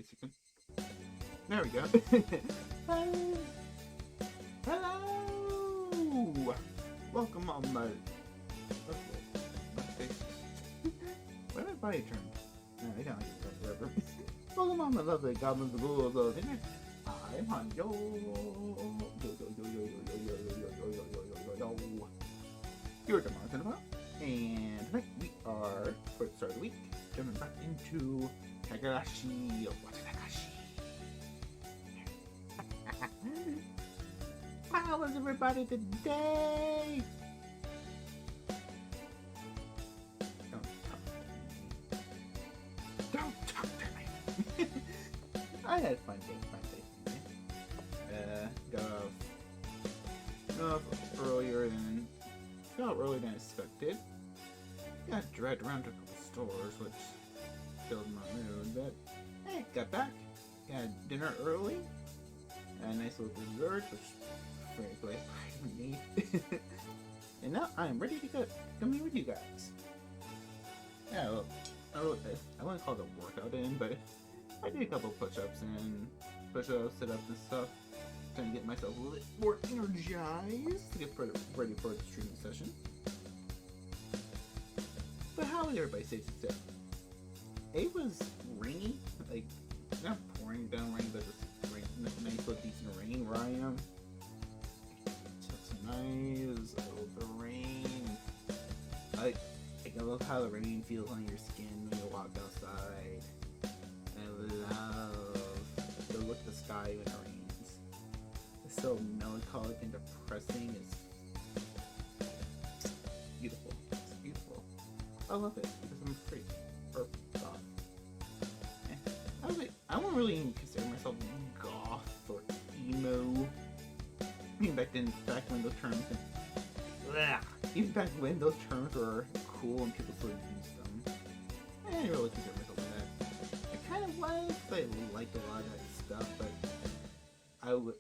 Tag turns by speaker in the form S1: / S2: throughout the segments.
S1: second. There we go. Hello! Welcome on my... Where did my body turn? No, I don't like it forever. Welcome on my lovely goblins of ghouls of internet. I'm Hanjo. Yo. You're the Mountain Above. And tonight we are, for the start of the week, jumping back into Higurashi Watanagashi. How is everybody today? Don't talk to me. I had fun day. Got earlier than expected. Got dragged around to a couple stores, which killed my mood, but hey, got back. Had dinner early. Had a nice little dessert, which frankly I didn't need. And now I'm ready to come here with you guys. Yeah, well, I wouldn't call it a workout in, but I did a couple push-ups, sit-ups and stuff. Trying to get myself a little bit more energized to get ready for the streaming session. But how was everybody stay today? It was rainy, like not pouring down rain, but just nice little decent rain where I am. Took some nice the rain. I love how the rain feels on your skin when you walk outside. I love the look of the sky when it rains. It's so melancholic and depressing. It's beautiful. It's beautiful. I love it because I'm free. Or goth. I won't really even consider myself goth or emo. I mean, back when those terms, even back when those terms were cool and people still used them, I didn't really consider myself like that. I kind of was, because I liked a lot of that stuff, but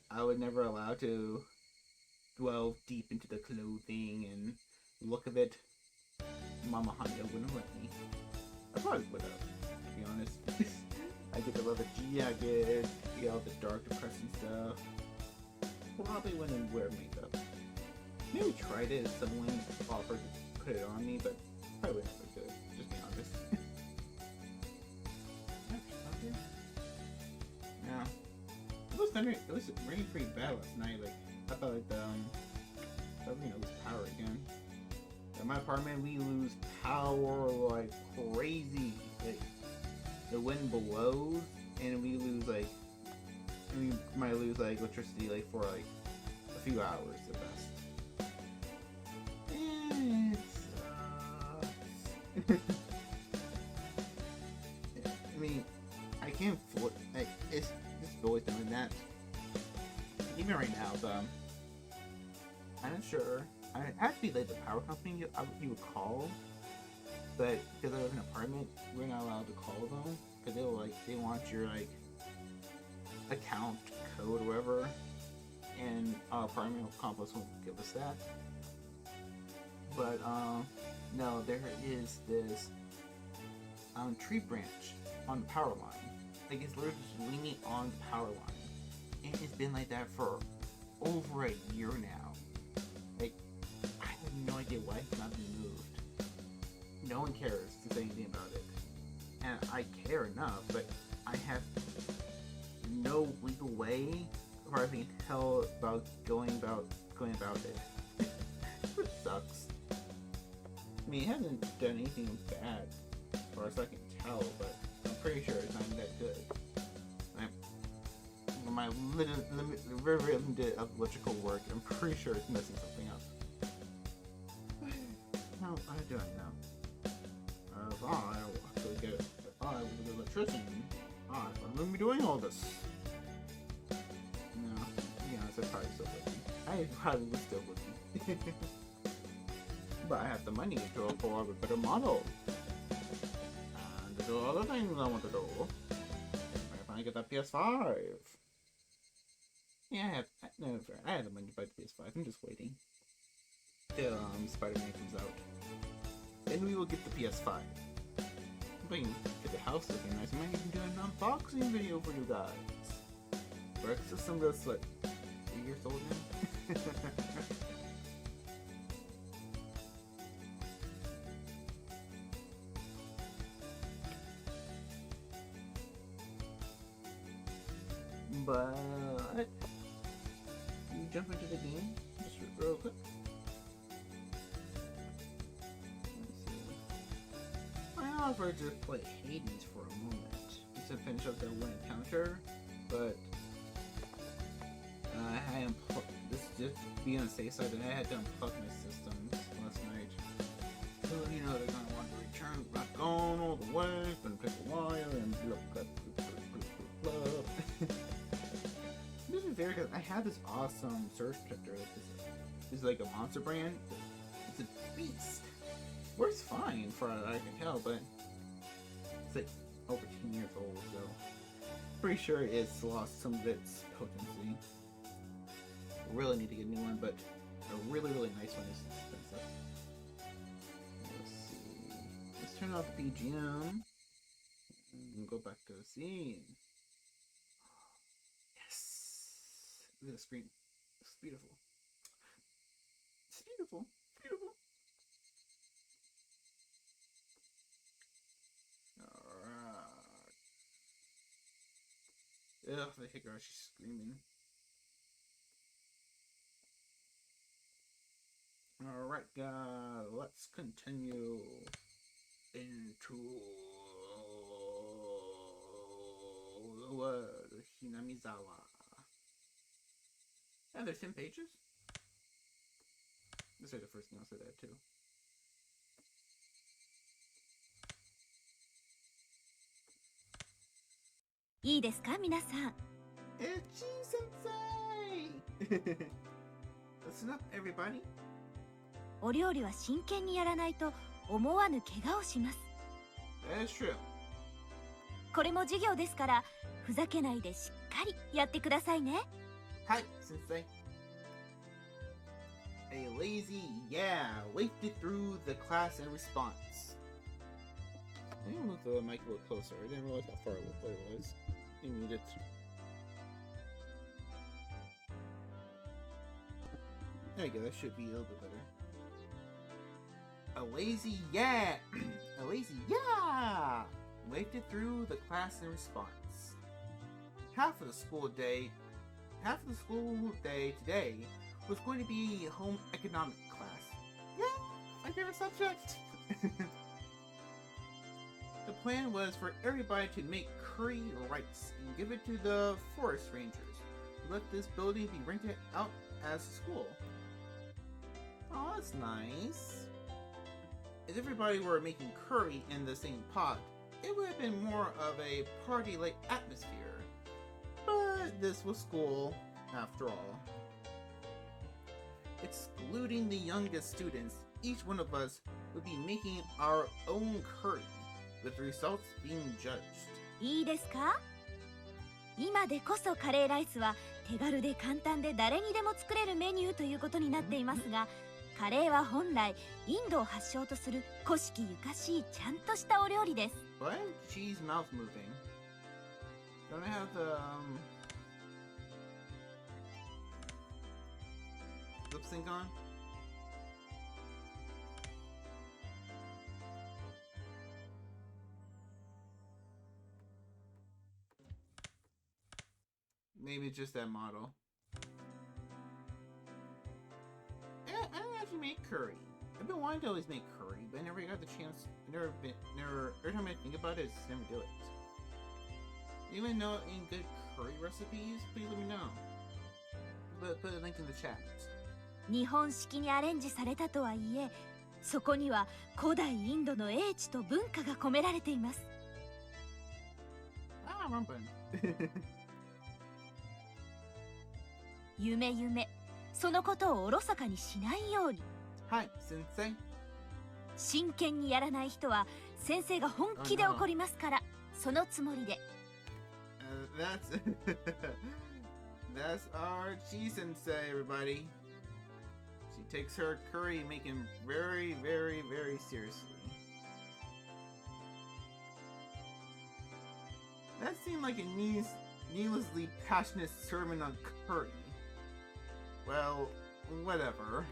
S1: I would never allow to delve deep into the clothing and look of it. Mama Hanya wouldn't let me. I probably would have, to be honest. I get the leather jacket, get all the dark, depressing stuff. Probably wouldn't wear makeup. Maybe tried it if someone offered to put it on me, but probably never could, just be honest. Yeah. It was raining pretty bad last night. Like, I felt like lose power again. In my apartment, we lose power like crazy. Like, the wind blows, and we might lose like electricity like for like a few hours at best. It sucks. I mean, I can't like it's always doing that. Even right now, I'm not sure. I actually like the power company you would call, but because I live in an apartment, we're not allowed to call them because they want your like account code or whatever, and our apartment complex won't give us that. But no, there is this tree branch on the power line. Like, it's literally just leaning on the power line, and it's been like that for over a year now. Like, I have no idea why it's not been moved. No one cares to say anything about it, and I care enough, but I have no legal way or I can tell about going about it. It sucks. I mean, it hasn't done anything bad, as far as I can tell, but I'm pretty sure it's not that good. My very limited electrical work, I'm pretty sure it's messing something up. How am I doing now? If I was an electrician, I wouldn't be doing all this. No, to be honest, I probably still would be. I probably would still would be. But I have the money to afford a better model. And to do other things I want to do. If I get that PS5. Yeah, I have the money to buy the PS5. I'm just waiting till Spider-Man comes out. Then we will get the PS5. We can get the house looking nice. I might even do an unboxing video for you guys. Breakfast system that's like 3 years old now. But you jump into the game just real quick. I offer to play Hades for a moment, just to finish up that one encounter, but I had this just being on the safe side, I had to unplug my systems last night. So you know they're gonna want to return back on all the way, gonna take a while and blah. This is very good. I have this awesome surge protector. This is like a monster brand. It's a beast. Works fine for what I can tell, but it's like over 10 years old, so pretty sure it's lost some of its potency. Really need to get a new one, but a really nice one is expensive. Let's see. Let's turn off the BGM and go back to the scene. Yes! Look at the screen. It's beautiful. It's beautiful. Beautiful. Alright. Ugh, the Higurashi screaming. Alright, guys, let's continue into the world of Hinamizawa. And there's 10 pages? This is the first thing I'll say that too. Sensei! Listen up, everybody.
S2: お料理は真剣にやらないと思わぬ怪我をします。
S1: That is true.
S2: これも授業ですから、ふざけないでしっかりやってくださいね。
S1: はい、Sensei. A lazy yeah wafted through the class in response. I need to move the mic a little closer. I didn't realize how far away it was. I need it. There you go, that should be a little bit better. A lazy yeah! A lazy yeah! Wafted through the class in response. Half of the school day today was going to be home economic class. Yeah, my favorite subject! The plan was for everybody to make curry rice and give it to the forest rangers, who let this building be rented out as a school. Oh, that's nice. If everybody were making curry in the same pot, it would have been more of a party-like atmosphere. But this was school, after all. Excluding the youngest students, each one of us would be making our own curry, with the results being judged.
S2: いいですか？今でこそカレーライスは手軽で簡単で誰にでも作れるメニューということになっていますが、カレーは本来インドを発祥とする古式ゆかしいちゃんとしたお料理です。
S1: Why is cheese mouth moving? Don't I have the lip sync on? Maybe it's just that model. I don't actually make curry. I've been wanting to always make curry, but I never got the chance. Every time I think about it, I just never do it. You even know any good curry recipes? Please let me know. Put a link in the chat.
S2: 日本式にアレンジされたとはいえ、そこには古代インドの英知と文化が込められています。
S1: Ah, wrong button.
S2: 夢、そのことをおろそかにしないように。
S1: はい、先生。
S2: 真剣にやらない人は先生が本気で怒りますから、そのつもりで。
S1: That's our Chi Sensei, everybody. She takes her curry making very seriously. That seemed like a needlessly passionate sermon on curry. Well, whatever.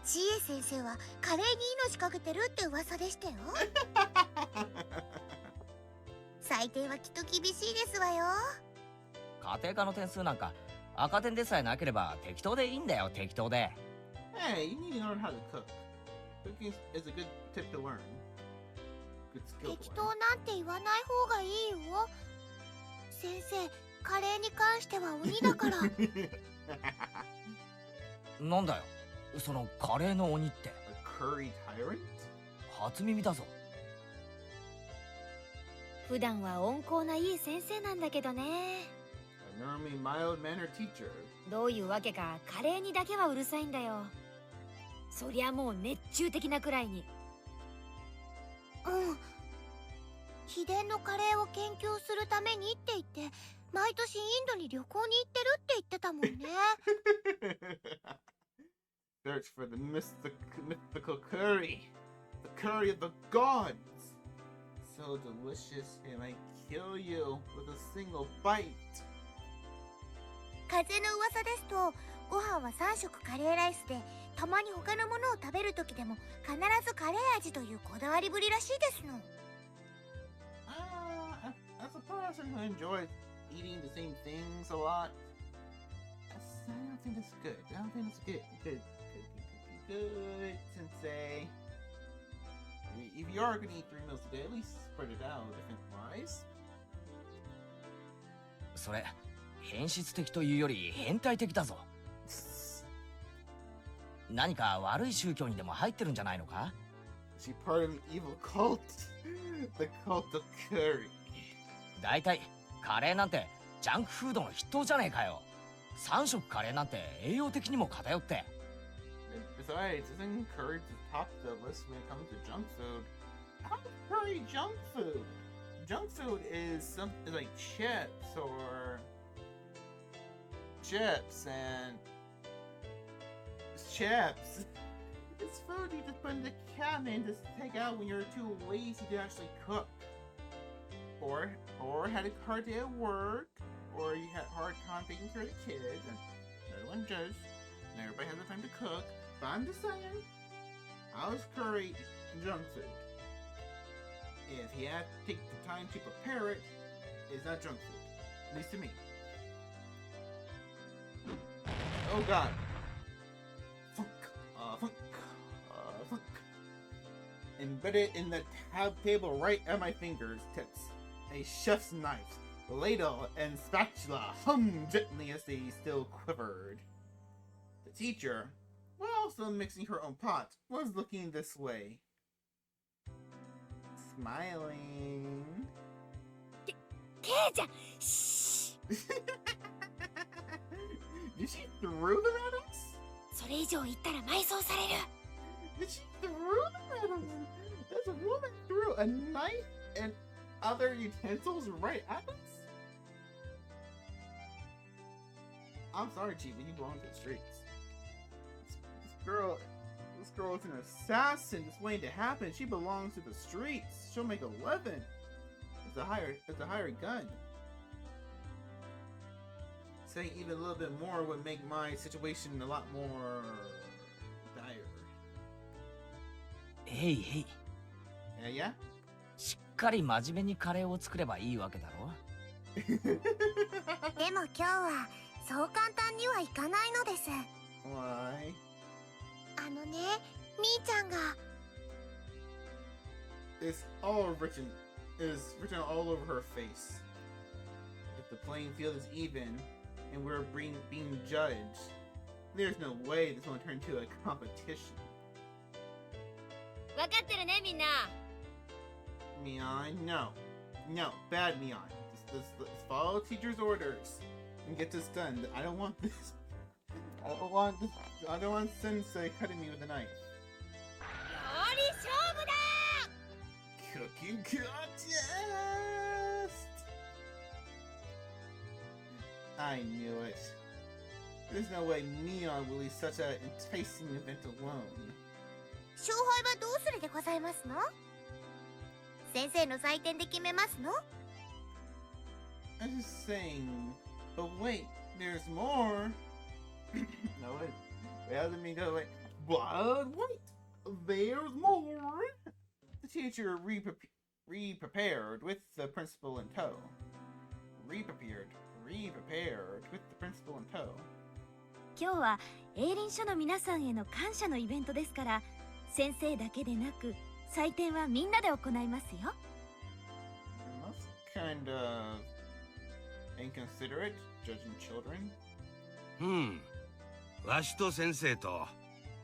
S3: 知恵先生はカレーに命かけてるって噂でしたよ。採点はきっと厳しいですわよ。
S4: 家庭科の点数なんか赤点でさえなければ適当でいいんだよ、適当で。
S1: Hey, you need to learn how to cook. Cooking is a good tip to learn. Good skill
S3: 適
S1: to
S3: 当
S1: learn.
S3: なんて言わない方がいいよ。先生、カレーに関しては鬼だから。
S4: なんだよ、そのカレーの鬼って。
S1: A curry tyrant?
S4: 初耳だぞ。
S2: 普段は温厚ないい先生なんだけどね。
S1: A normally mild-mannered teacher.
S2: どういうわけかカレーにだけはうるさいんだよ。そりゃもう熱中的なくらいに。
S3: うん。秘伝のカレーを研究するためにって言って毎年インドに旅行に行ってるって言ってたもんね。
S1: Search for the mythical curry. The curry of the gods. So delicious it might kill you with a single bite.
S3: 風の噂ですとご飯は3食カレーライスでたまに他のものを食べる時でも必ずカレー味というこだわりぶりらしいですの。
S1: As a person who enjoys eating the same things a lot, I don't think that's good. I don't think that's good. Good, Sensei. If you are going to eat 3 meals a day, at least spread it out different wise.
S4: それ変質的というより変態的だぞ。何か悪い宗教にでも入ってるんじゃないのか？
S1: She part of an evil cult. The cult of curry.
S4: だいたいカレーなんてジャンクフードの筆頭じゃねえかよ。3食カレーなんて栄養的にも偏って。
S1: Besides, isn't curry to top the list when it comes to junk food? How is curry junk food? Junk food is something like chips and chips. It's food you just put in the cabinet and just take out when you're too lazy to actually cook. Or had a hard day at work, or you had a hard time taking care of the kids, and everyone does, and everybody has the time to cook. But I'm just saying, how's curry junk food? If he had to take the time to prepare it, it's not junk food. At least to me. Oh god. Funk. Funk. Embedded in the table right at my fingertips. A chef's knife, ladle, and spatula hummed gently as they still quivered. The teacher, while also mixing her own pot, was looking this way. Smiling.
S2: ケイちゃん、シー。
S1: Did she throw them at us?
S2: それ以上言ったら埋葬される。
S1: Did she throw them at us? This woman threw a knife and other utensils right at us? I'm sorry, Chief, but you belong to the streets. This girl is an assassin just waiting to happen. She belongs to the streets. She'll make 11. It's a higher gun. Saying even a little bit more would make my situation a lot more dire.
S4: へいへい。
S1: Yeah?
S4: しっかり真面目にカレーを作ればいいわけだろ。
S3: でも今日はそう簡単にはいかないのです。
S1: Why?
S3: あのね、みーちゃんが
S1: It's written all over her face. If the playing field is even, and we're being judged, there's no way this will turn into a competition.
S2: 分かってるねみんな。
S1: Mion, no, bad Mion. Let's follow teacher's orders and get this done. I don't want this. I don't want Sensei cutting me with a knife.
S2: 料理勝負だ。
S1: Cooking contest! I knew it. There's no way Mion will leave such an enticing event alone.
S3: 勝敗はどうするでございますの？先生の採点で決めますの？
S1: I'm just saying. But wait, there's more. No, wait. Let me go. Wait. But wait, there's more. The teacher re-prepared with the principal in tow. Re-prepared with the principal in tow.
S2: 今日は営林署の皆さんへの感謝のイベントですから、先生だけでなく採点はみんなで行いますよ。
S1: That's kind of inconsiderate, judging children.
S5: わしと先生と、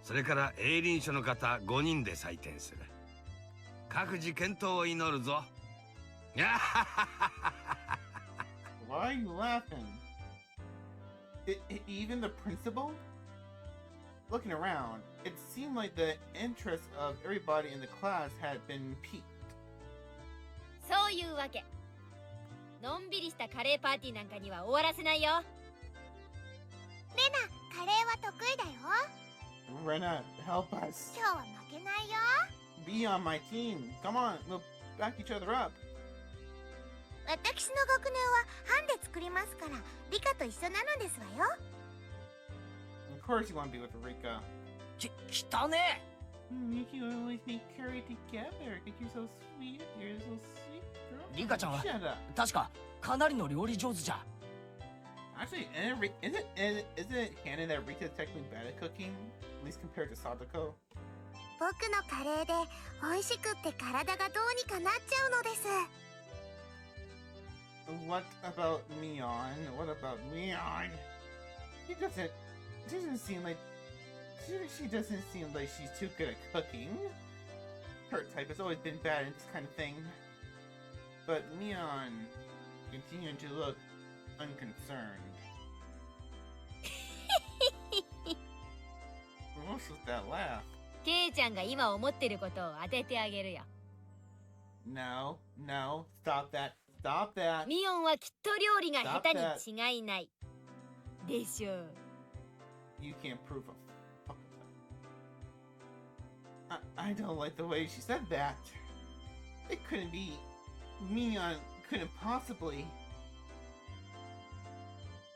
S5: それから営林署の方5人で採点する。各自健闘を祈るぞ。
S1: Why are you laughing? Even the principal? Looking around, it seemed like the interest of everybody in the class had been piqued.
S6: そういうわけ。のんびりしたカレーパーティーなんかには終わらせないよ。
S3: レナ、カレーは得意だよ。
S1: Rena, help us.
S3: 今日は負けないよ。
S1: Be on my team. Come on, we'll back each other up.
S3: 私の学年は班で作りますから、リカと一緒なのですわよ。
S1: Of course you want to be with Rika.
S4: 汚ね
S1: You always be carried together because you're so sweet. You're so sweet, girl.
S4: リカちゃんは
S1: Shut up.
S4: 確かかなりの料理上手じゃ。
S1: Actually, isn't it canon that Rika's technically bad at cooking? At least compared to Sadako?
S3: 僕のカレーで美味しくって体がどうにかなっちゃうのです。
S1: What about Mion? What about Mion? She doesn't seem like she doesn't seem like she's too good at cooking. Her type has always been bad at this kind of thing. But Mion continued to look unconcerned. What's with that laugh?
S6: ケイちゃんが今思ってることを当ててあげるよ。
S1: No, stop that. Stop that.
S6: ミオンはきっと料理が下手に違いない。でしょう。
S1: You can't prove a fuck that. I don't like the way she said that. It couldn't be. Mion couldn't possibly.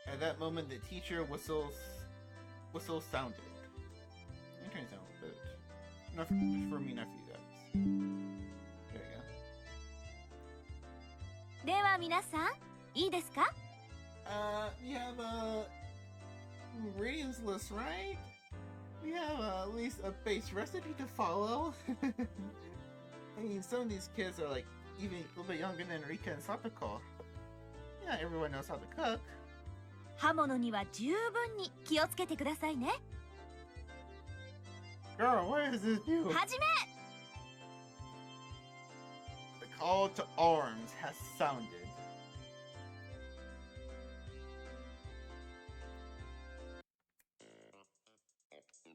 S1: At that moment, the teacher whistle sounded. It turns out, but not for me, not for you guys. There you go.
S2: では皆さん、いいですか？
S1: We have a ingredients list, right? We have at least a base recipe to follow. I mean, some of these kids are like even a little bit younger than Rika and Satoko. Yeah, everyone knows how to cook.
S2: 刃物には十分に気をつけてくださいね。
S1: Girl, what does this do?
S2: はじめ！
S1: The call to arms has sounded.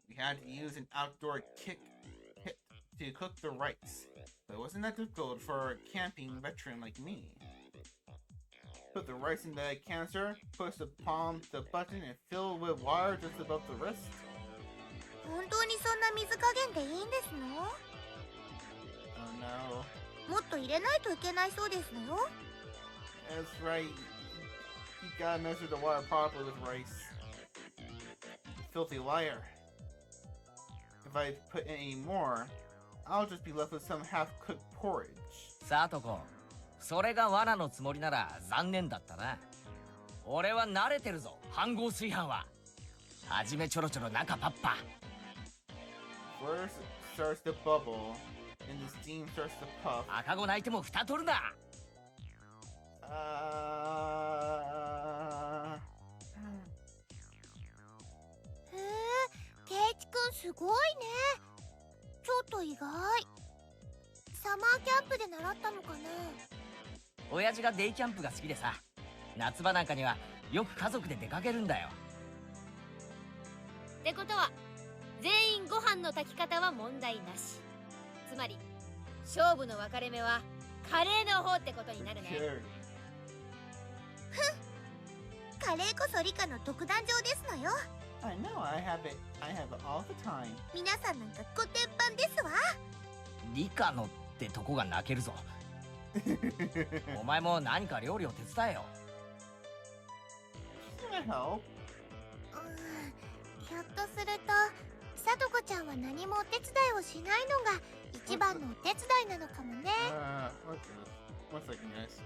S1: We had to use an outdoor pit to cook the rice, but it wasn't that difficult for a camping veteran like me. Put the rice in the canister, push the button, and fill with water just above the wrist.
S3: 本当にそんな水加減でいいんですの？
S1: Oh no.
S3: もっと入れないといけないそうですのよ。
S1: That's right. You gotta measure the water properly with rice. Filthy liar. If I put in any more, I'll just be left with some half-cooked porridge.
S4: さとこ、それが罠のつもりなら残念だったな。俺は慣れてるぞ、飯盒炊飯は。はじめちょろちょろ中パッパ。
S1: First starts to bubble, and the steam starts to puff.
S4: 赤子泣いても蓋取るな。
S3: へえ、ケイチくんすごいね。ちょっと意外。サマーキャンプで習ったのかな。
S4: 親父がデイキャンプが好きでさ、夏場なんかにはよく家族で出かけるんだよ。
S6: ってことは全員ご飯の炊き方は問題なし。つまり勝負の分かれ目はカレーの方ってことになるね。
S3: カレーこそリカの独壇場ですのよ。
S1: I know, I have it all the time.
S3: 皆さんなんかコテンパンですわ。
S4: 理科のってとこが泣けるぞ。お前も何か料理を手伝えよ。
S1: to help.
S3: ひょっとするとさとこちゃんは何もお手伝いをしないのが一番のお手伝いなのかもね。
S1: What's this? One second, guys.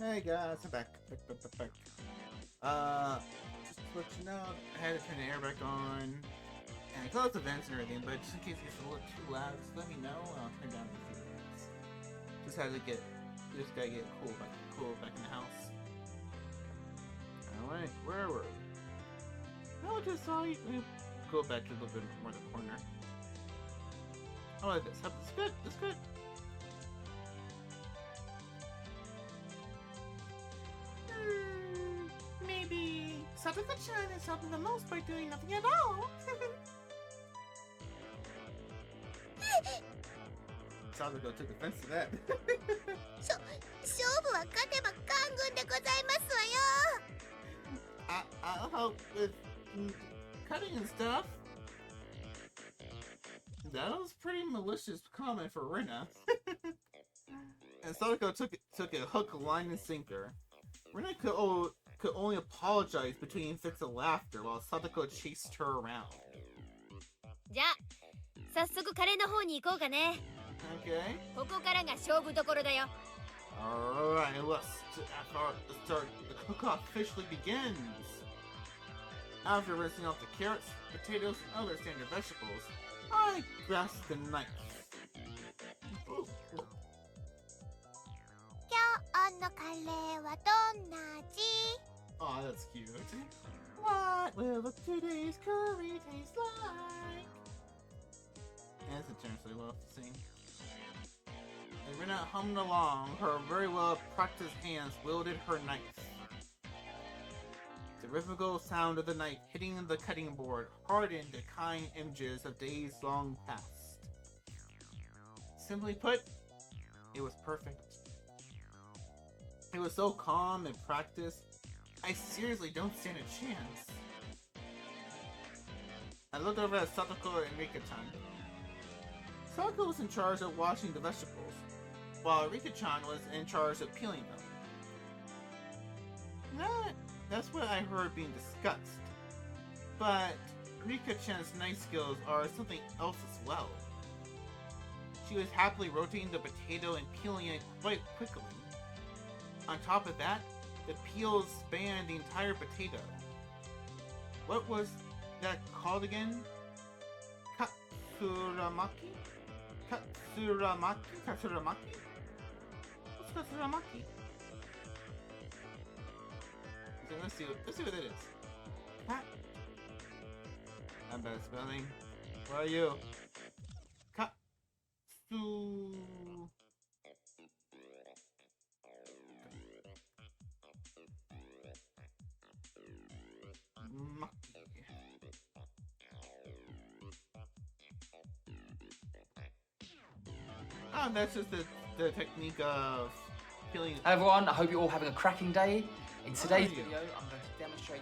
S1: Hey guys, I'm back. Just to let you know, I had to turn the air back on. And I closed the vents and everything, but just in case it gets a little too loud, just let me know and I'll turn down the few vents. Just gotta get cool back in the house. Alright, where were we? No, just saw you. Go back to a little bit more the corner. Oh, like this. That's good. That's good. Maybe Satoko-chan is helping the most by doing nothing at all. Satoko took offense to that.
S3: 勝負は勝てば官軍でございますわよ。
S1: I'll help with cutting and stuff. That was pretty malicious comment for Rina. And Sadako took it hook, line, and sinker. Rina could only apologize between fits of laughter while Sadako chased her around.
S6: じゃあ早速カレーの方に行こうかね。
S1: Okay.
S6: ここからが勝負どころだよ。
S1: Alright, the cook-off officially begins. After rinsing off the carrots, potatoes, and other standard vegetables, I grasp the knife. Ooh.
S3: 今日のカレーはどんな味？
S1: Aw, that's cute. What will today's curry taste like? And that's a chance they love to sing. And Rina hummed along, her very well practiced hands wielded her knife. The rhythmical sound of the knife hitting the cutting board hardened the kind images of days long past. Simply put, it was perfect. It was so calm and practiced, I seriously don't stand a chance. I looked over at Satoko and Rika-chan. Satoko was in charge of washing the vegetables, while Rika-chan was in charge of peeling them. That's what I heard being discussed. But Rika-chan's knife skills are something else as well. She was happily rotating the potato and peeling it quite quickly. On top of that, the peels spanned the entire potato. What was that called again? Katsuramaki? Katsuramaki? Katsuramaki? What's Katsuramaki? So let's see what it is. Kat. I'm bad at spelling. What are you? Katsu. Oh, that's just the technique of peeling.
S7: Hello everyone, I hope you're all having a cracking day. In today's
S1: you?
S7: video, I'm going to demonstrate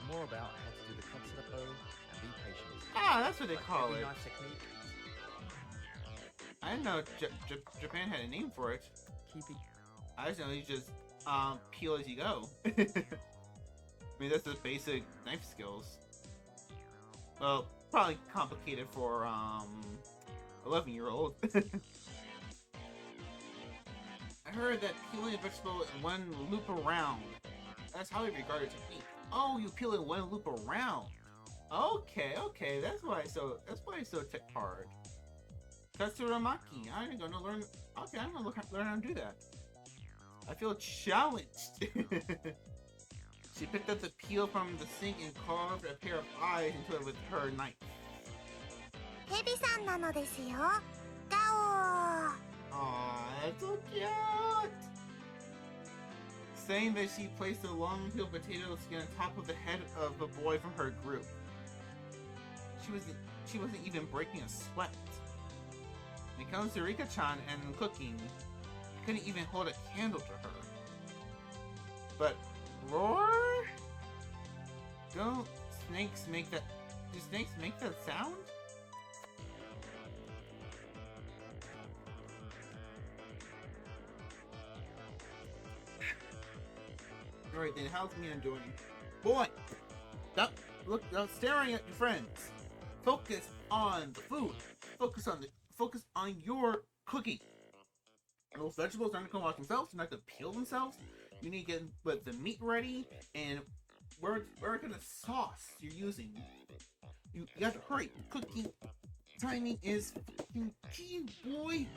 S7: more about how to do the katsurako and be patient.
S1: Ah, that's what they call
S7: Every
S1: it.
S7: knife technique,
S1: I didn't know Japan had a name for it.
S7: keep it.
S1: I just know you just peel as you go. I mean, that's the basic knife skills. Well, probably complicated for 11-year-old. I heard that peeling a vegetable in one loop around. That's how we regard it technique. Oh, you peel it in one loop around. Okay, that's why it's so tech hard. Katsuramaki. I'm gonna learn. Okay, I'm gonna learn how to do that. I feel challenged. She picked up the peel from the sink and carved a pair of eyes into it with her knife.
S3: ヘビさんなのですよ。ガオー。
S1: Aw, that's so cute! Saying that she placed a long peeled potato skin on top of the head of a boy from her group. She wasn't even breaking a sweat. When it comes to Rika-chan and cooking, I couldn't even hold a candle to her. But roar? Do snakes make that sound? Alright then, how's Mina doing? Boy! Stop staring at your friends! Focus on the food! Focus on your cooking! Those vegetables aren't gonna wash themselves, they're not gonna peel themselves. You need to get the meat ready, and what kind of sauce you're using. You have to hurry. Cooking timing is fucking key, boy!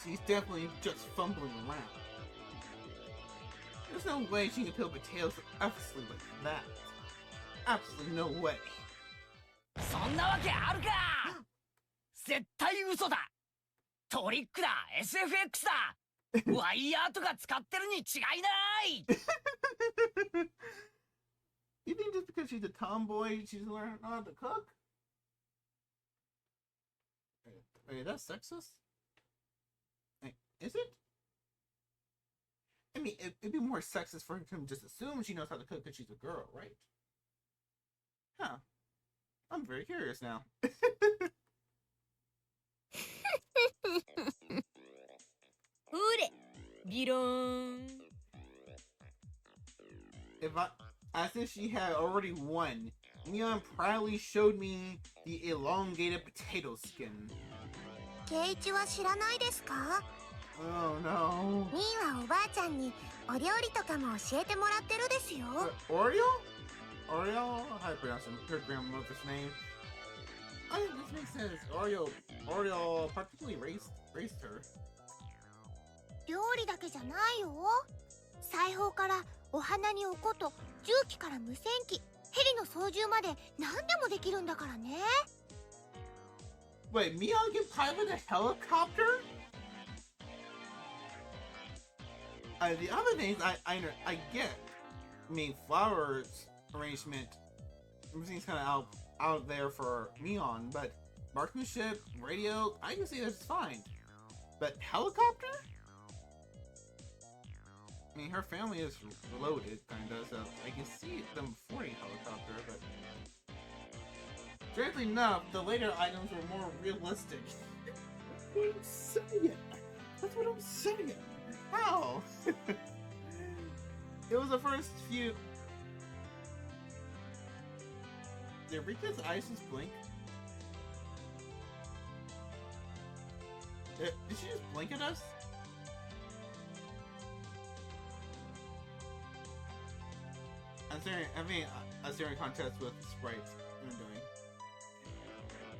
S1: She's definitely just fumbling around. There's no way she can peel potatoes effortlessly like that. Absolutely no way.
S4: そんなわけあるか絶対嘘だトリックだ SFX だワイヤーとか使ってるに違いない
S1: You think just because she's a tomboy, she's learning how to cook? Wait, that's sexist? Wait, is it? I mean, it'd be more sexist for him to just assume she knows how to cook because she's a girl, right? Huh. I'm very curious now. As if she had already won, Neon proudly showed me the elongated potato skin.
S3: ケイイチは知らないですか？
S1: Oh no.
S3: ミーはおばあちゃんにお料理とかも教えてもらってるですよ。
S1: Oreo? Oreo? How do you pronounce her grandmother's name? I think this makes sense. Oreo practically raised her.
S3: 料理だけじゃないよ。裁縫からお花におこと、重機から無線機、ヘリの操縦まで何でもできるんだからね。
S1: Wait, Mion can pilot a helicopter? The other things I get. I mean, flowers arrangement seems kind of out there for Mion, but marksmanship, radio, I can see that's fine. But helicopter? I mean, her family is loaded, kinda, so I can see them affording helicopter, but strangely enough, the later items were more realistic. That's what I'm saying. That's what I'm saying. How? It was the first few. Did Rika's eyes just blink? Did she just blink at us? I'm staring contest with sprites. What I'm doing.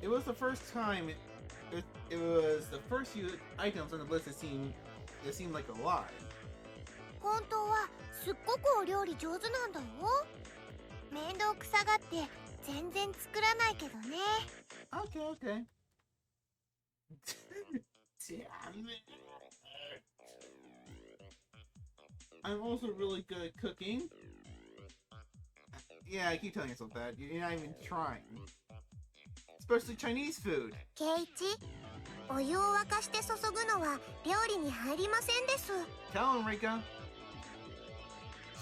S1: It was the first time. It was the first few items on the list that seemed like a lie.
S3: 本当はすっごくお料理上手なんだよ。面倒くさがって全然作らないけどね。
S1: Okay. Damn it. I'm also really good at cooking. Yeah, I keep telling yourself that. You're not even trying. Especially Chinese food.
S3: ケイイチ、お湯を沸かして注ぐのは料理に入りませんです。
S1: Tell him, Rika.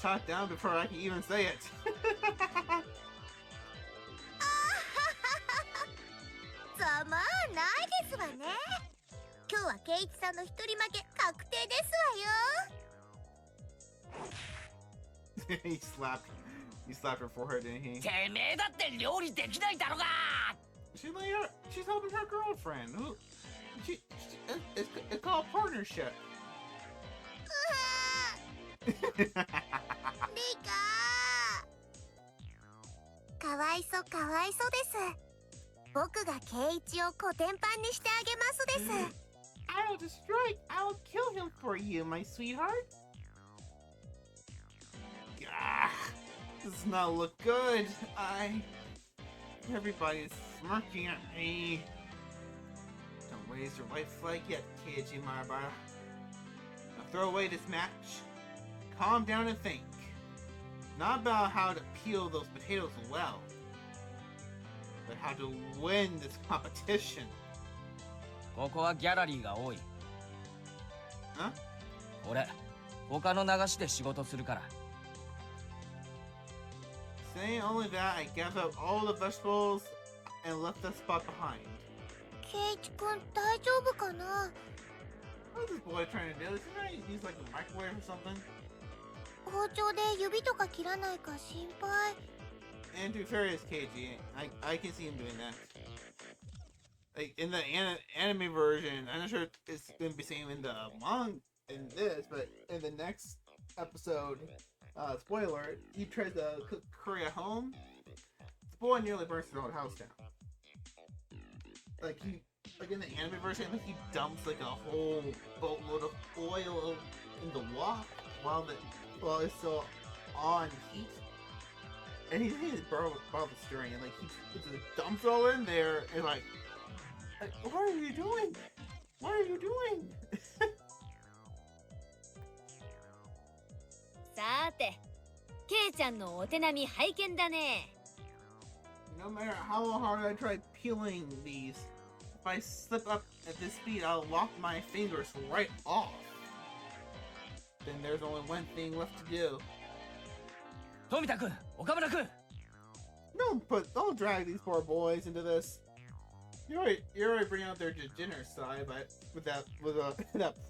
S1: Shot down before I can even say it.
S3: ざまあないですわね。今日はケイイチさんの一人負け確定ですわよ。
S1: He slapped He slapped her forehead, didn't he?
S4: てめえだって料理できないだろが。
S1: She's helping her girlfriend. It's called partnership.
S3: リカかわいそうかわいそうです。僕が圭一をコテンパンにしてあげますです。
S1: I'll destroy. I'll kill him for you, my sweetheart. Gah, this does not look good. Everybody's smirking at me. Don't raise your white flag yet, Keiji Marabara. Now throw away this match. Calm down and think. Not about how to peel those potatoes well, but how to win this competition.
S4: ここはギャラリーが多い。
S1: Huh?
S4: 俺、他の流しで仕事するから。
S1: Saying only that, I gathered up all the vegetables and left the spot behind.
S3: 圭一くん大丈夫かな。
S1: What is this boy trying to do? Is he trying to use like a microwave or something?
S3: 包丁で指とか切らないか心配。
S1: And to be fair, it's KG. I can see him doing that. Like in the anime version, I'm not sure it's gonna be same in the manga in this, but in the next episode, spoiler, he tries to cook curry at home. The boy nearly burns his own house down. Like in the anime version, like he dumps like a whole boatload of oil in the wok while it's still on heat. And he didn't bother stirring, and like he just dumps it all in there, and like, what are you doing? What are you doing?
S6: さて、ケイちゃんのお手並み拝見だね。
S1: No matter how hard I try peeling these, if I slip up at this speed, I'll lock my fingers right off. Then there's only one thing left to do.
S4: 富田君、岡村君。
S1: Don't drag these poor boys into this. You're already bringing out their degenerate side, but with that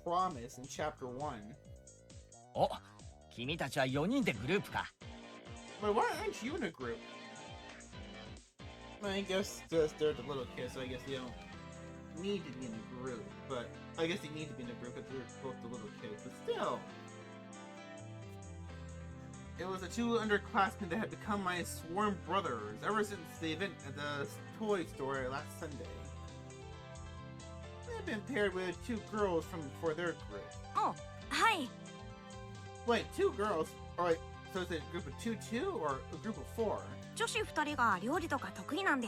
S1: promise in chapter 1.
S4: お、君たちは4人でグループか。
S1: But why aren't you in a group? I guess just they're the little kids, so I guess they don't need to be in a group. But I guess they need to be in a group because they're both the little kids. But still, it was the two underclassmen that had become my sworn brothers ever since the event at the toy store last Sunday. They've been paired with two girls for their group.
S2: お、はい。
S1: Wait, two girls? Alright, so is it a group of two or a group of 4?
S2: 女子2人が料理とか得意なんで。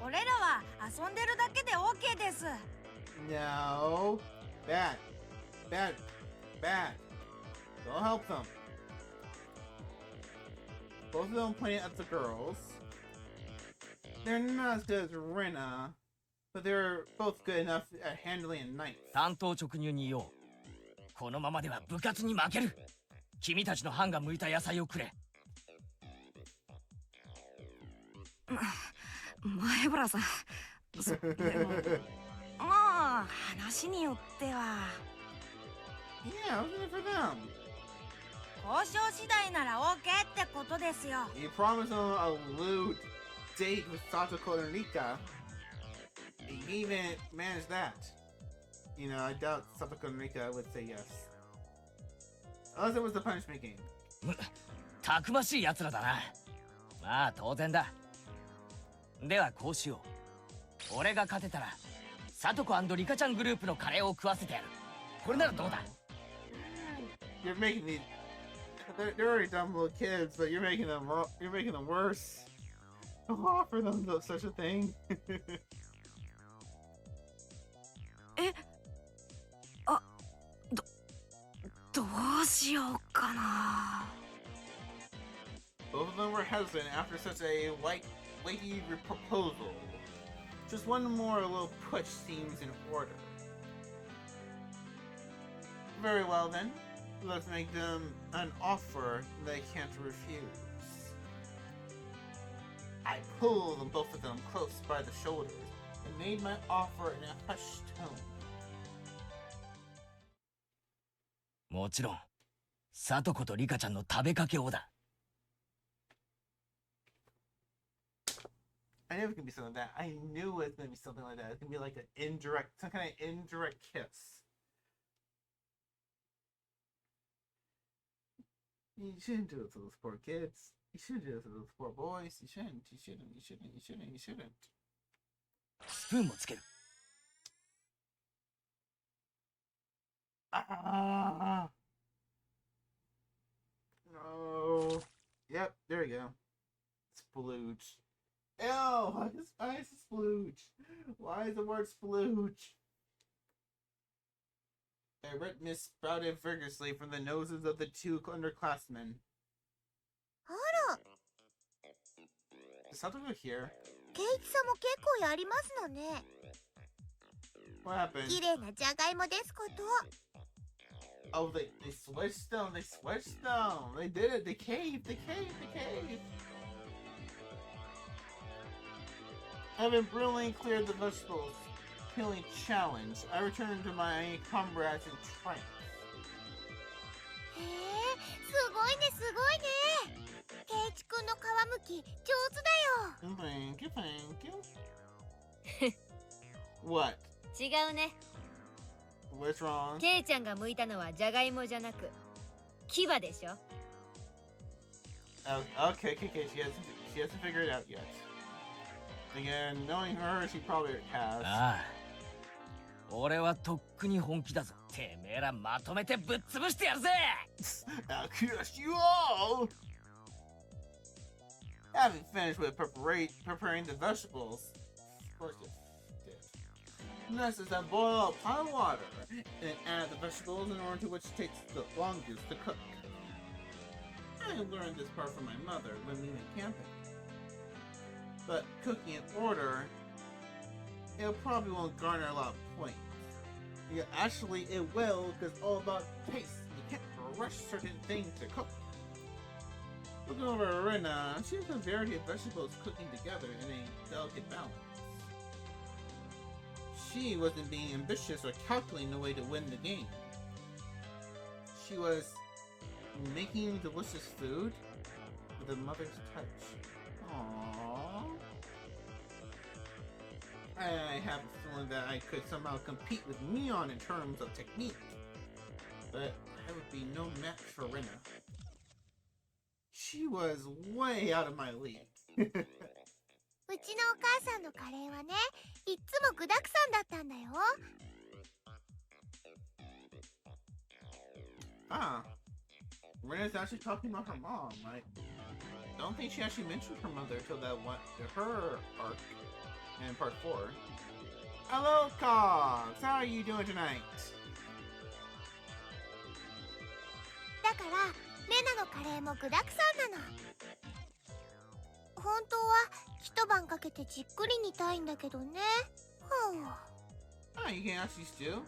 S2: 俺らは遊んでるだけで OK です。
S1: No. Bad. Don't help them. Both of them pointing at the girls. They're not as good as Rena, but they're both good enough at handling a knife.
S4: 単刀直入に言おう。このままでは部活に負ける。君たちの班が向いた野菜をくれ。
S2: 前原さん、でもまあ話によっては。
S1: Yeah, I was in it for them.
S2: 交渉次第なら OK ってことですよ。
S1: You promised them a lewd date with Satoko and Rika. You even managed that. You know, I doubt Satoko and Rika would say yes. Unless it was the punishment game.
S4: たくましい奴らだな。まあ当然だ。ではこうしよう。俺が勝てたらサトコ&リカちゃんグループのカレーを食わせてやる。これならどうだ？
S1: You're making these. They're already dumb little kids, but you're making them worse. Don't offer them such a thing.
S2: え、あ、どうしようかな。
S1: Both of them were hesitant after such a weighty proposal. Just one more little push seems in order. Very well then. Let's make them an offer they can't refuse. I pulled them, both of them, close by the shoulders and made my offer in a hushed tone.
S4: もちろん、サトコとリカちゃんの食べかけをだ。
S1: I knew it was gonna be something like that. I knew it was gonna be something like that. It's gonna be like an indirect, some kind of indirect kiss. You shouldn't do it to those poor kids. You shouldn't do it to those poor boys. You shouldn't. You shouldn't. You shouldn't. You shouldn't. You shouldn't.
S4: スプーンもつける。
S1: Ah. No. Yep. There we go. Splooge. Ew. Why is it splooge? Why is the word splooge? A red mist sprouted vigorously from the noses of the two underclassmen.
S3: あら、
S1: Is Satoru here?
S3: ケイチさんも結構やりますのね。
S1: What happened?
S3: 綺麗なじゃがいもですこと。
S1: Oh, they switched them. They switched them. They did it. They caved. They caved. They caved. Having brilliantly cleared the vegetables peeling challenge, I returned to my comrades in triumph.
S3: へえ、すごいねすごいね。ケイチくんの皮むき上手だよ。
S1: Thank you, thank you. What?
S6: 違うね。
S1: What's wrong?
S6: ケイちゃんが剥いたのはじゃがいもじゃなく牙でしょ。
S1: Oh, okay. She hasn't figured it out yet. Again, knowing her, she probably has.
S4: ああ。俺はとっくに本気だぞ。てめえらまとめてぶっ潰してやるぜ。
S1: I'll crush you all! Haven't finished with preparing the vegetables. Of course it did. Next is that boil a pot of water and add the vegetables in order to which takes the longest to cook. I learned this part from my mother when we went camping. But cooking in order, it probably won't garner a lot of points. Yeah, actually it will, because it's all about taste. You can't rush certain things to cook. Looking over Rena, she has a variety of vegetables cooking together in a delicate balance. She wasn't being ambitious or calculating a way to win the game. She was making delicious food with a mother's touch. Aww. I have a feeling that I could somehow compete with Mion in terms of technique, but I would be no match for Rena. She was way out of my league.
S3: うちのお母さんのカレーはね、いっつも具だくさんだったんだよ。
S1: Ah, Rena's actually talking about her mom. I don't think she actually mentioned her mother till that one, her arc in part 4. Hello, Cogs. How are you doing tonight?
S3: だからレナのカレーも具だくさんなの。本当は一晩かけてじっくり煮たいんだけどね。
S1: Oh, you can actually stew.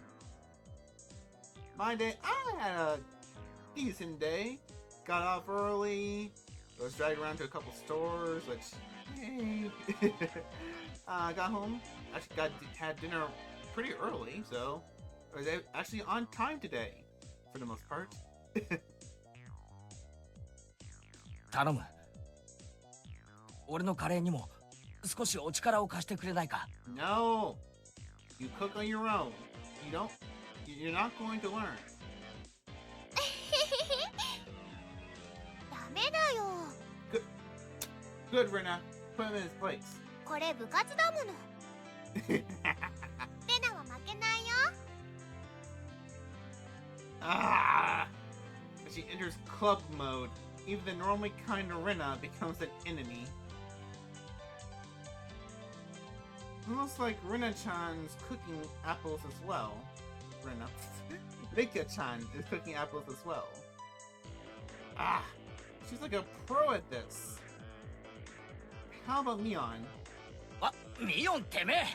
S1: My day, I had a decent day. Got off early. Was dragged around to a couple stores, which, yay. Got home. Actually had dinner pretty early, so I was actually on time today, for the most part.
S4: 頼む。俺のカレーにも少しお力を貸してくれないか。
S1: No, you cook on your own. You're not going to learn.
S3: ダメだよ。
S1: Good, Rena. Put him in his place.
S3: これ部活だもの。レナは負けないよ。
S1: Ah! As she enters club mode, even the normally kind Rena becomes an enemy. Looks like Rena-chan's cooking apples as well. Rena. Rika-chan is cooking apples as well. Ah! She's like a pro at this. How about Mion?
S4: あ、ミヨンてめえ。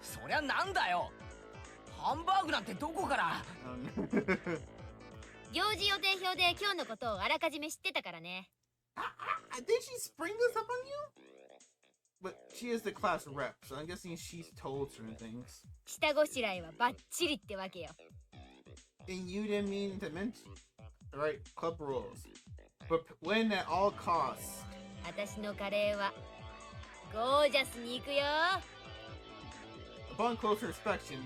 S4: そりゃなんだよ。ハンバーグなんてどこから。
S6: 行事予定表で今日のことをあらかじめ知ってたからね。
S1: Did she spring this up on you? But she is the class rep, so I'm guessing she's told certain things.
S6: 下ごしらえはバッチリってわけよ。
S1: And you didn't mean to mention, right? Club rules, but win at all costs.
S6: 私のカレーはゴージャスに行くよ。
S1: Upon closer inspection,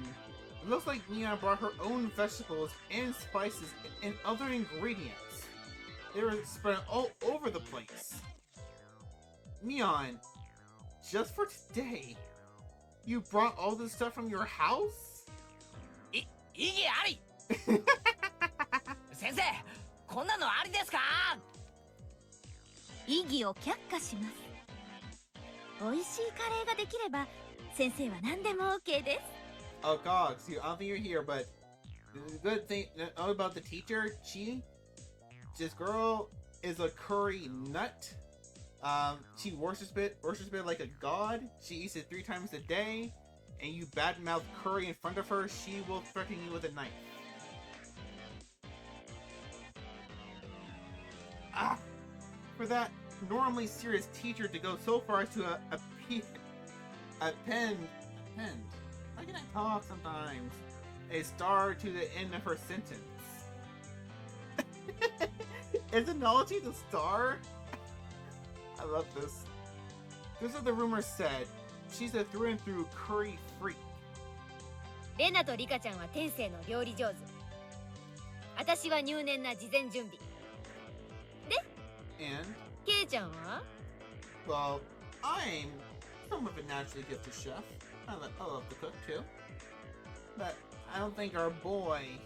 S1: it looks like Neon brought her own vegetables and spices and other ingredients. They were spread all over the place. Neon, just for today, you brought all this stuff from your house?
S4: 意義あり。先生、こんなのありですか？
S2: 異議を却下します。美味しいカレーができれば先生は何でも OK です。
S1: Oh god, see, I don't think you're here, but the good thing about the teacher, this girl is a curry nut. She worships it like a god. She eats it 3 times a day, and you badmouth curry in front of her, she will threaten you with a knife. For that normally serious teacher to go so far as to append, how can I talk sometimes? A star to the end of her sentence. Is acknowledging the star? I love this. This is what the rumor said. She's a through and through curry freak.
S6: レナとリカちゃんは天性の料理上手。私は入念な事前準備。
S1: And,
S6: ケイちゃんは？
S1: well, I'm somewhat of a naturally gifted chef. I love to cook too. But I don't think our boy...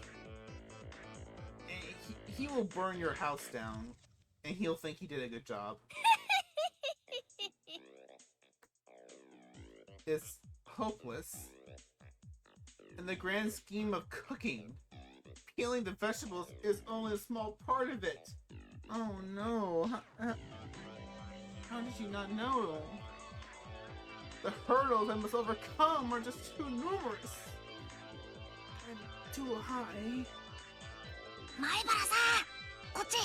S1: He will burn your house down, and he'll think he did a good job. It's hopeless. In the grand scheme of cooking, peeling the vegetables is only a small part of it. Oh no. How did you not know? The hurdles I must overcome are just too numerous. And too high.
S3: 前原さん、こっち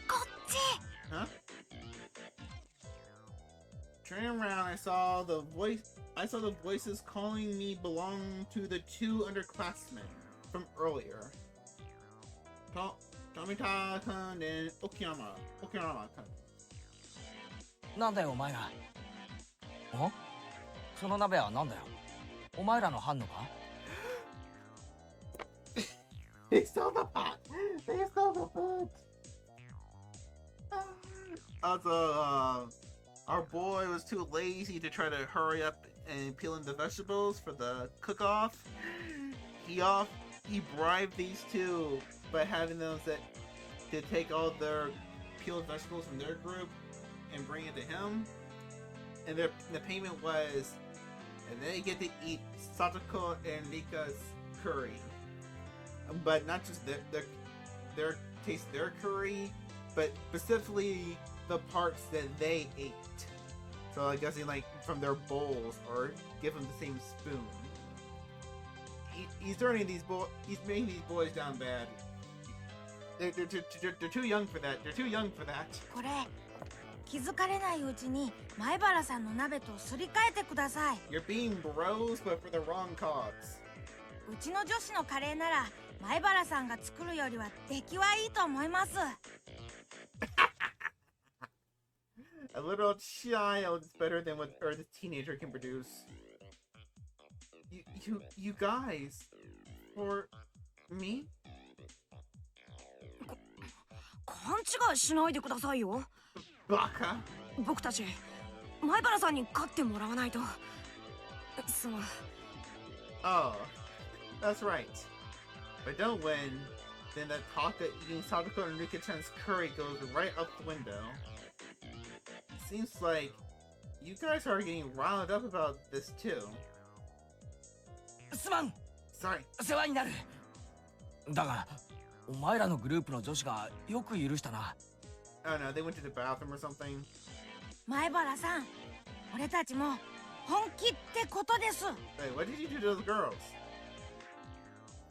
S3: こっち。
S1: Huh? Turning around, I saw the voices calling me belong to the 2 underclassmen from earlier. Tomita-kun and Okiyama-kun.
S4: なんだよお前ら。お？その鍋はなんだよ。お前らの班のか？
S1: They stole the pot! They stole the pot! Our boy was too lazy to try to hurry up and peel in the vegetables for the cook-off. He bribed these 2 by having them to take all their peeled vegetables from their group and bring it to him. And the payment was, and they get to eat Satoko and Rika's curry. But not just their taste their curry, but specifically the parts that they ate. So I guess like from their bowls or give them the same spoon. He's turning these he's making these boys down bad. They're too young for that. They're too young for that.
S8: これ気づかれないうちに前原さんの鍋とすり替えてください。
S1: You're being bros, but for the wrong cause.
S8: うちの女子のカレーなら前原さんが作るよりは出来はいいと思います。
S1: A little child is better than what Earth's teenager can produce. You guys, for me?
S8: 勘違いしないでくださいよ。
S1: Baka.
S8: 僕たち前原さんに勝ってもらわないと。その
S1: Oh, that's right. If I don't win, then that talk that eating Sadako and Rika-chan's curry goes right out the window. Seems like you guys are getting riled up about this too.
S4: すまん。
S1: Sorry.
S4: 世話になる。だがお前らのグループの女子がよく許したな。
S1: I don't know, they went to the bathroom or something.
S8: 前原さん、俺たちも本気ってことです。
S1: Wait, what did you do to those girls?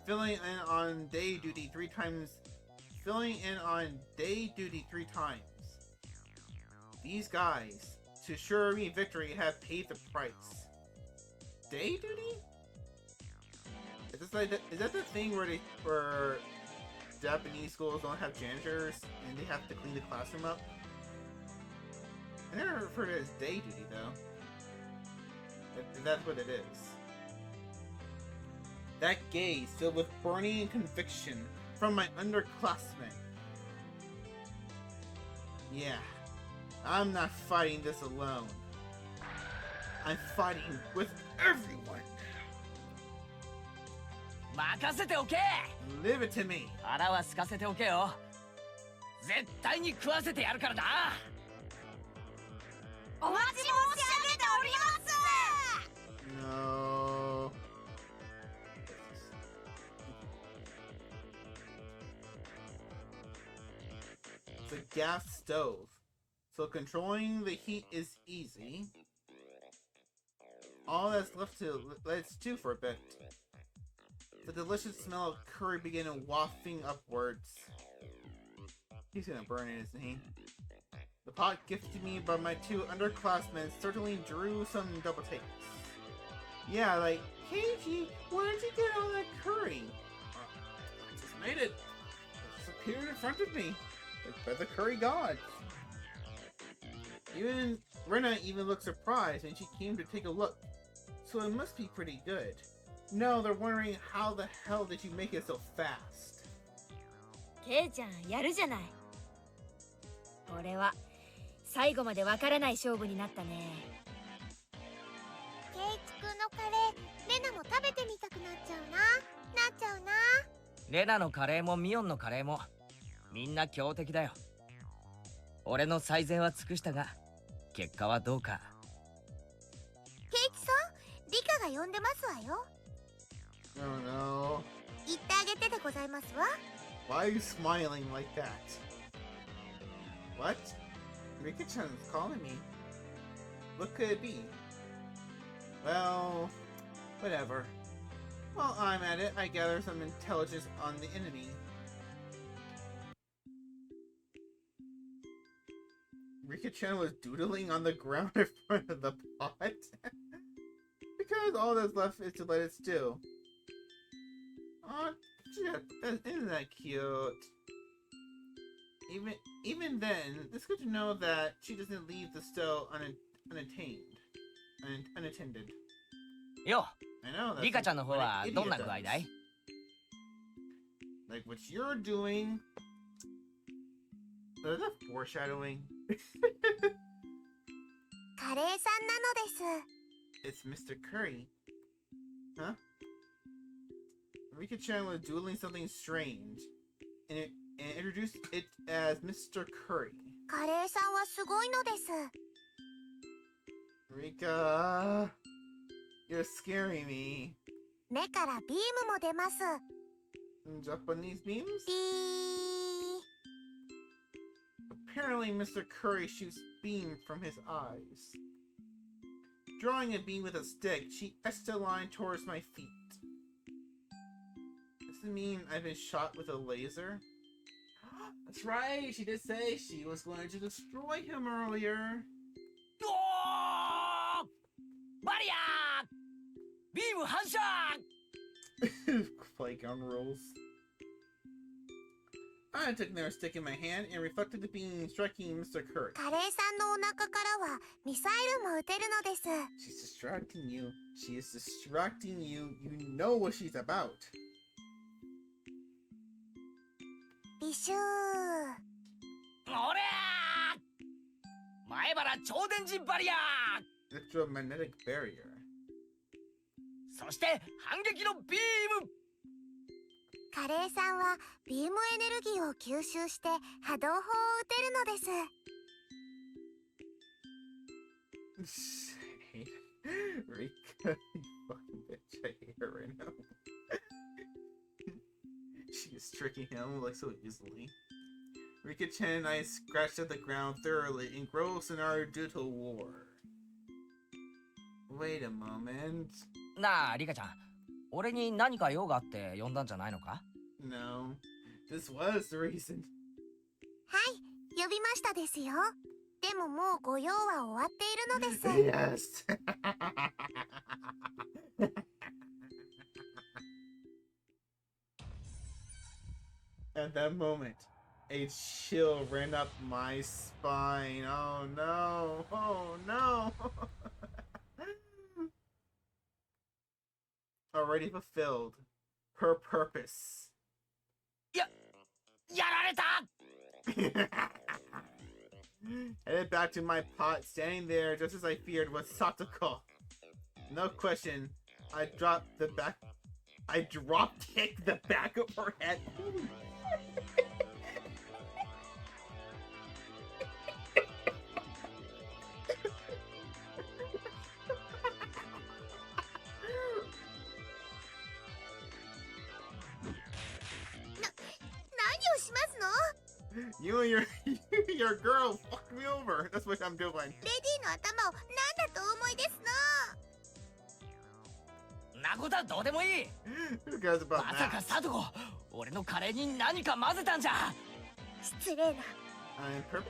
S1: Filling in on day duty 3 times. These guys, to assure me victory, have paid the price. Day duty? Is that the thing where Japanese schools don't have janitors and they have to clean the classroom up? I never referred to it as day duty though. that's what it is. That gaze filled with burning conviction from my underclassmen. Yeah, I'm not fighting this alone. I'm fighting with everyone.
S4: 任せておけ。
S1: Leave it to me.
S4: 腹は空かせておけよ。絶対に食わせてやるからな。
S8: お待ち申し上げております。
S1: No. It's a gas stove, so controlling the heat is easy. All that's left to let it stew for a bit. The delicious smell of curry began wafting upwards. He's gonna burn it, isn't he? The pot gifted to me by my two underclassmen certainly drew some double takes. Yeah, like, Keiji, where'd you get all that curry? I just made it. It just appeared in front of me. Like by the curry gods. Even Rena even looked surprised when she came to take a look. So it must be pretty good. No, they're wondering how the hell did you make it so fast?
S6: ケイちゃんやるじゃない。これは最後までわからない勝負になったね。
S3: ケイチくんのカレー、レナも食べてみたくなっちゃうな。
S4: レナのカレーもミオンのカレーもみんな強敵だよ。俺の最善は尽くしたが結果はどうか。
S3: ケイチさん、リカが呼んでますわよ。
S1: Oh no.
S3: 言ってあげてでございますわ。
S1: Why are you smiling like that? What? Rika-chan is calling me. What could it be? Well, whatever. While I'm at it, I gather some intelligence on the enemy. Rika-chan was doodling on the ground in front of the pot. Because all that's left is to let it stew. Aw, isn't that cute? Even then, it's good to know that she doesn't leave the stove unattended.
S4: よ、
S1: I know.
S4: リカちゃんの方は
S1: what an
S4: どんな
S1: idiot
S4: 具合
S1: does.
S4: だい？
S1: Like what you're doing. Is that foreshadowing?
S3: カレーさんなのです。
S1: It's Mr. Curry. Huh? Rika-chan was doodling something strange, and introduced it as Mr. Curry.
S3: カレーさんはすごいのです。
S1: Rika, you're scaring me.
S3: 目からビームも出ます。
S1: Japanese beams?
S3: ビー。
S1: Apparently, Mr. Curry shoots beam from his eyes. Drawing a beam with a stick, she etched a line towards my feet. Does it mean I've been shot with a laser? That's right, she did say she was going to destroy him earlier.
S4: おー！バリアー！ビーム反射！
S1: Playground rules. I took another stick in my hand and reflected the beam striking Mr. Curry.
S3: カレーさんのお腹からはミサイルも撃てるのです。
S1: She's distracting you. She is distracting you. You know what she's about.
S3: ビシュー。
S4: おりゃー！前原超電磁バリアー！
S1: Electromagnetic barrier.
S4: そして反撃のビーム！
S3: カレーさんはビームエネルギーを吸収して波動砲を撃てるのです。
S1: I hate Rika, you fucking bitch. I hate her right now. She is tricking him like so easily. Rika-chan and I scratched at the ground thoroughly, engrossed in our doodle war. Wait a moment.
S4: なあ、リカちゃん。俺に何か用があって呼んだんじゃないのか？
S1: No, this was the reason.
S3: はい、呼びましたですよ。でももうご用は終わっているのです。
S1: Yes. At that moment, a chill ran up my spine. Oh no! Oh no! already fulfilled her purpose.
S4: やられた
S1: Headed back to my pot, standing there just as I feared was Satoko. No question, I drop kicked the back of her head. You and your girl fucked me over. That's what I'm doing.
S3: レディの頭を何だとお思いですの。
S4: なことはどうでもいい
S1: Who cares about
S4: まさか
S1: that?
S4: サトコ俺のカレーに何か混ぜたんじゃ
S3: 失礼な。
S1: I'm permanent.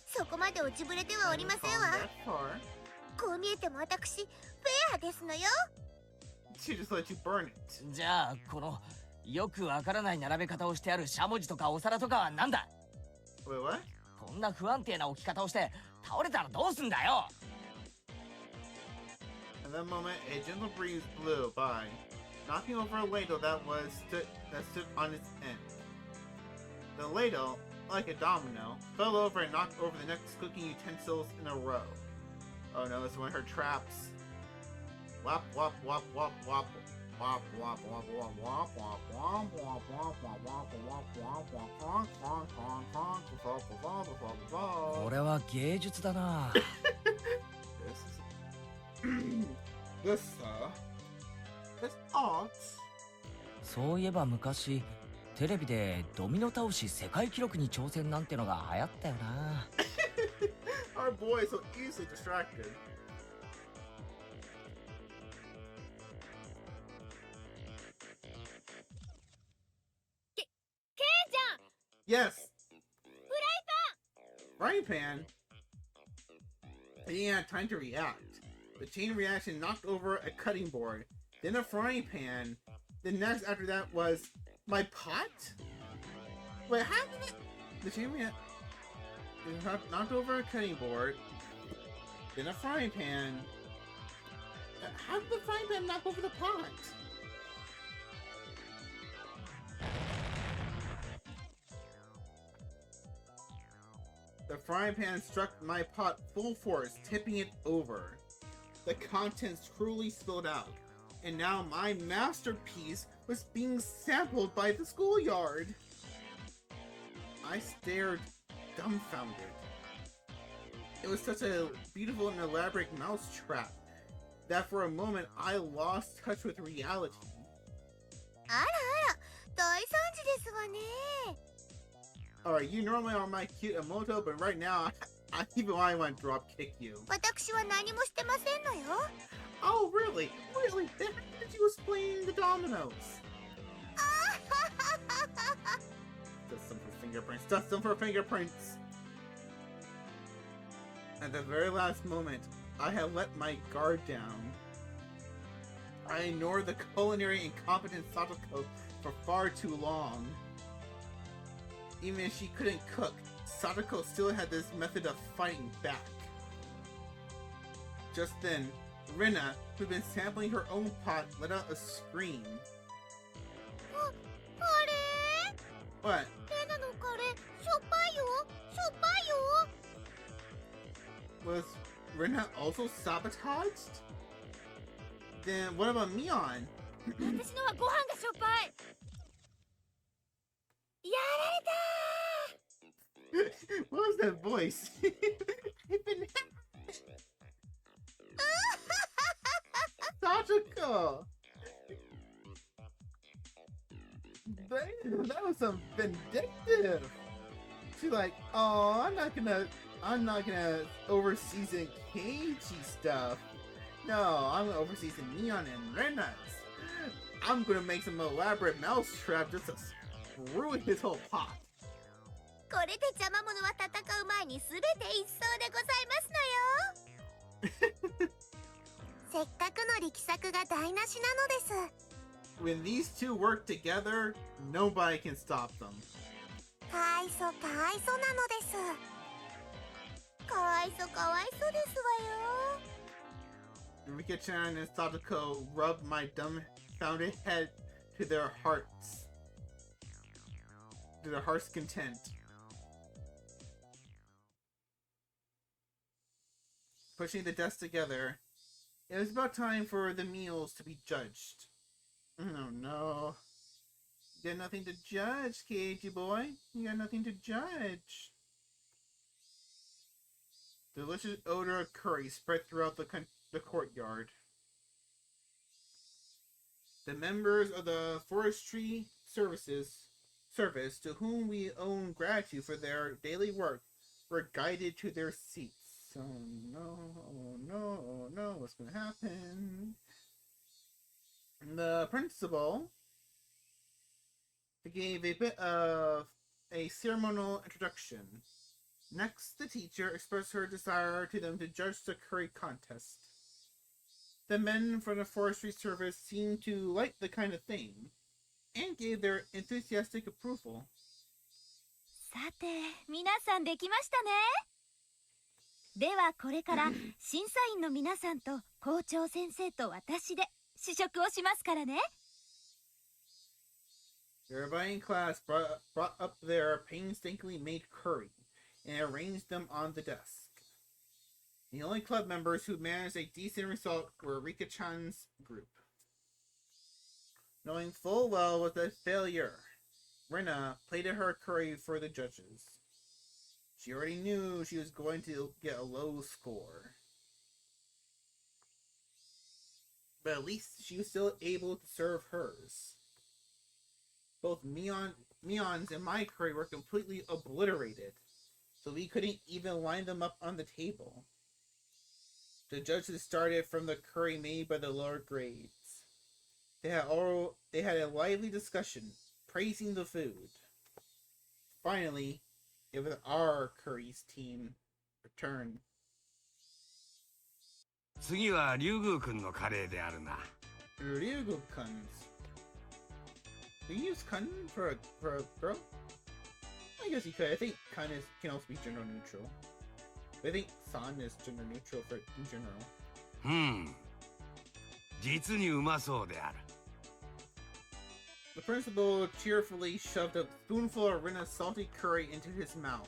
S3: そこまで落ちぶれてはおりません
S1: Gone
S3: わ。
S1: that far.
S3: こう見えても私フェアですのよ。
S1: She just let you burn it.
S4: じゃあこのよくわからない並べ方をしてあるしゃもじとかお皿とかはなんだ
S1: Wait, what?
S4: こんな不安定な置き方をして倒れたらどうすんだよ
S1: At that moment, a gentle breeze blew by, knocking over a ladle that stood on its end. The ladle, like a domino, fell over and knocked over the next cooking utensils in a row. Oh no, it's one of her traps. Wop wop wop wop wop. Wop wop wop wop wop wop wop wop wop wop wop wop wop.
S4: これは芸術だな
S1: This art.
S4: そういえば昔テレビでドミノ倒し世界記録に挑戦なんてのが流行ったよな
S1: Our boy is so easily distracted. Yes. Frying pan. I didn't have time to react. The chain reaction knocked over a cutting board, then a frying pan. The next after that was my pot. Wait, how did it? The chain reaction knocked over a cutting board, then a frying pan. How did the frying pan knock over the pot? The frying pan struck my pot full force, tipping it over. The contents truly spilled out, and now my masterpiece was being sampled by the schoolyard. I stared, dumbfounded. It was such a beautiful and elaborate mousetrap that for a moment I lost touch with reality.
S3: あらあら、大惨事ですわね。
S1: Alright, you normally are my cute emoto, but right now, I even I want to drop kick you.
S3: 私は何もしてませんのよ。
S1: Oh, really? Really? Then how did you explain the dominoes? Dust them for fingerprints. Dust them for fingerprints. At the very last moment, I had let my guard down. I ignored the culinary incompetent Satoko for far too long. Even if she couldn't cook, Satoko still had this method of fighting back. Just then, Rina, who'd been sampling her own pot, let out a scream.
S3: あれ
S1: What?
S3: レナのカレーしょっぱいよしょっぱいよ
S1: Was Rina also sabotaged? Then what about Mion?
S6: 私のはご飯がしょっぱいやられた
S1: What was that voice? I've been Satoko! That was some vindictive. She's like, oh, I'm not gonna overseason cagey stuff. No, I'm gonna overseason Neon and Rena's. I'm gonna make some elaborate mousetrap just to ruin his whole pot.
S3: これで邪魔者は戦う前に全て一掃でございますのよせっかくの力作が台無しなのです
S1: When these two work together, nobody can stop them.
S3: かわいそなのですかわいそですわよ
S1: Rika-chan and Satoko rubbed my dumb found a head to their heart's content. Pushing the desks together, it was about time for the meals to be judged. Oh no. You got nothing to judge, Keiji boy. You got nothing to judge. Delicious odor of curry spread throughout the courtyard. The members of the forestry service to whom we owe gratitude for their daily work were guided to their seats. Oh no, what's gonna happen? The principal gave a bit of a ceremonial introduction. Next, the teacher expressed her desire to them to judge the curry contest. The men from the forestry service seemed to like the kind of thing, and gave their enthusiastic approval.
S2: さて、皆さんできましたね。ではこれから審査員の皆さんと校長先生と私で試食をしますからね。
S1: Everybody in class brought up their painstakingly made curry and arranged them on the desk. The only club members who managed a decent result were Rika-chan's group. Knowing full well it was a failure, Rina plated her curry for the judges. She already knew she was going to get a low score. But at least she was still able to serve hers. Both Mion's and my curry were completely obliterated, so we couldn't even line them up on the table. The judges started from the curry made by the lower grades. They had a lively discussion, praising the food. Finally, it was our curry's team return.
S5: 次は龍宮君のカレーであるな。
S1: Ryugu-kun's. Do you use kun for a girl? I guess you could. I think kun can also be gender neutral. But I think san is gender neutral for in general.
S5: 実にうまそうである。
S1: The principal cheerfully shoved a spoonful of Rina's salty curry into his mouth.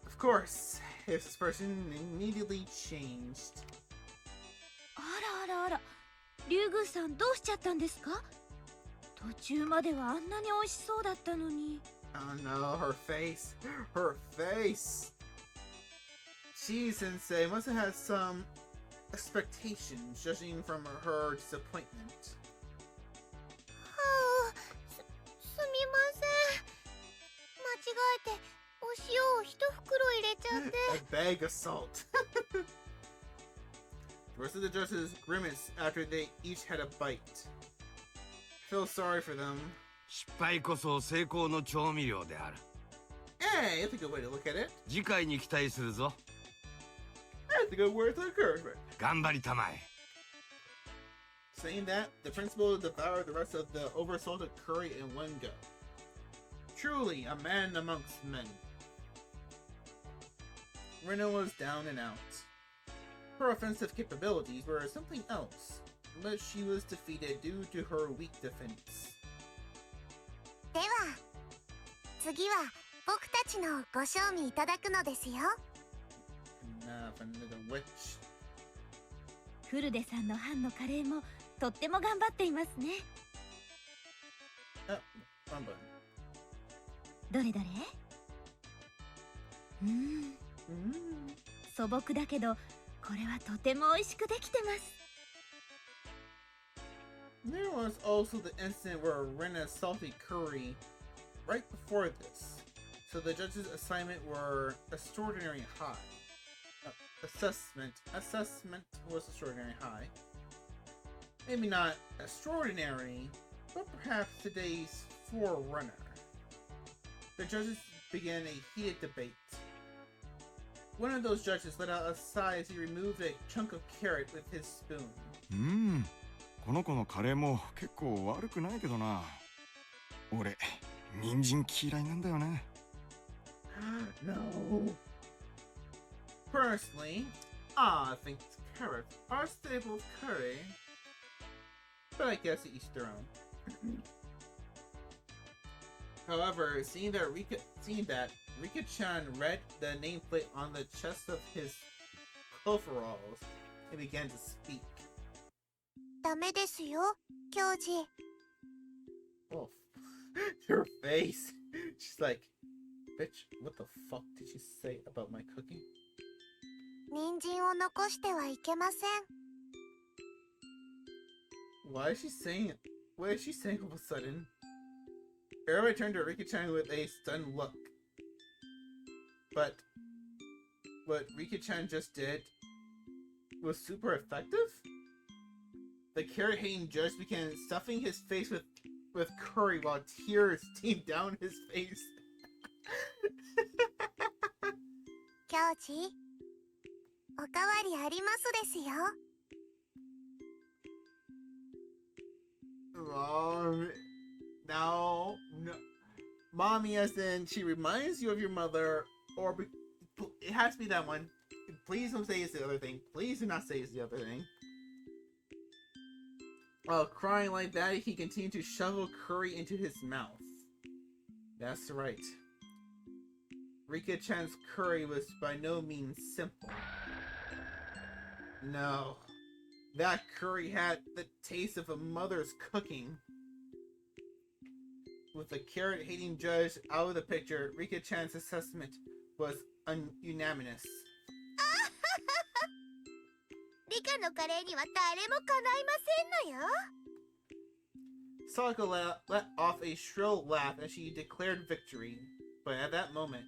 S1: Of course, his expression immediately changed.
S2: あらあらあら、龍宮さんどうしちゃったんですか？途中まではあんなに美味しそうだったのに。
S1: Oh no, her face. Her face. She sensei must have had some expectations, judging from her disappointment.
S3: すみません。間違えてお塩を一袋入れちゃって。
S1: A bag of salt. The rest of the judges grimaced after they each had a bite. I feel sorry for them.
S5: 失敗こそ成功の調味料である。
S1: Hey, that's a good way to look at it.
S5: 次回に期待するぞ。
S1: That's a good word to encouragement.
S5: 頑張りたまえ。
S1: Saying that, the principal devoured the rest of the oversalted curry in one go. Truly, a man amongst men. Rina was down and out. Her offensive capabilities were something else, but she was defeated due to her weak defense.
S3: では、次は僕たちのご賞味いただくのですよ。
S1: Enough, another witch.
S2: フルデさんの班のカレーもとっても頑張っていますね。
S1: Oh, wrong button.
S2: どれどれ？素朴だけどこれはとても美味しくできてます。
S1: There was also the incident where Rena's salty curry right before this, so the judges' assignment were extraordinarily high. Assessment was extraordinarily high. Maybe not extraordinary, but perhaps today's forerunner. The judges began a heated debate. One of those judges let out a sigh as he removed a chunk of carrot with his spoon.
S9: この子のカレーも結構悪くないけどな。俺、人参嫌いなんだよね。
S1: No. Personally, I think carrots are staple curry. but I guess each their own. However, seeing that Rika-chan read the nameplate on the chest of his coveralls, he began to speak.
S3: ダメですよ、教授。
S1: Oh, her face. She's like, bitch, what the fuck did you say about my cooking?
S3: 人参を残してはいけません。
S1: Why is she saying it? What is she saying all of a sudden? Everybody turned to Rika-chan with a stunned look. But what Rika-chan just did was super effective? The carrot-hating judge began stuffing his face with curry while tears steamed down his face.
S3: 教授、おかわりありますですよ。
S1: No. Mommy, as in, she reminds you of your mother, or it has to be that one. Please don't say it's the other thing. Please do not say it's the other thing. While crying like that, he continued to shovel curry into his mouth. That's right. Rika-chan's curry was by no means simple. No. That curry had the taste of a mother's cooking. With the carrot-hating judge out of the picture, Rika-chan's assessment was unanimous.
S3: リカのカレーには誰もかないませんのよ。
S1: Sadako let off a shrill laugh as she declared victory. But at that moment...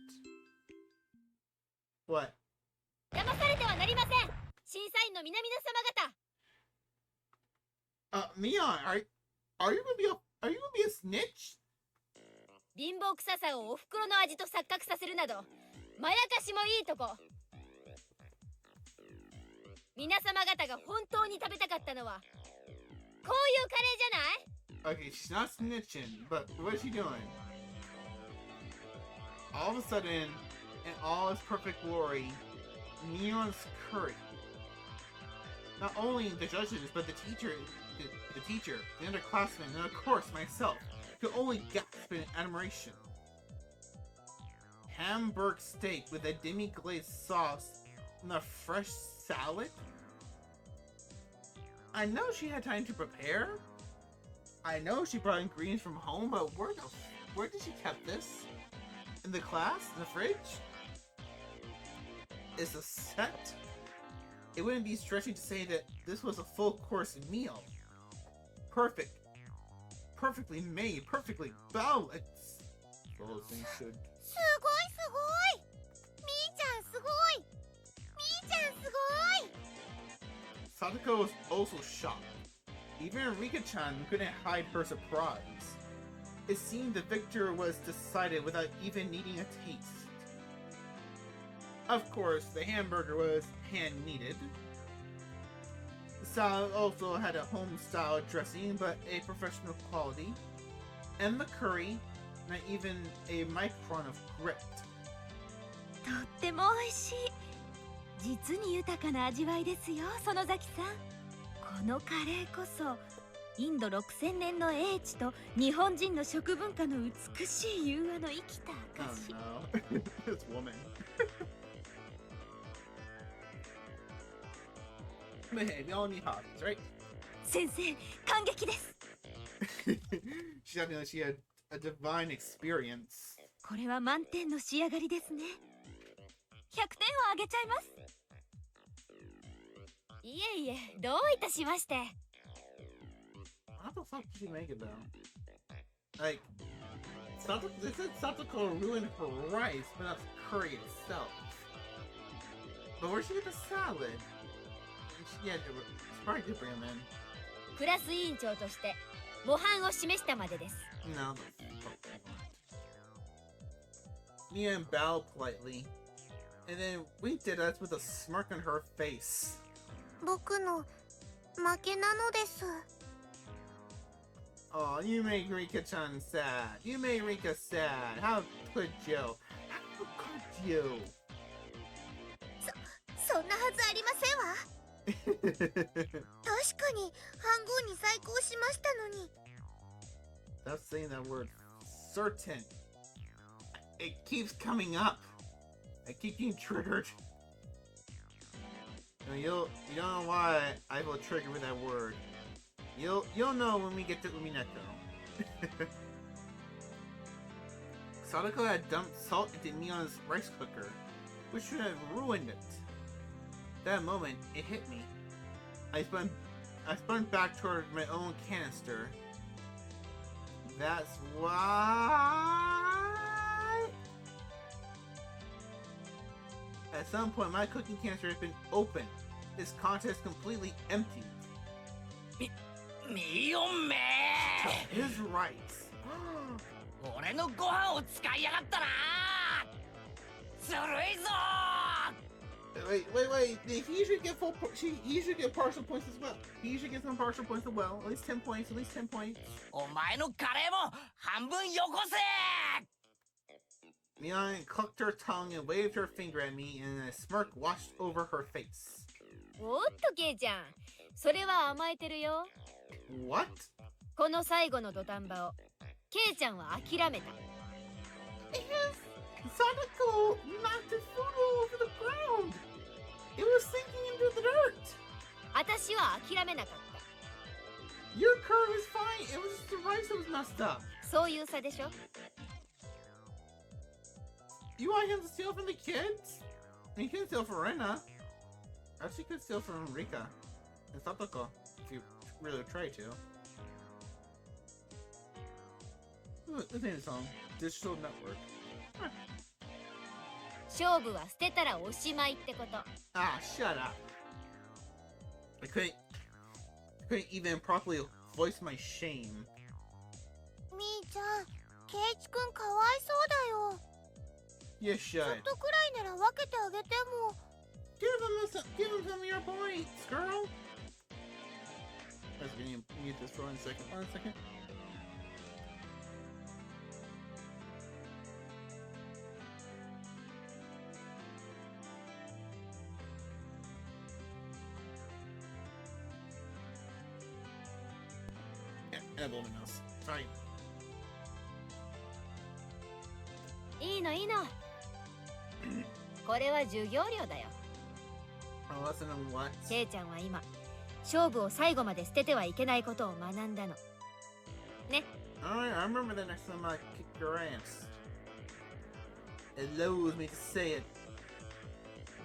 S1: What?
S6: 騙されてはなりません。審査員の皆々様方。
S1: Mion, are you gonna be a snitch?
S6: 貧乏臭さをお袋の味と錯覚させるなど、まやかしもいいとこ。皆様方が本当に食べたかったのは、こういうカレーじゃない？
S1: Okay, she's not snitching, but what is she doing? All of a sudden, in all its perfect glory, Mion's curry. Not only the judges, but the teacher, the underclassmen, and of course myself, could only gasp in admiration. Hamburg steak with a demi-glazed sauce and a fresh salad? I know she had time to prepare. I know she brought ingredients from home, but where did she keep this? In the class? In the fridge? Is a set? It wouldn't be stretching to say that this was a full course meal. Perfect. Perfectly made, perfectly balanced. Those things should.
S3: すごいすごい。みーちゃんすごい。みーちゃんすごい。
S1: Sadako was also shocked. Even Rika-chan couldn't hide her surprise. It seemed the victor was decided without even needing a taste. Of course, the hamburger was hand-kneaded. The salad also had a home-style dressing, but a professional quality. And the curry, not even a micron of grit.
S2: とっても美味しい。実に豊かな味わいですよ、園崎さん。このカレーこそインド6000年の英知と日本人の食文化の美しい融和の生きた
S1: Oh
S2: 証。
S1: no. This woman. But hey, we all need hobbies, right?
S2: 先生、感激です。
S1: She thought that she had a divine experience.
S2: これは満点の仕上がりですね。100点をあげちゃいます。
S6: いえいえ、どういたしまして。
S1: How the fuck did she make it though? Like, they said Satoko ruined her rice, but not the curry itself. But where'd she get the salad? Yeah, it's probably different, man.
S6: クラス委員長として模範を示したまでです。
S1: No, the fuck you want. Mia bowed politely, and then winked at us with a smirk on her face.
S3: 僕の負けなのです。
S1: Oh, you make Rika-chan sad. You made Rika sad. How could you? How could you?
S3: そんなはずありませんわ。確かかに半分に再考しましたのに。
S1: Stop saying that word. Certain. It keeps coming up. I keep getting triggered. You don't know why I will trigger with that word. You'll know when we get to Umineko. Sadako had dumped salt into Neon's rice cooker, which should have ruined it. That moment, it hit me. I spun back toward my own canister. That's why. At some point, my cooking canister has been opened. This contest completely empty.
S4: ミヨンめ
S1: His rights.
S4: 俺のご飯を使いやがったなずるいぞ
S1: Wait. He should get he should get partial points as well. He should get some partial points as well. At least 10 points. At least 10 points.
S4: お前のカレーも半分よこせ
S1: Mion clucked her tongue and waved her finger at me, and a smirk washed over her face.
S6: おっとケイちゃん、それは甘えてるよ。
S1: What?
S6: この最後の土壇場をケイちゃんは諦めた。
S1: Sadako knocked his food all over the ground. It was sinking into the dirt.
S6: 私は諦めなかった。
S1: Your curve is fine. It was just the rice that was messed up.
S6: そういう差でしょ。
S1: You want him to steal from the kids? He can steal from Rena. Actually, could steal from Rika and Satoko if you really try to. This name is on Digital Network.
S6: 勝負は捨てたらおしまいってこと。
S1: Ah, shut up. I couldn't even properly voice my shame.
S3: みーちゃん、ケイチくんかわいそうだよ。
S1: You
S3: ちょ
S1: should.
S3: っとくらいなら分けてあげても。
S1: Give him some of your points, girl. Let's mute this for 1 second. 1 second. Yeah, everyone else. Fine.
S6: いいのいいの。これは授業料だよ。
S1: A lesson in what?
S6: ケイちゃんは今、勝負を最後まで捨ててはいけないことを学んだの。ね。
S1: Alright, I remember that next time I kick your ass. It loathes me to say it,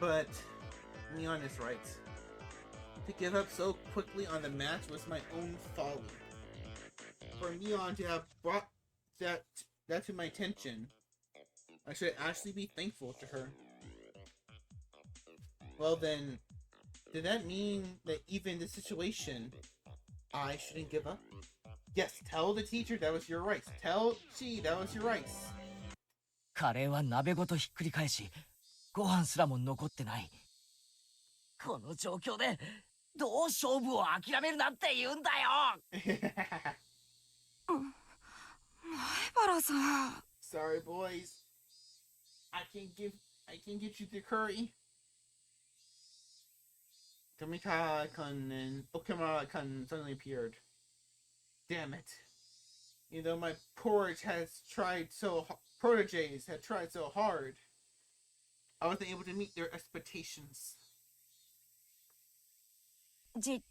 S1: but Neon is right. To give up so quickly on the match was my own folly. For Neon to have brought that to my attention, I should actually be thankful to her. Well then, did that mean that even in this situation, I shouldn't give up? Yes, tell the teacher that was your rice. Tell Chi that was your rice.
S4: カレーは鍋ごとひっくり返しご飯すらも残ってない。この状況でどう勝負を諦めるなんて言うんだよ。
S8: 前原さん。
S1: Sorry, boys. I can't get you the curry. Kamika-kun and Okimura-kun suddenly appeared. Damn it. You know, my proteges had tried so hard. I wasn't able to meet their expectations.
S8: 事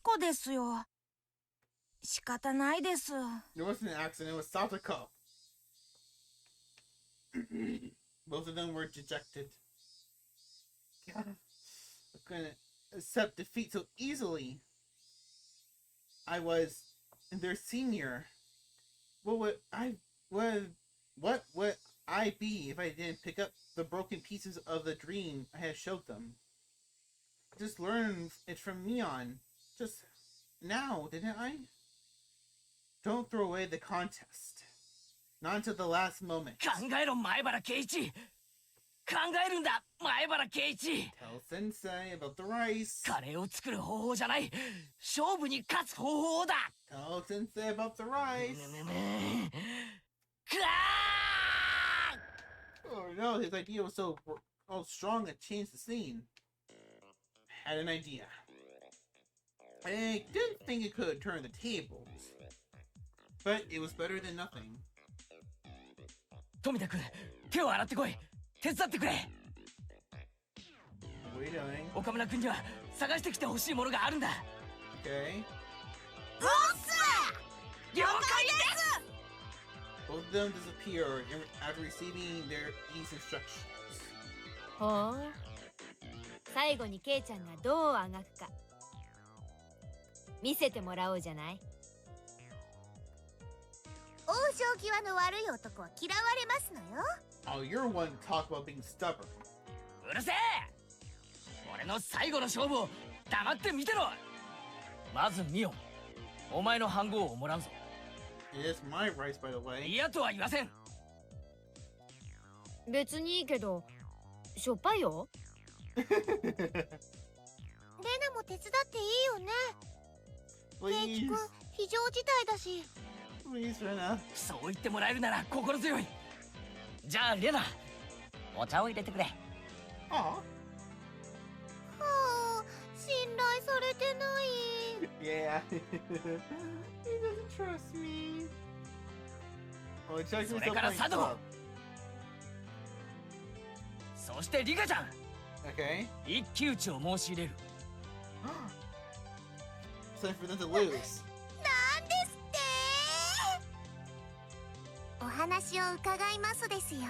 S8: 故ですよ。仕方ないです。
S1: It wasn't an accident, it was Satoko. Both of them were dejected. God, I couldn't accept defeat so easily. I was their senior. What would I be if I didn't pick up the broken pieces of the dream I had showed them? I just learned it from Neon. Just now, didn't I? Don't throw away the contest. Not until the last moment.
S4: 考えろ前原圭一。考えるんだ前原圭一。
S1: Tell Sensei about the rice.
S4: カレーを作る方法じゃない。勝負に勝つ方法だ。
S1: Tell Sensei about the rice.
S4: くわー
S1: Oh no, his idea was so strong it changed the scene. Had an idea. I didn't think it could turn the tables, but it was better than nothing.
S4: 富田君、手を洗ってこい。手伝ってくれ。
S1: What are you doing?
S4: 岡村君には探してきてほしいものがあるんだ。
S1: Okay.
S8: ボス
S4: 了解です。
S1: Both of them disappear after receiving these instructions.
S6: ほう。最後にケイちゃんがどうあがくか見せてもらおうじゃない。
S3: 往生際の悪い男は嫌われますのよ。
S1: Oh, you're one to talk about being stubborn.
S4: うるせえ。俺の最後の勝負を黙って見てろ。まずミオン、お前の飯盒をもらうぞ。
S1: It is my rights, by the way.
S4: 嫌とは言わせん。
S6: 別にいいけどしょっぱいよ。
S3: レナも手伝っていいよね。ケイチ
S1: Please,
S3: 君非常事態だし。
S1: please, Rena.
S4: そう言ってもらえるなら心強い。じゃあレナ、お茶を入れてくれ。
S1: Aw.
S3: はあ、信頼されてない。
S1: Yeah. He doesn't trust me. Oh, he checks
S4: それ
S1: himself
S4: から
S1: playing
S4: サド
S1: club.
S4: そしてリカちゃん、
S1: Okay.
S4: 一騎打ちを申し入れる。
S1: It's time for them to lose.
S3: なんですってお話を伺いますですよ。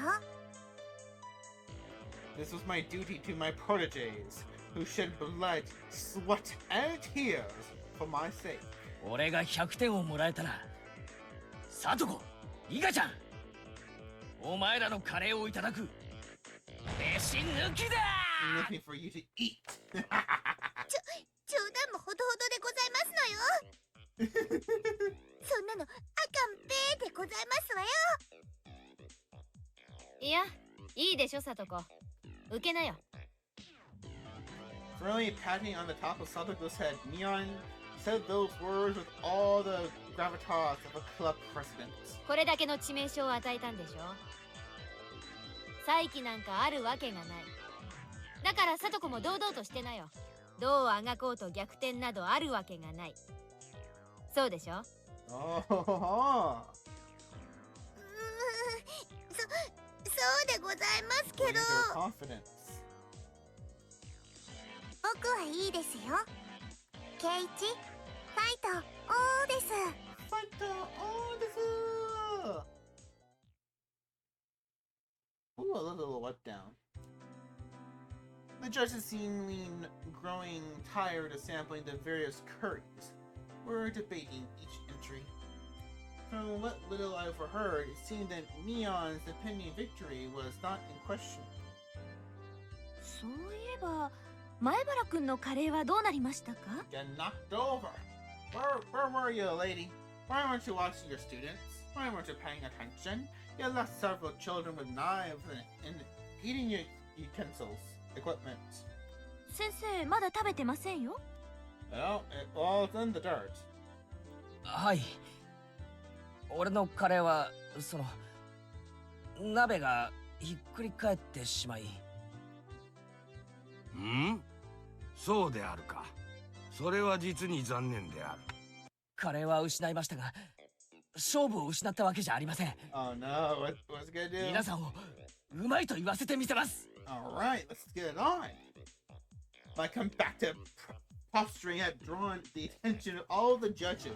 S1: This was my duty to my proteges, who shed blood, sweat, and tears for my sake.
S4: 俺が100点をもらえたら、サトコ、リカちゃん、お前らのカレーをいただく。飯抜きだ。
S1: Nothing for you to eat.
S3: 冗談もほどほどでございますのよ。そんなのあかんべーでございますわよ。
S6: いやいいでしょサトコ、受けなよ。
S1: Firmly patting on the top of Satoko's head, Neon said those words with all the gravitas of a club president.
S6: これだけの致命傷を与えたんでしょ。再起なんかあるわけがない。だからサトコも堂々としてなよ。どうあがこうと逆転などあるわけがない。そうでしょ。
S1: Oh,
S3: そうでございますけ
S1: look
S3: ど
S1: at their confidence.
S3: 僕はいいですよ。ケイチ、ファイト、おーです。
S1: Fight all this. Ooh, a little letdown. The judges, seemingly growing tired of sampling the various curries, were debating each entry. From what little I overheard, it seemed that Neon's impending victory was not in question.
S2: そういえば前原くんのカレーはどうなりましたか？
S1: Get knocked over. Where were you, lady? Why weren't you watching your students? Why weren't you paying attention? You left several children with knives and eating utensils, equipment.
S2: 先生まだ食べてませんよ。
S1: Well, it falls in the dirt.
S4: はい。俺のカレーはその鍋がひっくり返ってしまい。
S5: ん？そうであるか。それは実に残念である。
S4: カレーは失いましたが、勝負を失ったわけじゃありません。
S1: Oh no, what's it gonna do?
S4: 皆さんをうまいと言わせてみせます。
S1: Alright, let's get it on. My combative posturing had drawn the attention of all the judges.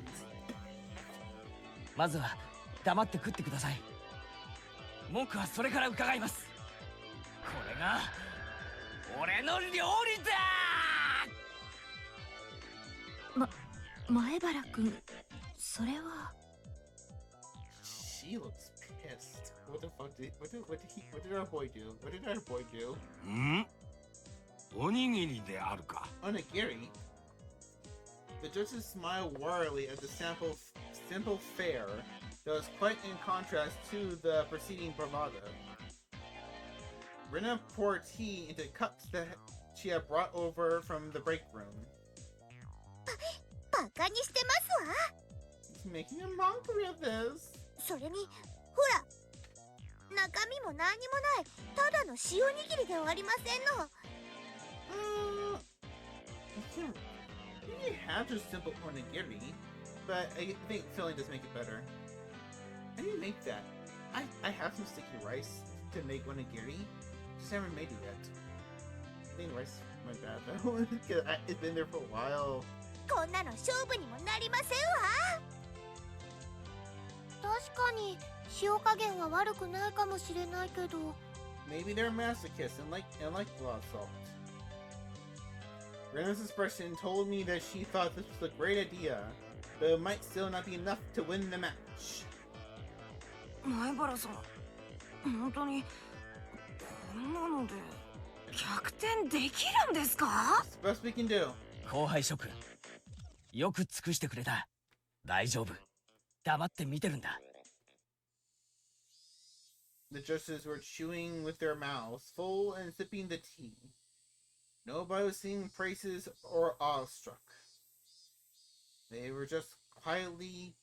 S4: まずは黙って食ってください。文句はそれから伺います。これが俺の料理だ。
S2: 前原くん、それは。
S1: She looks pissed. What the fuck what did our boy do? What did our boy do?
S5: ん？おにぎりであるか。
S1: Onigiri? The judges smiled warily at the simple fare that was quite in contrast to the preceding bravado. Rena poured tea into cups that she had brought over from the break room.
S3: バカにしてますわ。
S1: He's making a mockery of this.
S3: それにほら、中身も何にもないただの塩握りではありませんの。
S1: You can't You have just simple onigiri, but I think filling does make it better. How do you make that? I have some sticky rice to make onigiri. Just haven't made it yet. I think the rice went bad though. It's been there for a while.
S3: こんなの勝負にもなりませんわ。確かに塩加減は悪くないかもしれないけど。
S1: Maybe they're masochists and like a lot of salt. Rena's expression told me that she thought this was a great idea, but it might still not be enough to win the match.
S8: 前原さん、本当にこんなので逆転できるんですか？
S1: It's the best we can do.
S4: 後輩諸君、よく尽くしてくれた。大丈夫。黙って見てるんだ。
S1: The judges were chewing with their mouths full and sipping the tea. Nobody was singing praises or awestruck. They were just quietly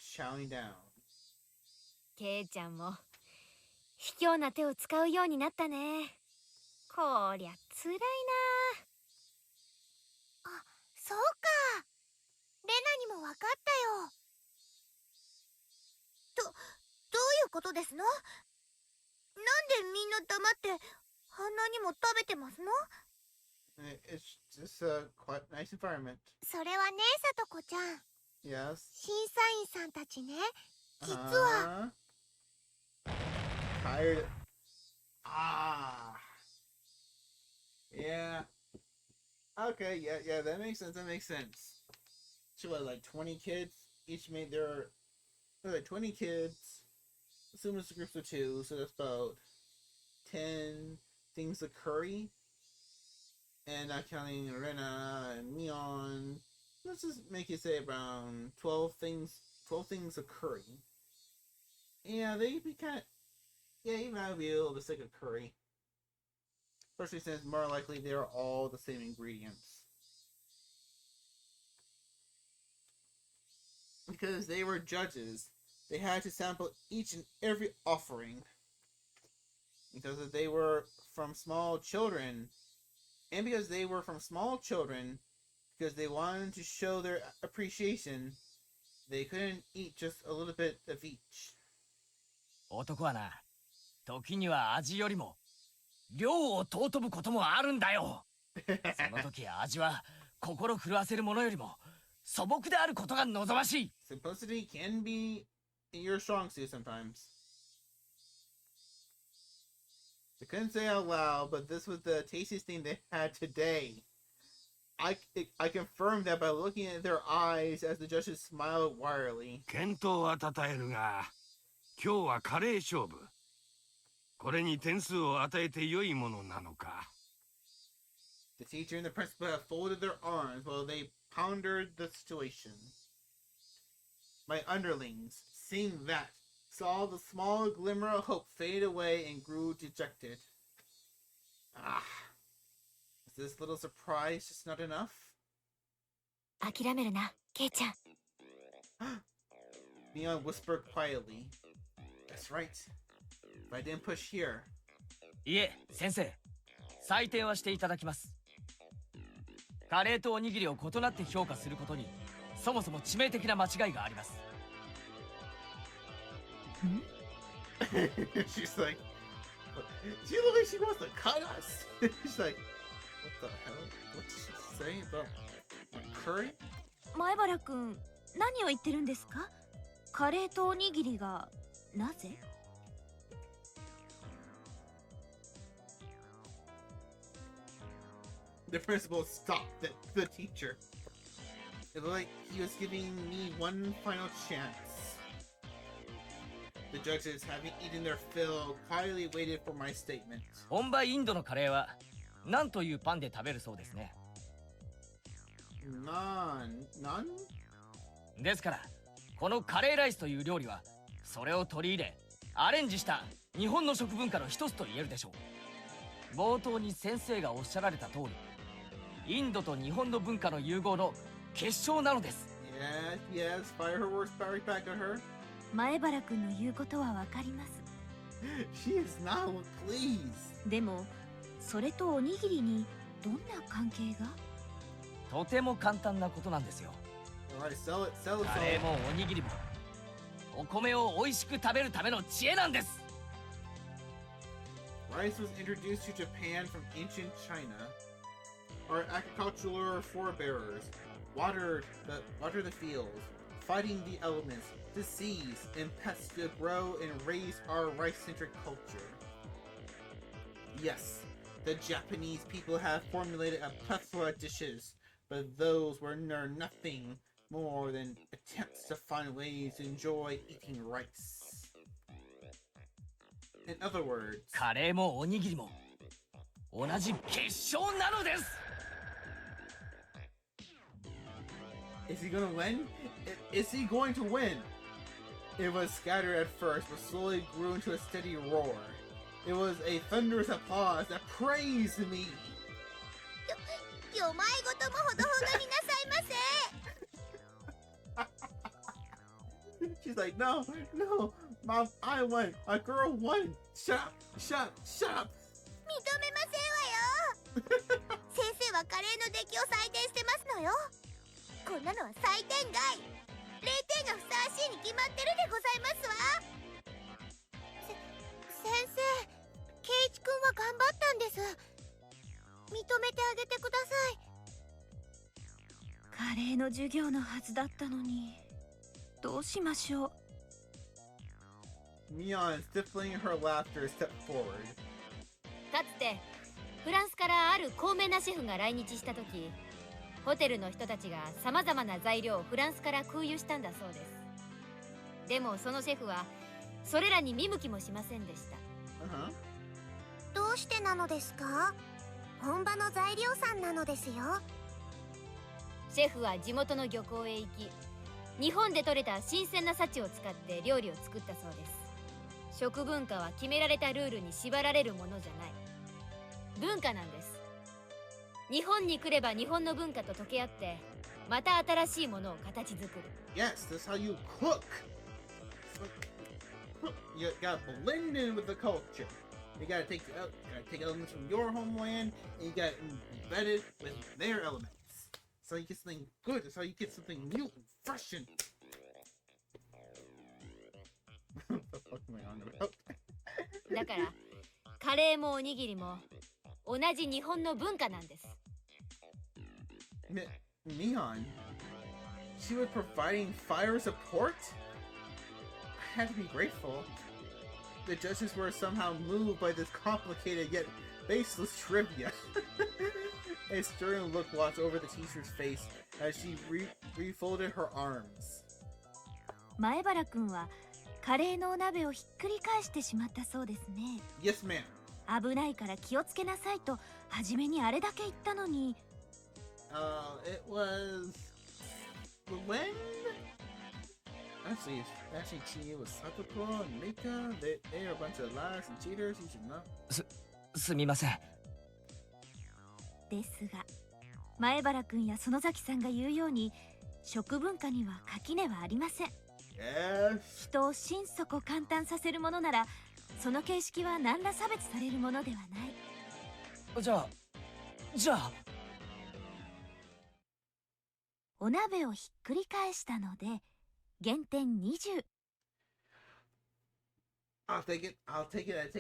S1: chowing down.
S6: ケイちゃんも卑怯な手を使うようになったね。こりゃ辛いな。
S3: あ、そうか。レナにも分かったよ。どういうことですの？なんでみんな黙って鼻にも食べてますの？
S1: It's just a quite nice environment.
S3: それはね、さとこちゃん。
S1: Yes.
S3: 審査員さんたちね、実は。
S1: Tired. Ah. Yeah. Okay, yeah, that makes sense. So what, like 20 kids? Each made their... like 20 kids. Assume it's a group of 2, so that's about 10 things of curry. And not counting Rena and Mion. Let's just make it say around 12 things of curry. Yeah, they'd be kind of... yeah, even I would be able to stick a curry. Especially since more likely they're all the same ingredients. Because they were judges, they had to sample each and every offering. Because they were from small children, and because they wanted to show their appreciation, they couldn't eat just a little bit of each.
S4: 男はな、時には味よりも量を尊ぶこともあるんだよ。その時味は心震わせるものよりも素朴であることが望ましい。
S1: Simplicity can be your strong suit sometimes. I couldn't say out loud, but this was the tastiest thing they had today. I confirmed that by looking at their eyes as the judges smiled wryly.
S5: 健闘は称えるが、今日はカレー勝負。これに点数を与えて良いものなのか。
S1: The teacher and the principal have folded their arms while they pondered the situation. My underlings, seeing that, saw the small glimmer of hope fade away and grew dejected. Ah, is this little surprise just not enough?
S6: 諦めるな、ケイちゃん。
S1: Mion whispered quietly. That's right. If I didn't push here.
S4: いえ、先生。採点はしていただきます。カレーとおにぎりを異なって評価することに、そもそも致命的な間違いがあります。
S1: She's like, she looks like she wants to cut us. She's like, what the hell? What did she say about curry?
S2: 前原くん、何を言ってるんですか？カレーとおにぎりがなぜ？
S1: The principal stopped the teacher. It looked like he was giving me one final chance. The judges, having eaten their fill, quietly waited for my statement.
S4: 本場インドのカレーは何というパンで食べるそうですね。
S1: Naan?
S4: ですから、このカレーライスという料理はそれを取り入れ、アレンジした日本の食文化の一つと言えるでしょう。冒頭に先生がおっしゃられた通り、インドと日本の文化の融合の結晶なのです。
S1: Yes, fire her words right back at her.
S2: 前原くんの言うことはわかります。
S1: She is not pleased.
S2: でも、それとおにぎりにどんな関係が？
S4: とても簡単なことなんですよ。
S1: Alright, sell it, sell it,
S4: カ
S1: sell
S4: レー
S1: it.
S4: もおにぎりもお米を美味しく食べるための知恵なんです。
S1: Rice was introduced to Japan from ancient China. Our agricultural forebears watered the fields, fighting the elements, disease, and pests to grow and raise our rice-centric culture. Yes, the Japanese people have formulated a plethora of dishes, but those were nothing more than attempts to find ways to enjoy eating rice. In other words,
S4: カレーもおにぎりも同じ結晶なのです。
S1: is he gonna win? Is he going to win? It was scattered at first, but slowly grew into a steady roar. It was a thunderous applause that praised me.
S3: よまいごともほどほどになさいませ。
S1: She's like, no, Mom, I won. My girl won. Shut up.
S3: 認めませんわよ。先生はカレーの出来を採点してますのよ。こんなのは採点外。0点がふさわしいに決まってるでございますわ。先生、圭一君は頑張ったんです。認めてあげてください。
S2: カレーの授業のはずだったのに、どうしましょう。
S1: Mion, stifling her laughter, stepped forward.
S6: かつてフランスからある高名なシェフが来日した時、ホテルの人たちがさまざまな材料をフランスから空輸したんだそうです。でもそのシェフはそれらに見向きもしませんでした。
S3: どうしてなのですか？本場の材料さんなのですよ。
S6: シェフは地元の漁港へ行き、日本で採れた新鮮な幸を使って料理を作ったそうです。食文化は決められたルールに縛られるものじゃない。文化なんです。日本に来れば日本の文化と溶け合って、また新しいものを形作る。
S1: Yes, that's how you cook. You gotta blend in with the culture. You gotta take elements from your homeland, and you gotta embed it with their elements. So you get something good. That's how you get something new and fresh and. What the fuck am I on about?
S6: だからカレーもおにぎりも同じ日本の文化なんです。
S1: Neon, she was providing fire support? I had to be grateful. The judges were somehow moved by this complicated yet baseless trivia. A stern look watched over the teacher's face as she refolded her arms.
S2: 前原くんはカレーのお鍋をひっくり返してしまったそうですね。
S1: Yes, ma'am.
S2: 危ないから気をつけなさいと初めにあれだけ言ったのに。
S1: It was when actually Chi was Satoko and Mika. They are a bunch of liars and cheaters. You should know.
S4: すみません。
S2: ですが前原くんや園崎さんが言うように食文化には垣根はありません。
S1: Yes.
S2: 人を心底感嘆させるものならその形式は何ら差別されるものではない。
S4: じゃあ
S2: お鍋をひっくり返したので減点20。
S1: I'll take it. I'll take it.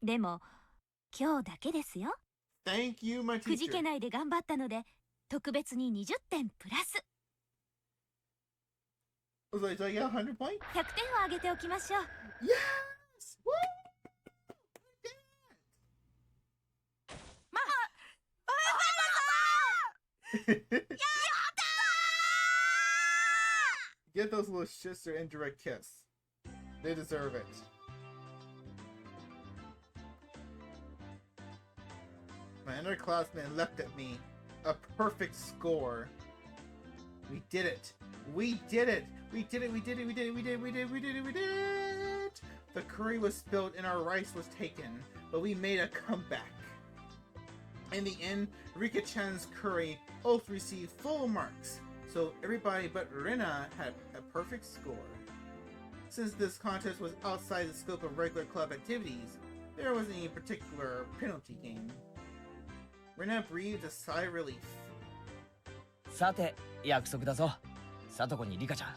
S2: でも今日だけですよ。
S1: Thank you, my
S2: くじ
S1: teacher.
S2: けないで頑張ったので特別に20点プラス。
S1: So I got 100 points?
S2: 100点をあげておきましょう。
S1: Yes! Woo! Give those little shits their indirect kiss. They deserve it. My underclassmen leapt at me. A perfect score. We did it. We did it. We did it. We did it. We did it. We did it. We did it. We did it. We did it. The curry was spilled and our rice was taken, but we made a comeback. In the end, Rika-chan's curry both received full marks, so everybody but Rina had a perfect score. Since this contest was outside the scope of regular club activities, there wasn't any particular penalty game. Rena breathed a sigh of relief.
S4: さて約束だぞ。サトコにリカちゃん、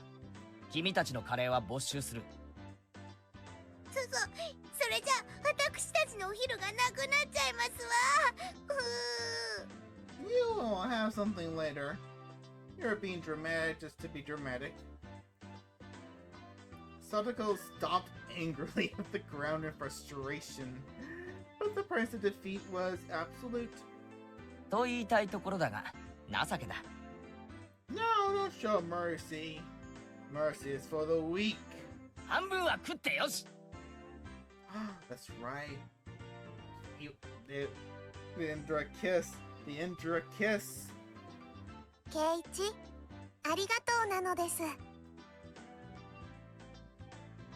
S4: 君たちのカレーは没収する。
S3: それじゃ私たちのお昼がなくなっちゃいますわ。
S1: You'll have something later. You're being dramatic just to be dramatic. Sadako stomped angrily at the ground in frustration, but the price of defeat was absolute.
S4: と言いたいところだが、情けだ。
S1: No, don't show mercy. Mercy is for the weak.
S4: 半分は食ってよし。
S1: That's right. The indirect kiss. The indirect kiss.
S3: ケイチ、ありがとうなのです。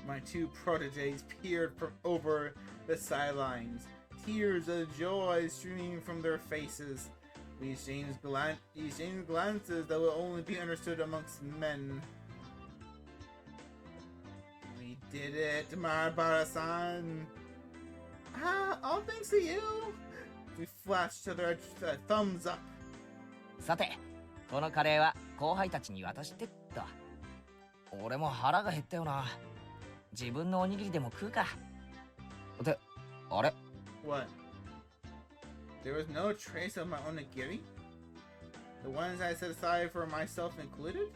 S1: My two proteges peered from over the sidelines, tears of joy streaming from their faces. We exchanged glances that will only be understood amongst men. We did it, Marabara-san. All thanks to you. We flashed each other a thumbs up.
S4: さて、このカレーは後輩たちに渡してっと。俺も腹が減ったよな。自分のおにぎりでも食うか。ってあれ
S1: What? There was no trace of my onigiri? The ones I set aside for myself included?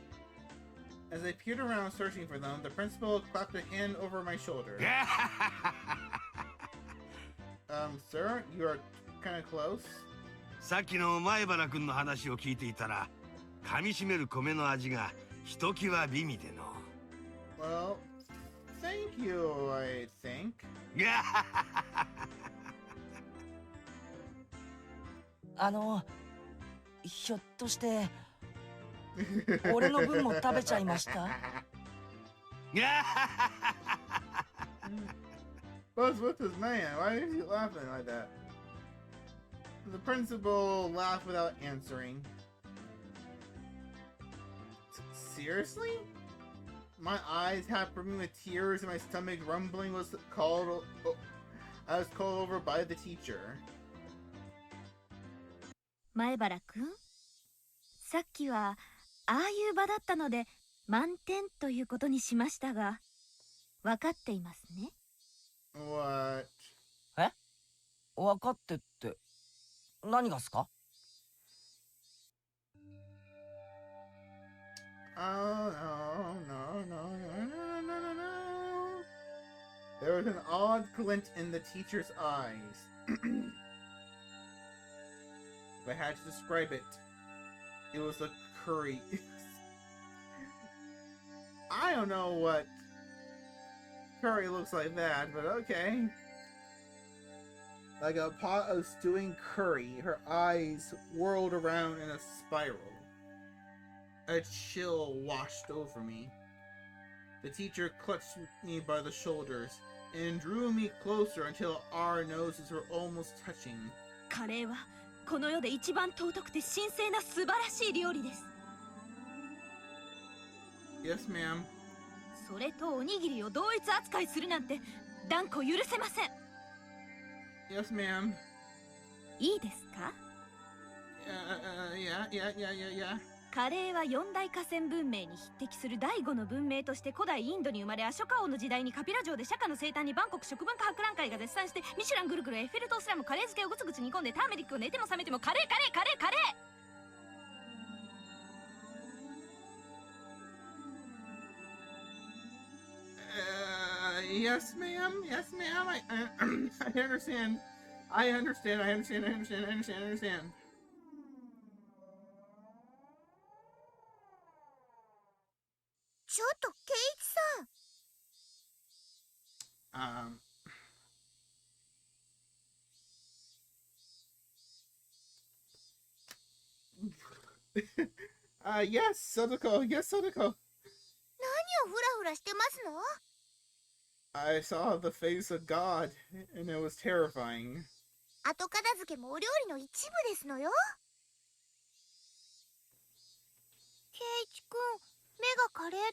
S1: As I peered around searching for them, the principal clapped a hand over my shoulder. Sir, you are kind of close.
S5: さっきの前原君の話を聞いていたら、噛み締める米の味がひときわ美味での。
S1: Well, thank you, I think.
S4: ひょっとして俺の分も食べちゃいました？
S1: What's with this man? Why is he laughing like that? The principal laughed without answering. Seriously? My eyes half brimming with tears and my stomach rumbling was called. I was called over by the teacher.
S2: 前原くん、さっきはああいう場だったので満点ということにしましたが、分かっていますね。
S1: What?
S4: え？分かってって何がっすか？
S1: Oh no. There was an odd glint in the teacher's eyes. If I had to describe it, it was a curry. I don't know what curry looks like that, but okay. Like a pot of stewing curry, her eyes whirled around in a spiral. A chill washed over me. The teacher clutched me by the shoulders and drew me closer until our noses were almost touching.
S2: カレーはこの世で一番尊くて神聖な素晴らしい料理です。
S1: Yes, ma'am.
S2: それとおにぎりを同一扱いするなんて断固許せません。
S1: Yes, ma'am.
S2: いいですか？
S1: Yeah.
S2: カレーは四大河川文明に匹敵する第五の文明として古代インドに生まれ、アショカ王の時代にカピラ城で釈迦の生誕にバンコク食文化博覧会が絶賛して、ミシュランぐるぐるエッフェル塔すらもカレー漬けをぐつぐつ煮込んで、ターメリックを寝ても覚めてもカレー。
S1: Yes, ma'am. I understand. I understand.
S3: ちょっとケイチさん。
S1: Yes, Sadako.
S3: 何をフラフラしてますの？
S1: I saw the face of God, and it was terrifying.
S3: 後片付けもお料理の一部ですのよ。ケイチくん、目がカレーだよ。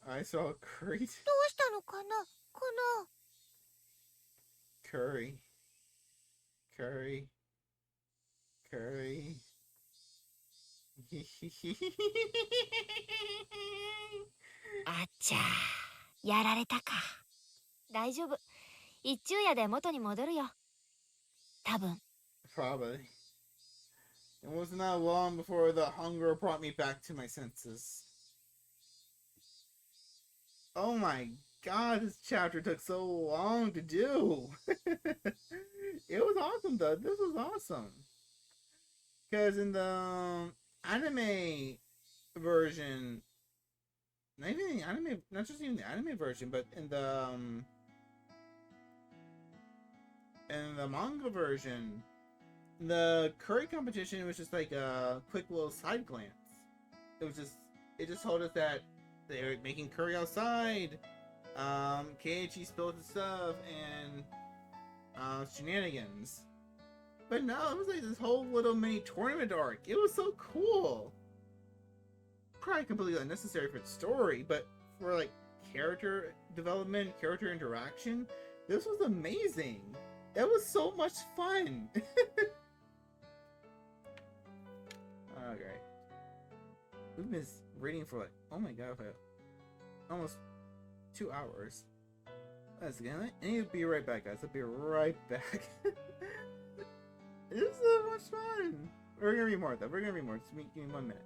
S1: I saw curry.
S3: どうしたのかな、この。
S1: Curry. Curry.
S6: あっちゃー、やられたか。大丈夫。一昼夜で元に戻るよ。多分。
S1: Probably. It was not long before the hunger brought me back to my senses. Oh my god, this chapter took so long to do. It was awesome though. This was awesome. Because in the anime version, not even the anime, not just even the anime version, but in the manga version, the curry competition was just like a quick little side glance. It just told us that they were making curry outside. Keiichi spilled his stuff and shenanigans. But no, it was like this whole little mini tournament arc. It was so cool. Probably completely unnecessary for the story, but for like character development, character interaction, this was amazing. That was so much fun. Okay. We've been reading for like, oh my god, almost 2 hours. That's again. I need to be right back, guys. I'll be right back. This is so much fun. We're gonna read more though. We're gonna read more. Just give me 1 minute.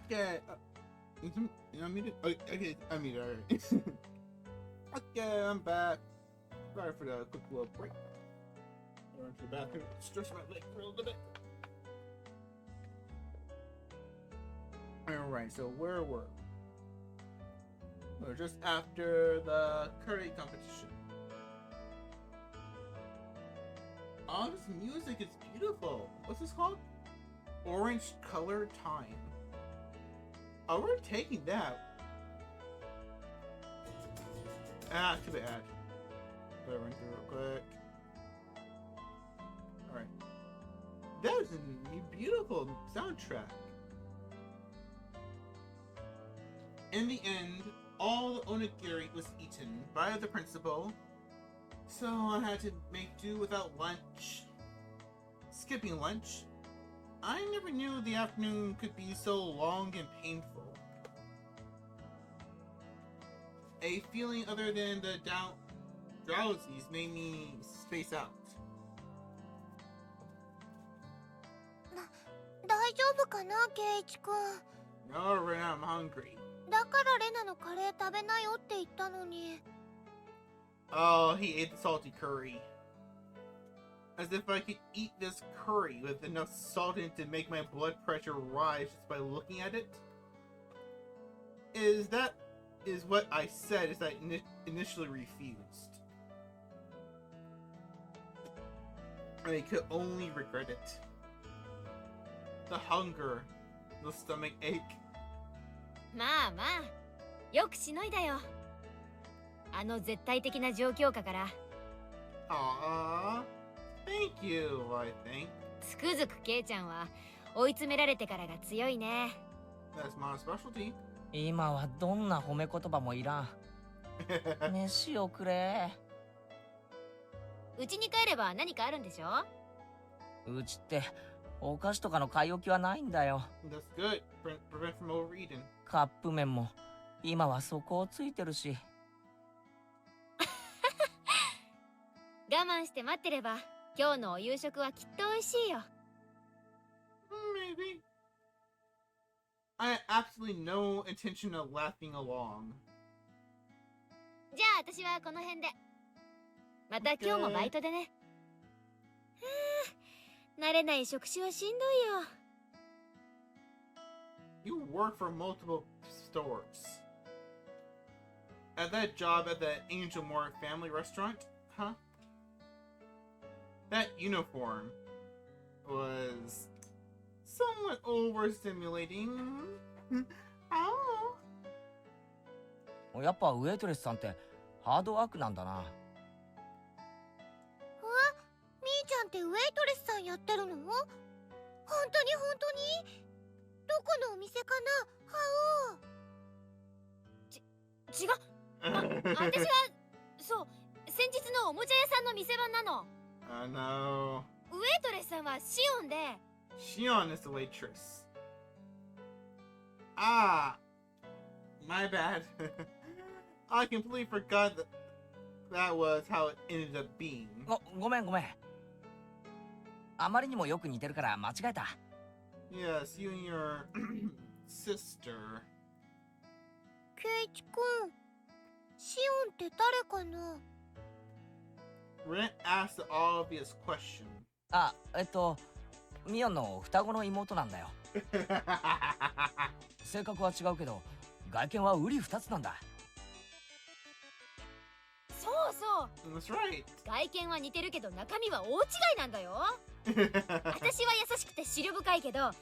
S1: Okay. I'm muted. Okay, I'm muted. Alright. Okay, I'm back. Sorry for the quick little break. I went to the bathroom, stretch my leg for a little bit. Alright, so where were we? We're just after the curry competition. Oh, this music is beautiful. What's this called? Orange Color Time. Oh, we're taking that. Ah, too bad. Let me run through real quick. Alright. That is a beautiful soundtrack. In the end, all the onigiri was eaten by the principal, so I had to make do without lunch. Skipping lunch, I never knew the afternoon could be so long and painful. A feeling other than the drowsies made me space out.
S3: 大丈夫かな、ケイイチ君。
S1: No, right now I'm hungry.
S3: だからレナのカレー食べなよって言ったのに。
S1: Oh, he ate the salty curry. As if I could eat this curry with enough salt in it to make my blood pressure rise just by looking at it. Is what I said as I initially refused. I could only regret it. The hunger, the stomach ache.
S6: まあまあ、よくしのいだよ。あの絶対的な状況下から。
S1: Aww, thank you, I think.
S6: つくづくケイちゃんは追い詰められてからが強いね。
S1: That's my specialty.
S4: 今はどんな褒め言葉もいらん。飯をくれ。
S6: うちに帰れば何かあるんでしょ？
S4: うちってお菓子とかの買い置きはないんだよ。
S1: That's good. Prevent from overeating.
S4: カップ麺も今は底をついてるし。
S6: 我慢して待ってれば今日のお夕食はきっと美味しいよ。
S1: Maybe. I had absolutely no intention of laughing along.
S6: じゃあ私はこの辺で。また今日もバイトでね。慣れない職種はしんどいよ。
S1: You work for multiple stores. At that job at the Angel Moore family restaurant, huh? That uniform was somewhat overstimulating. Oh.
S4: やっぱウェイトレスさんってハードワークなんだな。
S3: みーちゃんってウェイトレスさんやってるの？本当にどこのお店かな？
S6: 違う。私はそう先日のおもちゃ屋さんの店番なの。
S1: No.
S6: ウェイトレスさんはシオンで。
S1: Shion is the waitress. Ah, my bad. I completely forgot that was how it ended up being.
S4: ごめん。あまりにもよく似てるから間違えた。
S1: Yes, you and your sister.
S3: ケイイチ君、シオンって誰かな？
S1: Ren asked the obvious question.
S4: あ、ミオンの双子の妹なんだよ。性格は違うけど外見は瓜二つなんだ。
S6: そうそう。
S1: That's right.
S6: 外見は似てるけど中身は大違いなんだよ。私は優しくて思慮深いけど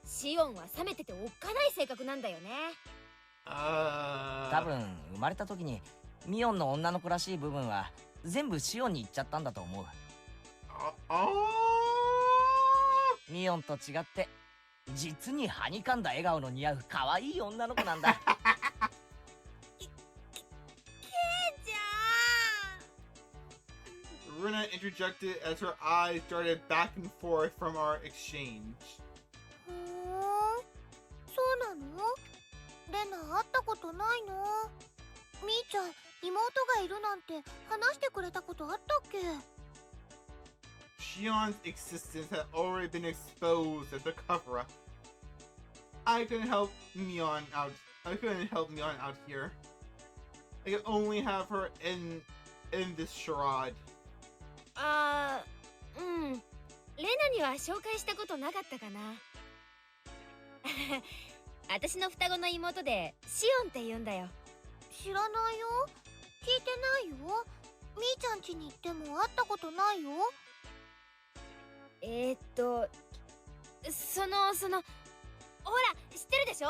S6: シオンは冷めてておっかない性格なんだよね。
S4: 多分生まれた時にミオンの女の子らしい部分は全部シオンに行っちゃったんだと思う。ミオンと違って実にはにかんだ笑顔の似合う可愛い女の子なんだ。
S3: ケイちゃん。
S1: Rena interjected as her eyes darted back and forth from our exchange.
S3: そうなの？レナ会ったことないの？みーちゃん、妹がいるなんて話してくれたことあったっけ？
S1: Shion's existence had already been exposed as a cover-up. I couldn't help Mion out. I couldn't help Mion out here. I could only have her in this charade.
S6: レナには紹介したことなかったかな。私の双子の妹でシオンって言うんだよ。
S3: 知らないよ。聞いてないよ。みーちゃん家に行っても会ったことないよ。
S6: ほら知ってるでしょ。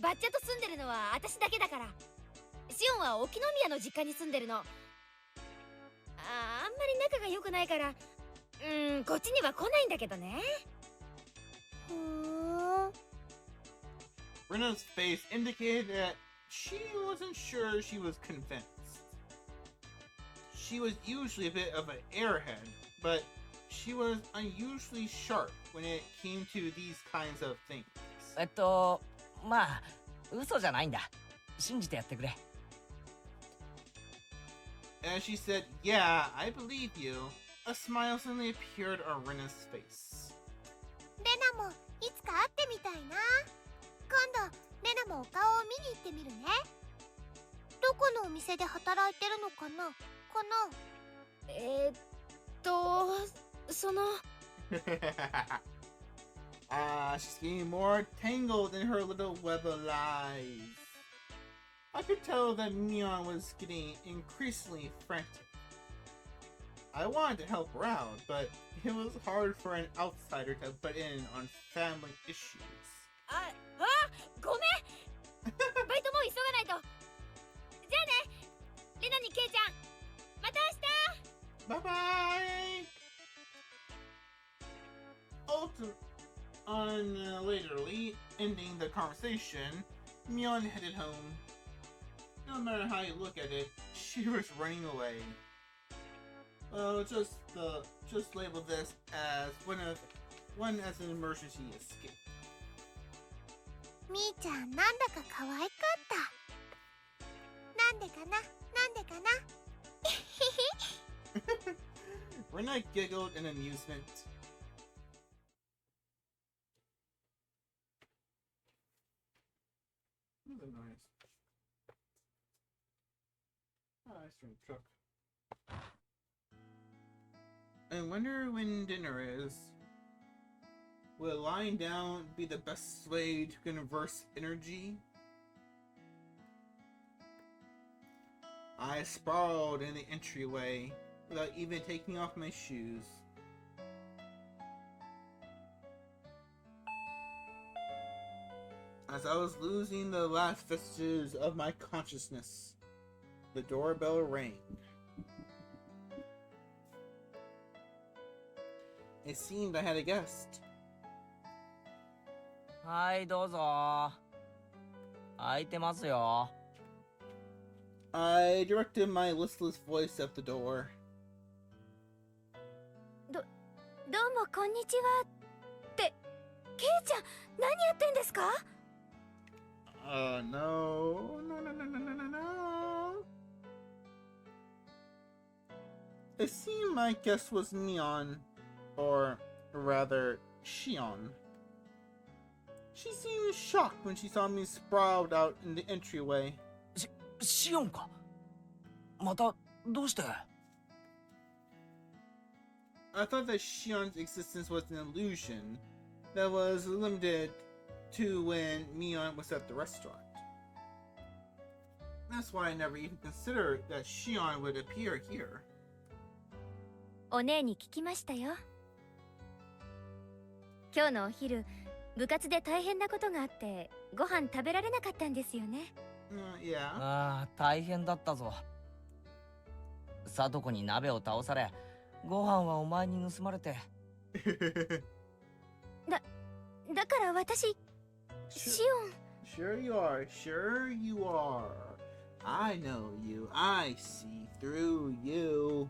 S6: バッチャと住んでるのは私だけだから。シオンは沖宮の実家に住んでるの。あんまり仲が良くないから、こっちには来ないんだけどね。
S1: Rena's face indicated that she wasn't sure she was convinced. She was usually a bit of an airhead, but she was unusually sharp when it came to these kinds of things.
S4: まあ嘘じゃないんだ。信じてやってくれ。
S1: As she said, "Yeah, I believe you," a smile suddenly appeared on Rena's face.
S3: レナもいつか会ってみたいな。今度レナもお顔を見に行ってみるね。どこのお店で働いてるのかな。
S6: その
S1: she's getting more tangled in her little web of lies. I could tell that Mion was getting increasingly frantic. I wanted to help her out, but it was hard for an outsider to butt in on family issues.
S6: ごめん。バイトもう急がないと。じゃあね、レナにケイちゃん。また明日。
S1: Bye bye. Laterly ending the conversation, Mion headed home. No matter how you look at it, she was running away. Well, just label this as one as an emergency escape.
S3: みーちゃんなんだか可愛かった。なんでかな。
S1: Rena giggled in amusement. What a noise. Ice cream truck. I wonder when dinner is. Will lying down be the best way to converse energy? I sprawled in the entryway without even taking off my shoes. As I was losing the last vestiges of my consciousness, the doorbell rang. It seemed I had a guest.
S4: はいどうぞ。開いてますよ。
S1: I directed my listless voice at the door.
S2: どうもこんにちは。ってケイちゃん何やってんですか？
S1: No. It seemed my guest was Neon, or rather, Shion. She seemed shocked when she saw me sprawled out in the entryway.
S4: シオンか。またどうして？
S1: I thought that Shion's existence was an illusion that was limited to when Mion was at the restaurant. That's why I never even considered that Shion would appear here.
S2: お姉に聞きましたよ。今日のお昼、部活で大変なことがあってご飯食べられなかったんですよね。
S1: Yeah.
S4: ああ大変だったぞ。サトコに鍋を倒され、ご飯はお前に盗まれて。
S2: だから私、シオン。
S1: Sure you are. Sure you are. I know you. I see through you.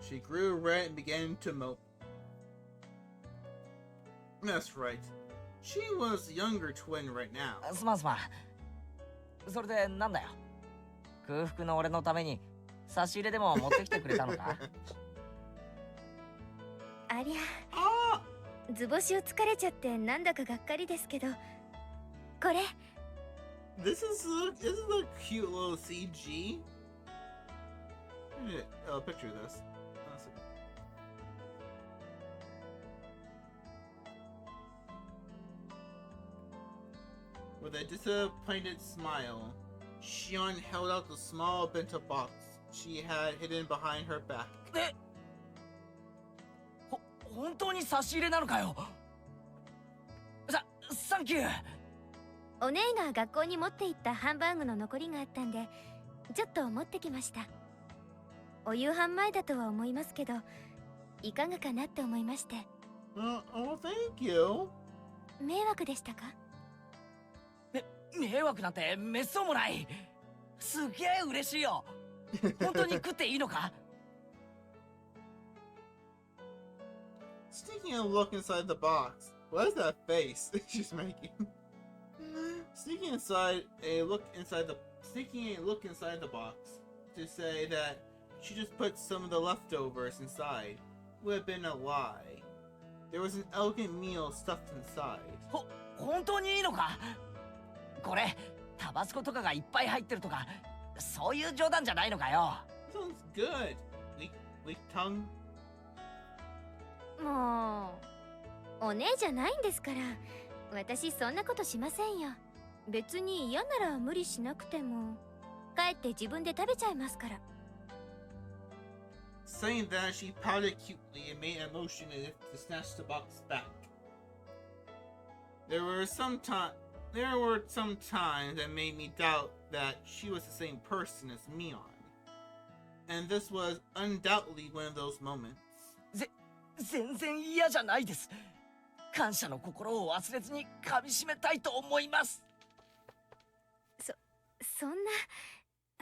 S1: She grew red and began to mope. That's right. She was the younger twin right now.
S4: すまん。それでなんだよ。空腹の俺のために差し入れでも持ってきてくれたのか？
S2: ありゃ。図星を疲れちゃってなんだかがっかりですけど、これ
S1: This is a cute little CG. Picture this. With a disappointed smile, Shion held out the small bento box she had hidden behind her back.
S4: 本当に差し入れなのかよ。サンキュー。
S2: お姉が学校に持って行ったハンバーグの残りがあったんで、ちょっと持ってきました。お夕飯前だとは思いますけど、いかがかなって思いまして。
S1: Oh, thank you.
S2: 迷惑でしたか？
S4: 迷惑なんてめっそうもない。すげえ嬉しいよ。本当に食っていいのか？
S1: Sneaking a look inside the box. What is that face she's making? Sneaking a look inside the box to say that she just put some of the leftovers inside would have been a lie. There was an elegant meal stuffed inside.
S4: 本当にいいのか？これタバスコとかがいっぱい入ってるとか、そういう冗談じゃないのかよ。
S1: Sounds good. Weak tongue.
S2: もうお姉じゃないんですから、私そんなことしませんよ。別に嫌なら無理しなくても、帰って自分で食べちゃいますから。
S1: Saying that, she pouted cutely and made a motion as if to snatch the box back. There were some times that made me doubt that she was the same person as Mion. And this was undoubtedly one of those moments.
S4: 全然嫌じゃないです。感謝の心を忘れずに噛み締めたいと思います。
S2: そんな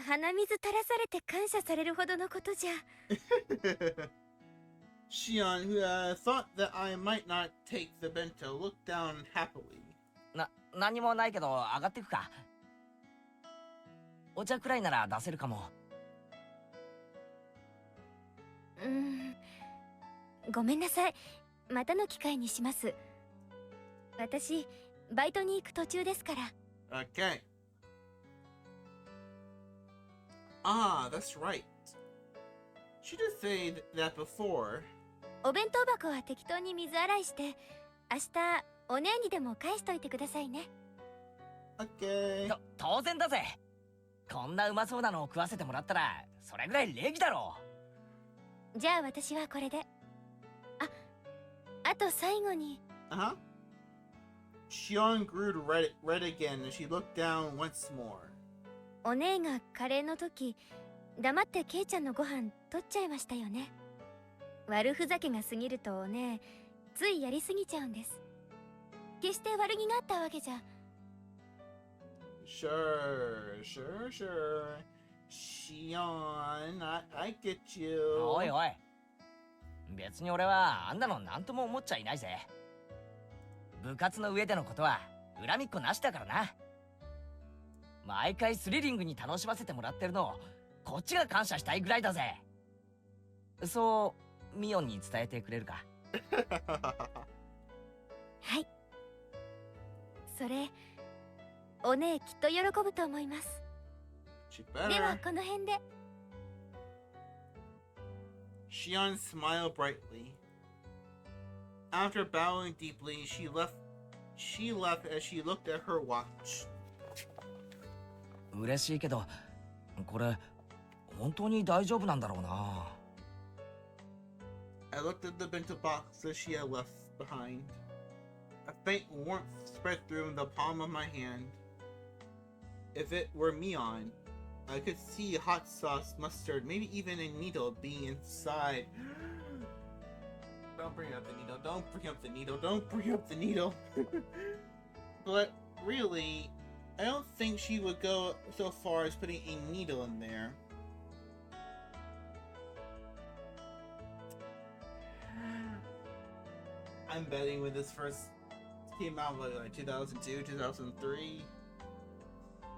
S2: 鼻水垂らされて感謝されるほどのことじゃ。
S1: Shion, who thought that I might not take the bento, looked down happily.
S4: 何もないけど上がっていくか。お茶くらいなら出せるかも。
S2: ごめんなさい。またの機会にします。私バイトに行く途中ですから。
S1: Okay. Ah, that's right. She did say that before.
S2: お弁当箱は適当に水洗いして、明日お姉にでも返しといてくださいね。
S1: Okay.
S4: 当然だぜ。こんなうまそうなのを食わせてもらったらそれぐらい礼儀だろう。
S2: じゃあ私はこれで。あと最後に。
S1: Uh-huh. Shion grew red again and she looked down once more.
S2: お姉がカレーの時、黙ってケイちゃんのご飯取っちゃいましたよね。悪ふざけが過ぎるとお姉、ついやりすぎちゃうんです。決して悪気があったわけじゃ。
S1: Sure. Shion, I get you.
S4: おいおい。別に俺はあんなの何とも思っちゃいないぜ。部活の上でのことは恨みっこなしだからな。毎回スリリングに楽しませてもらってるのをこっちが感謝したいぐらいだぜ。そうミオンに伝えてくれるか？
S2: はい。それお姉きっと喜ぶと思います。ではこの辺で。
S1: Shion smiled brightly. After bowing deeply, she left as she looked at her watch.
S4: 嬉しいけど、これ本当に大丈夫なんだろうな。
S1: I looked at the bento box that she had left behind. A faint warmth spread through the palm of my hand. If it were Mion, I could see hot sauce, mustard, maybe even a needle being inside. Don't bring up the needle, don't bring up the needle, don't bring up the needle. But really, I don't think she would go so far as putting a needle in there. I'm betting when this first came out, like 2002, 2003.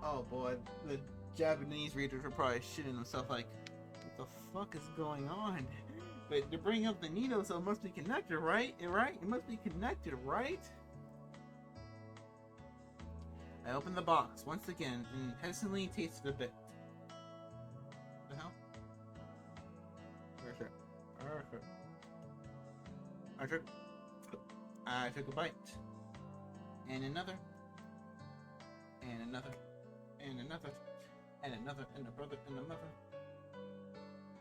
S1: Oh boy, the Japanese readers were probably shitting themselves like, what the fuck is going on? But to bring up the needle, so it must be connected, right? Right? It must be connected, right? I opened the box once again and hesitantly tasted a bit. What the hell? Where's it? I took a bite. And another. And another. And another. And another. And a brother. And another.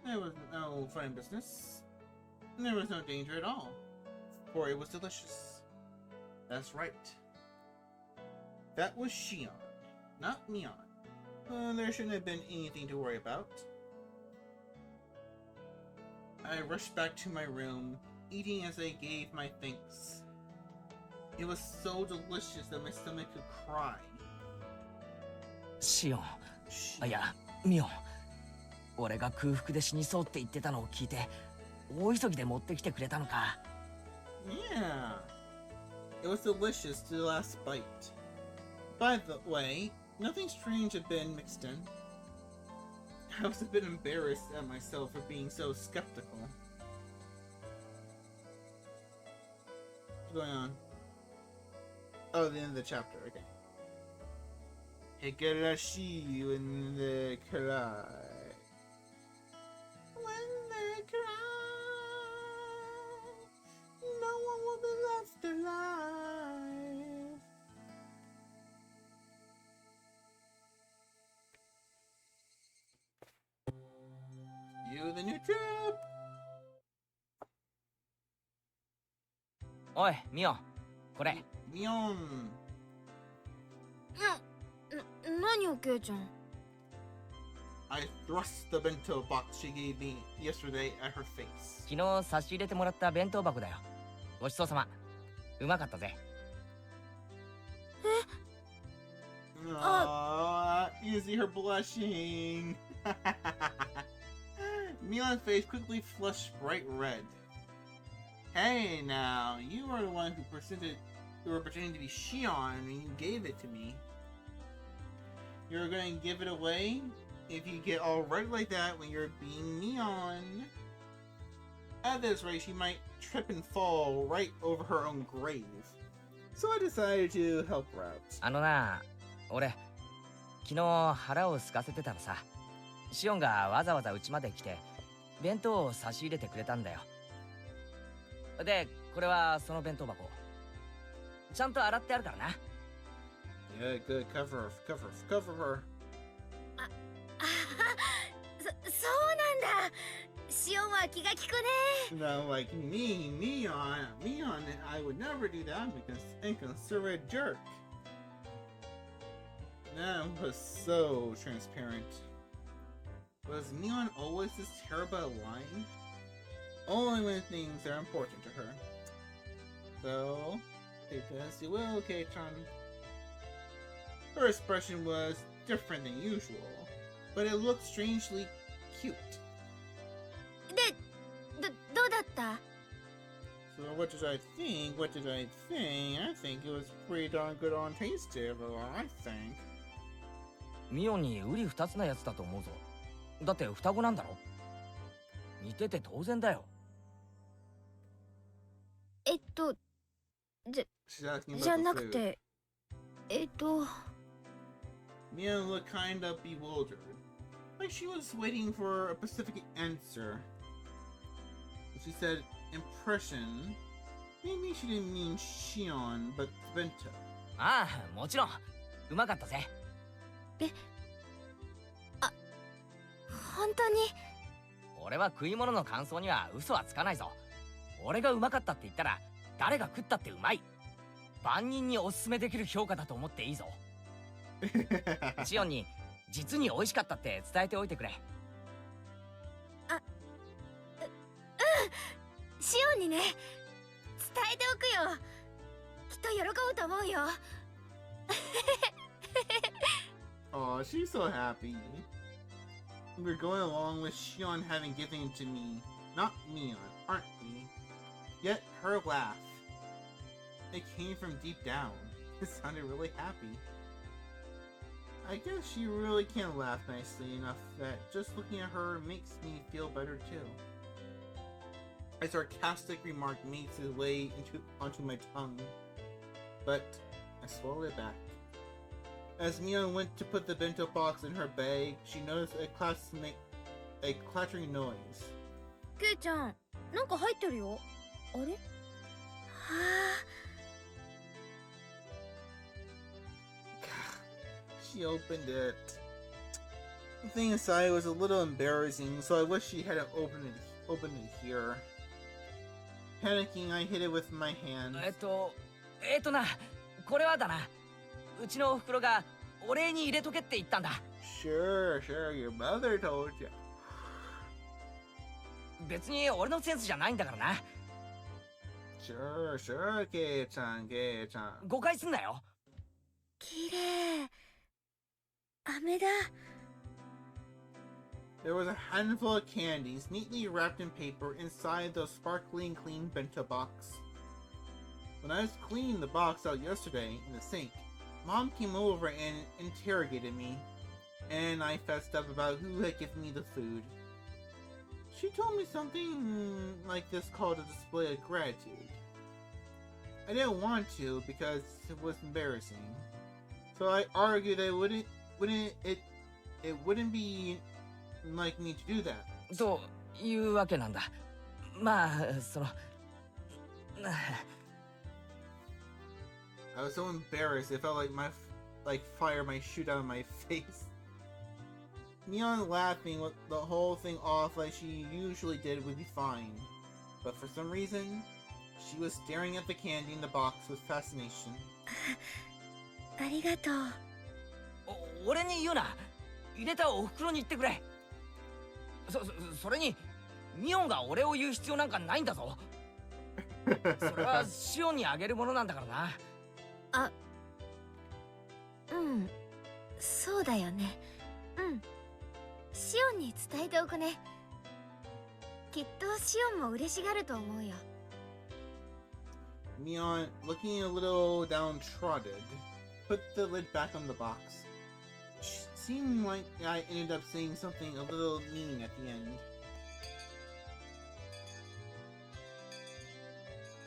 S1: There was no fun business. There was no danger at all. For it was delicious. That's right. That was Shion, not Mion. There shouldn't have been anything to worry about. I rushed back to my room, eating as I gave my thanks. It was so delicious that my stomach could cry.
S4: シオン、いや、ミオン。俺が空腹で死にそうって言ってたのを聞いて、大急ぎで持ってきてくれたのか。
S1: Yeah. It was delicious to the last bite. By the way, nothing strange had been mixed in. I was a bit embarrassed at myself for being so skeptical. What's going on? Oh, the end of the chapter, okay. Higurashi when they cry. When they cry, no one will be left alive. You the new trip.
S4: おい、ミオン、これ。
S1: ミオン。
S8: 何よ、ケイちゃん。
S1: I thrust the bento box she gave me yesterday at her face.
S4: 昨日差し入れてもらった弁当箱だよ。ごちそうさま。うまかったぜ。
S1: Aww, you see her blushing. Milan's face quickly flushed bright red. Hey now, you are the one who were pretending to be Shion and you gave it to me. You're going to give it away if you get all red like that when you're being Neon. At this rate, she might trip and fall right over her own grave. So I decided to help her out.
S4: あのな、俺、昨日腹を空かせてたらさ、シオンがわざわざ家まで来て、弁当を差し入れてくれたんだよ。で、これはその弁当箱。ちゃんと洗ってあるからな。
S1: Yeah, good. Cover her.
S3: そうなんだ。シオンは気が利くね。
S1: No, like me, Neon, I would never do that. I'm an inconsiderate jerk. That was so transparent. Was Neon always this terrible at lying? Only when things are important to her. So, take it as you will, Kei-chan. Her expression was different than usual, but it looked strangely cute.
S3: どうだった？
S1: So what did I think? I think it was pretty darn good on taste table, I think.
S4: ミオンに瓜二つなやつだと思うぞ。だって双子なんだろ。似てて当然だよ。
S1: She's asking about
S8: じゃ
S1: the
S8: なく
S1: food.
S8: て、
S1: Mia looked kind of bewildered, like she was waiting for a specific answer. She said, impression. Maybe she didn't mean Shion, but bento.
S4: ああ、もちろん。うまかったぜ。
S3: 本当に？
S4: 俺は食い物の感想には嘘はつかないぞ。俺がうまかったって言ったら、誰が食ったってうまい。万人におすすめできる評価だと思っていいぞ。シオンに実に美味しかったって伝えておいてくれ。
S3: シオンにね、伝えておくよ。きっと喜ぶと思うよ。
S1: Oh, she's so happy. We're going along with Shion having given it to me, not Mion, aren't we? Yet her laugh. It came from deep down. It sounded really happy. I guess she really can laugh nicely enough that just looking at her makes me feel better too. A sarcastic remark makes its way onto my tongue, but I swallow it back. As Mion went to put the bento box in her bag, she noticed a clattering noise.
S2: ケイちゃん、なんか入ってるよ。あれ？
S3: は
S1: She opened it. The thing inside was a little embarrassing, so I wish she hadn't opened it here. Panicking, I hid it with my hand.
S4: な、これはだな。うちのお袋がお礼に入れとけって言ったんだ。
S1: Sure, your mother told you.
S4: 別に俺のセンスじゃないんだからな。
S1: Sure, ケイちゃん。
S4: 誤解すんなよ。
S3: 綺麗。飴だ。
S1: There was a handful of candies neatly wrapped in paper inside the sparkling clean bento box. When I was cleaning the box out yesterday in the sink, Mom came over and interrogated me, and I fessed up about who had given me the food. She told me something like this called a display of gratitude. I didn't want to because it was embarrassing, so I argued that it wouldn't be like me to do that.
S4: というわけなんだ。まあ、その。
S1: I was so embarrassed, it felt like fire might shoot out of my face. Mion laughing the whole thing off like she usually did would be fine. But for some reason, she was staring at the candy in the box with fascination.
S3: ありがとう。
S4: 俺に言うな。入れたお袋に言ってくれ。それに、ミオンが俺を言う必要なんかないんだぞ。それはシオンにあげるものなんだからな。
S2: あ、うん、そうだよね。うん。シオンに伝えておくね。きっとシオンも嬉しがると思うよ。
S1: Mion, looking a little downtrodden, put the lid back on the box. Seemed like I ended up saying something a little mean at the end.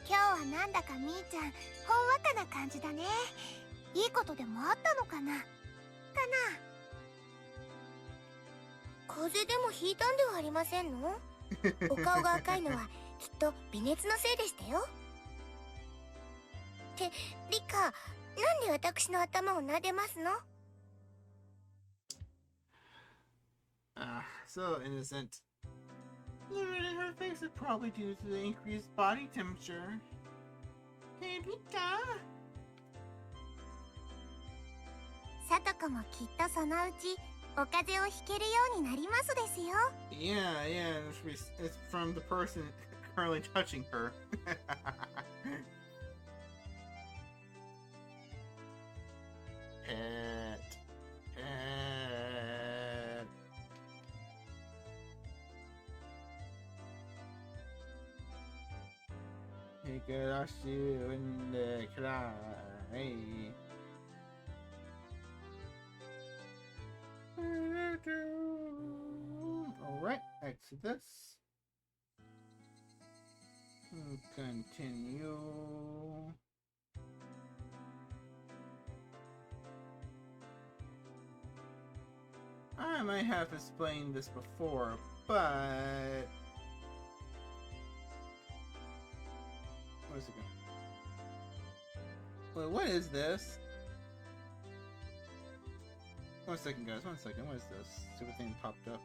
S3: 今日はなんだかみーちゃん、ほんわかな感じだね。いいことでもあったのかな？風邪でもひいたんではありませんの？お顔が赤いのはきっと微熱のせいでしたよ。ってリカ、なんで私の頭を撫でますの？
S1: So innocent. The red in her face is probably due to the increased body temperature. Hey, Rika!
S3: さとこもきっとそのうちお風邪をひけるようになりますですよ。
S1: Yeah, it's from the person currently touching her. Pet. Higurashi in the cry. Alright, Exodus. Continue. I might have explained this before, but... Where's it going? Wait, what is this? 1 second, guys. 1 second. What is this? Stupid thing popped up.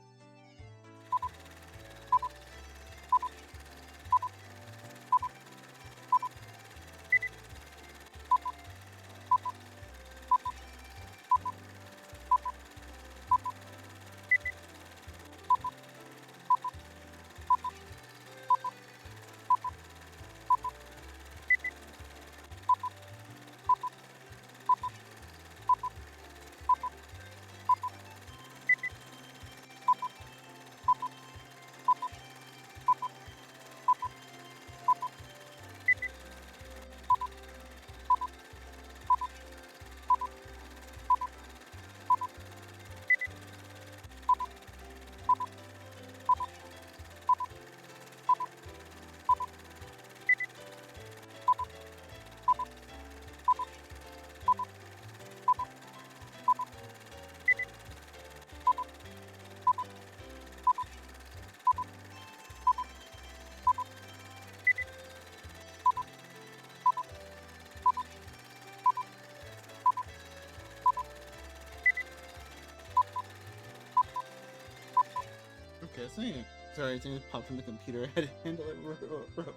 S1: Sorry, it just popped from the computer. I had to handle it real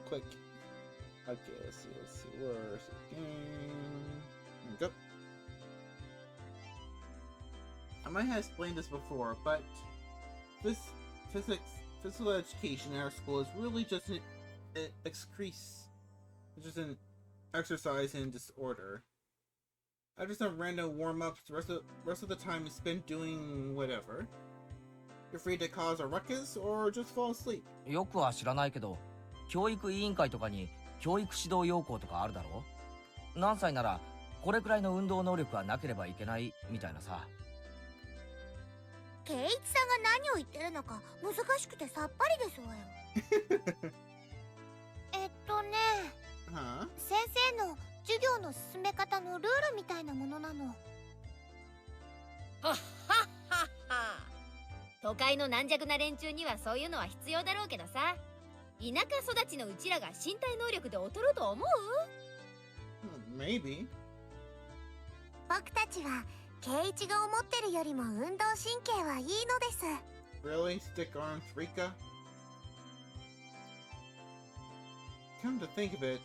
S1: quick. Okay, let's see. Where's the game? There we go. I might have explained this before, but this physical education in our school is really just an exercise in disorder. After some random warm-ups, the rest of the time is spent doing whatever. You're free to cause a ruckus or just fall asleep.
S4: よくは知らないけど、教育委員会とかに教育指導要項とかあるだろ。何歳ならこれくらいの運動能力はなければいけないみたいなさ。
S3: 圭一さんが何を言ってるのか難しくてさっぱりですわよ。
S1: Huh?
S3: 先生の授業の進め方のルールみたいなものなの。
S6: はっはっはっは。都会の軟弱な連中にはそういうのは必要だろうけどさ、田舎育ちのうちらが身体能力で劣ると思う？
S1: Maybe.
S3: 僕たちは圭一が思ってるよりも運動神経はいいのです。
S1: Really? Stick-armed Rika? Come to think of it,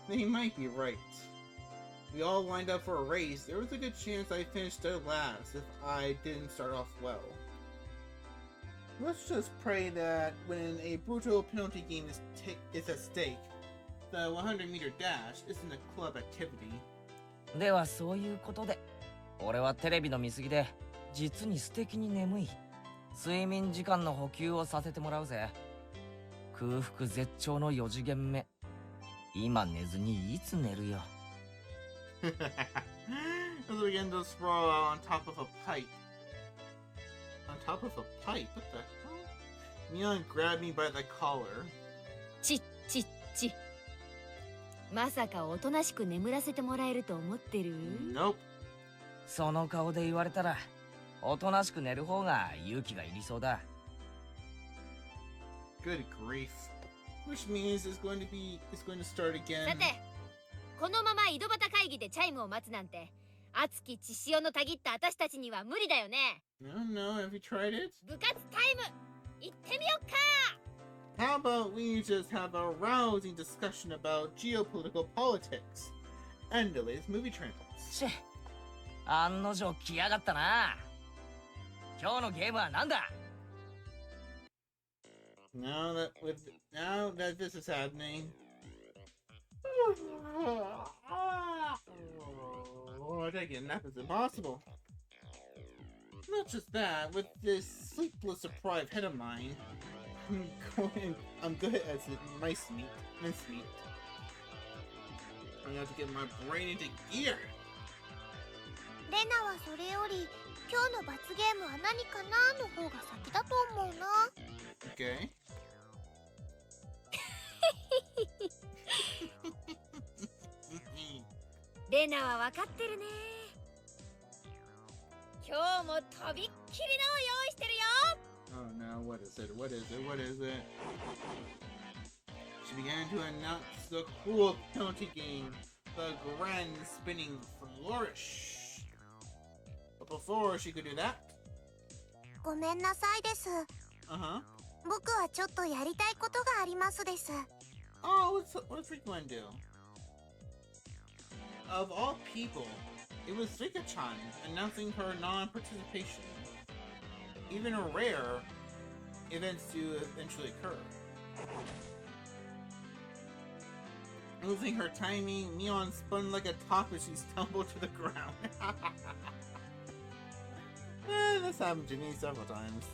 S1: they might be right. We all lined up for a race. There was a good chance I finished dead last if I didn't start off well. Let's just pray that when a brutal penalty game is at stake, the 100-meter dash isn't a club activity.
S4: ではそういうことで、俺はテレビの見過ぎで実に素敵に眠い。睡眠時間の補給をさせてもらうぜ。空腹絶頂の4次元目。今寝ずにいつ寝るよ。
S1: As we begin to sprawl out on top of a pipe. On top of a pipe? What the hell? Mion grabbed me by the collar.
S6: ちっちっち。まさかおとなしく眠らせてもらえると思ってる？
S1: Nope.
S4: その顔で言われたら、おとなしく寝る方が勇気がいりそうだ。
S1: Good grief. Which means it's going to start again.
S6: さて、このまま井戸端会議でチャイムを待つなんて、熱き血潮のたぎった私たちには無理だよね。
S1: No, have you tried it?
S6: 部活タイム、行ってみよっか。
S1: How about we just have a rousing discussion about geopolitical politics and the latest movie trends?
S4: しぇ、案の定来やがったな。今日のゲームは何だ？
S1: Now that this is happening, taking a nap is impossible. Not just that, with this sleepless deprived head of mine, I'm good as mincemeat. I have to get my brain into gear.
S3: レナはそれより今日の罰ゲームは何かなの方が先だと思うな。
S1: Okay.
S6: レナは分かってるね。今日もとびっきりのを用意してるよ。
S1: Oh no, what is it? She began to announce the cruel penalty game, the grand spinning flourish. But before she could do that,
S3: ごめんなさいです。
S1: uh-huh.
S3: 僕はちょっとやりたいことがありますです。
S1: Oh, what's Rika want to do? Of all people, it was Rika-chan announcing her non-participation. Even rare events to eventually occur. Losing her timing, Mion spun like a top as she stumbled to the ground. This happened to me several times.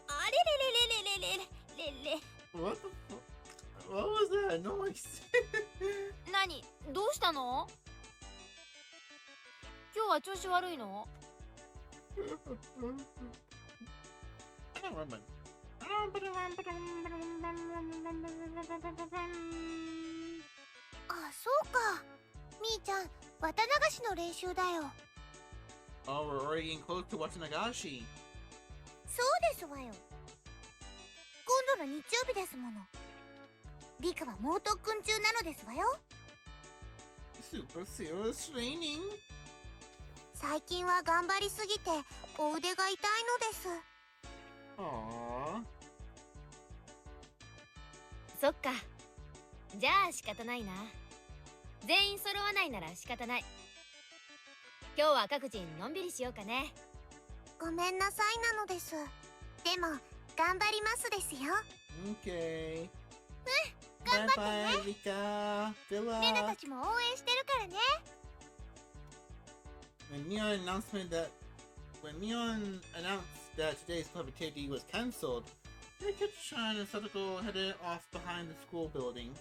S3: あれれれれれれれれれ。
S1: What the fuck? What was that noise?
S6: 何？どうしたの？今日は調子悪いの？
S1: I don't remember.
S3: あ、そうか。みーちゃん、綿流しの練習だよ。
S1: Oh, we're already getting close to Watanagashi.
S3: そうですわよ。今度の日曜日ですもの。リカは猛特訓中なのですわよ。
S1: Super serious training.
S3: 最近は頑張りすぎてお腕が痛いのです。
S1: Aww.
S6: そっか。じゃあ仕方ないな。全員揃わないなら仕方ない。今日は各人のんびりしようかね。
S3: ごめんなさいなのです。でも頑張りますですよ。
S1: Okay.
S3: 頑張って
S1: Bye bye, Rika. Good
S3: レナた
S1: luck.
S3: ちも応援してるからね。
S1: When Neon announced that today's club activity was cancelled, Rika-chan and Sadako headed off behind the school building.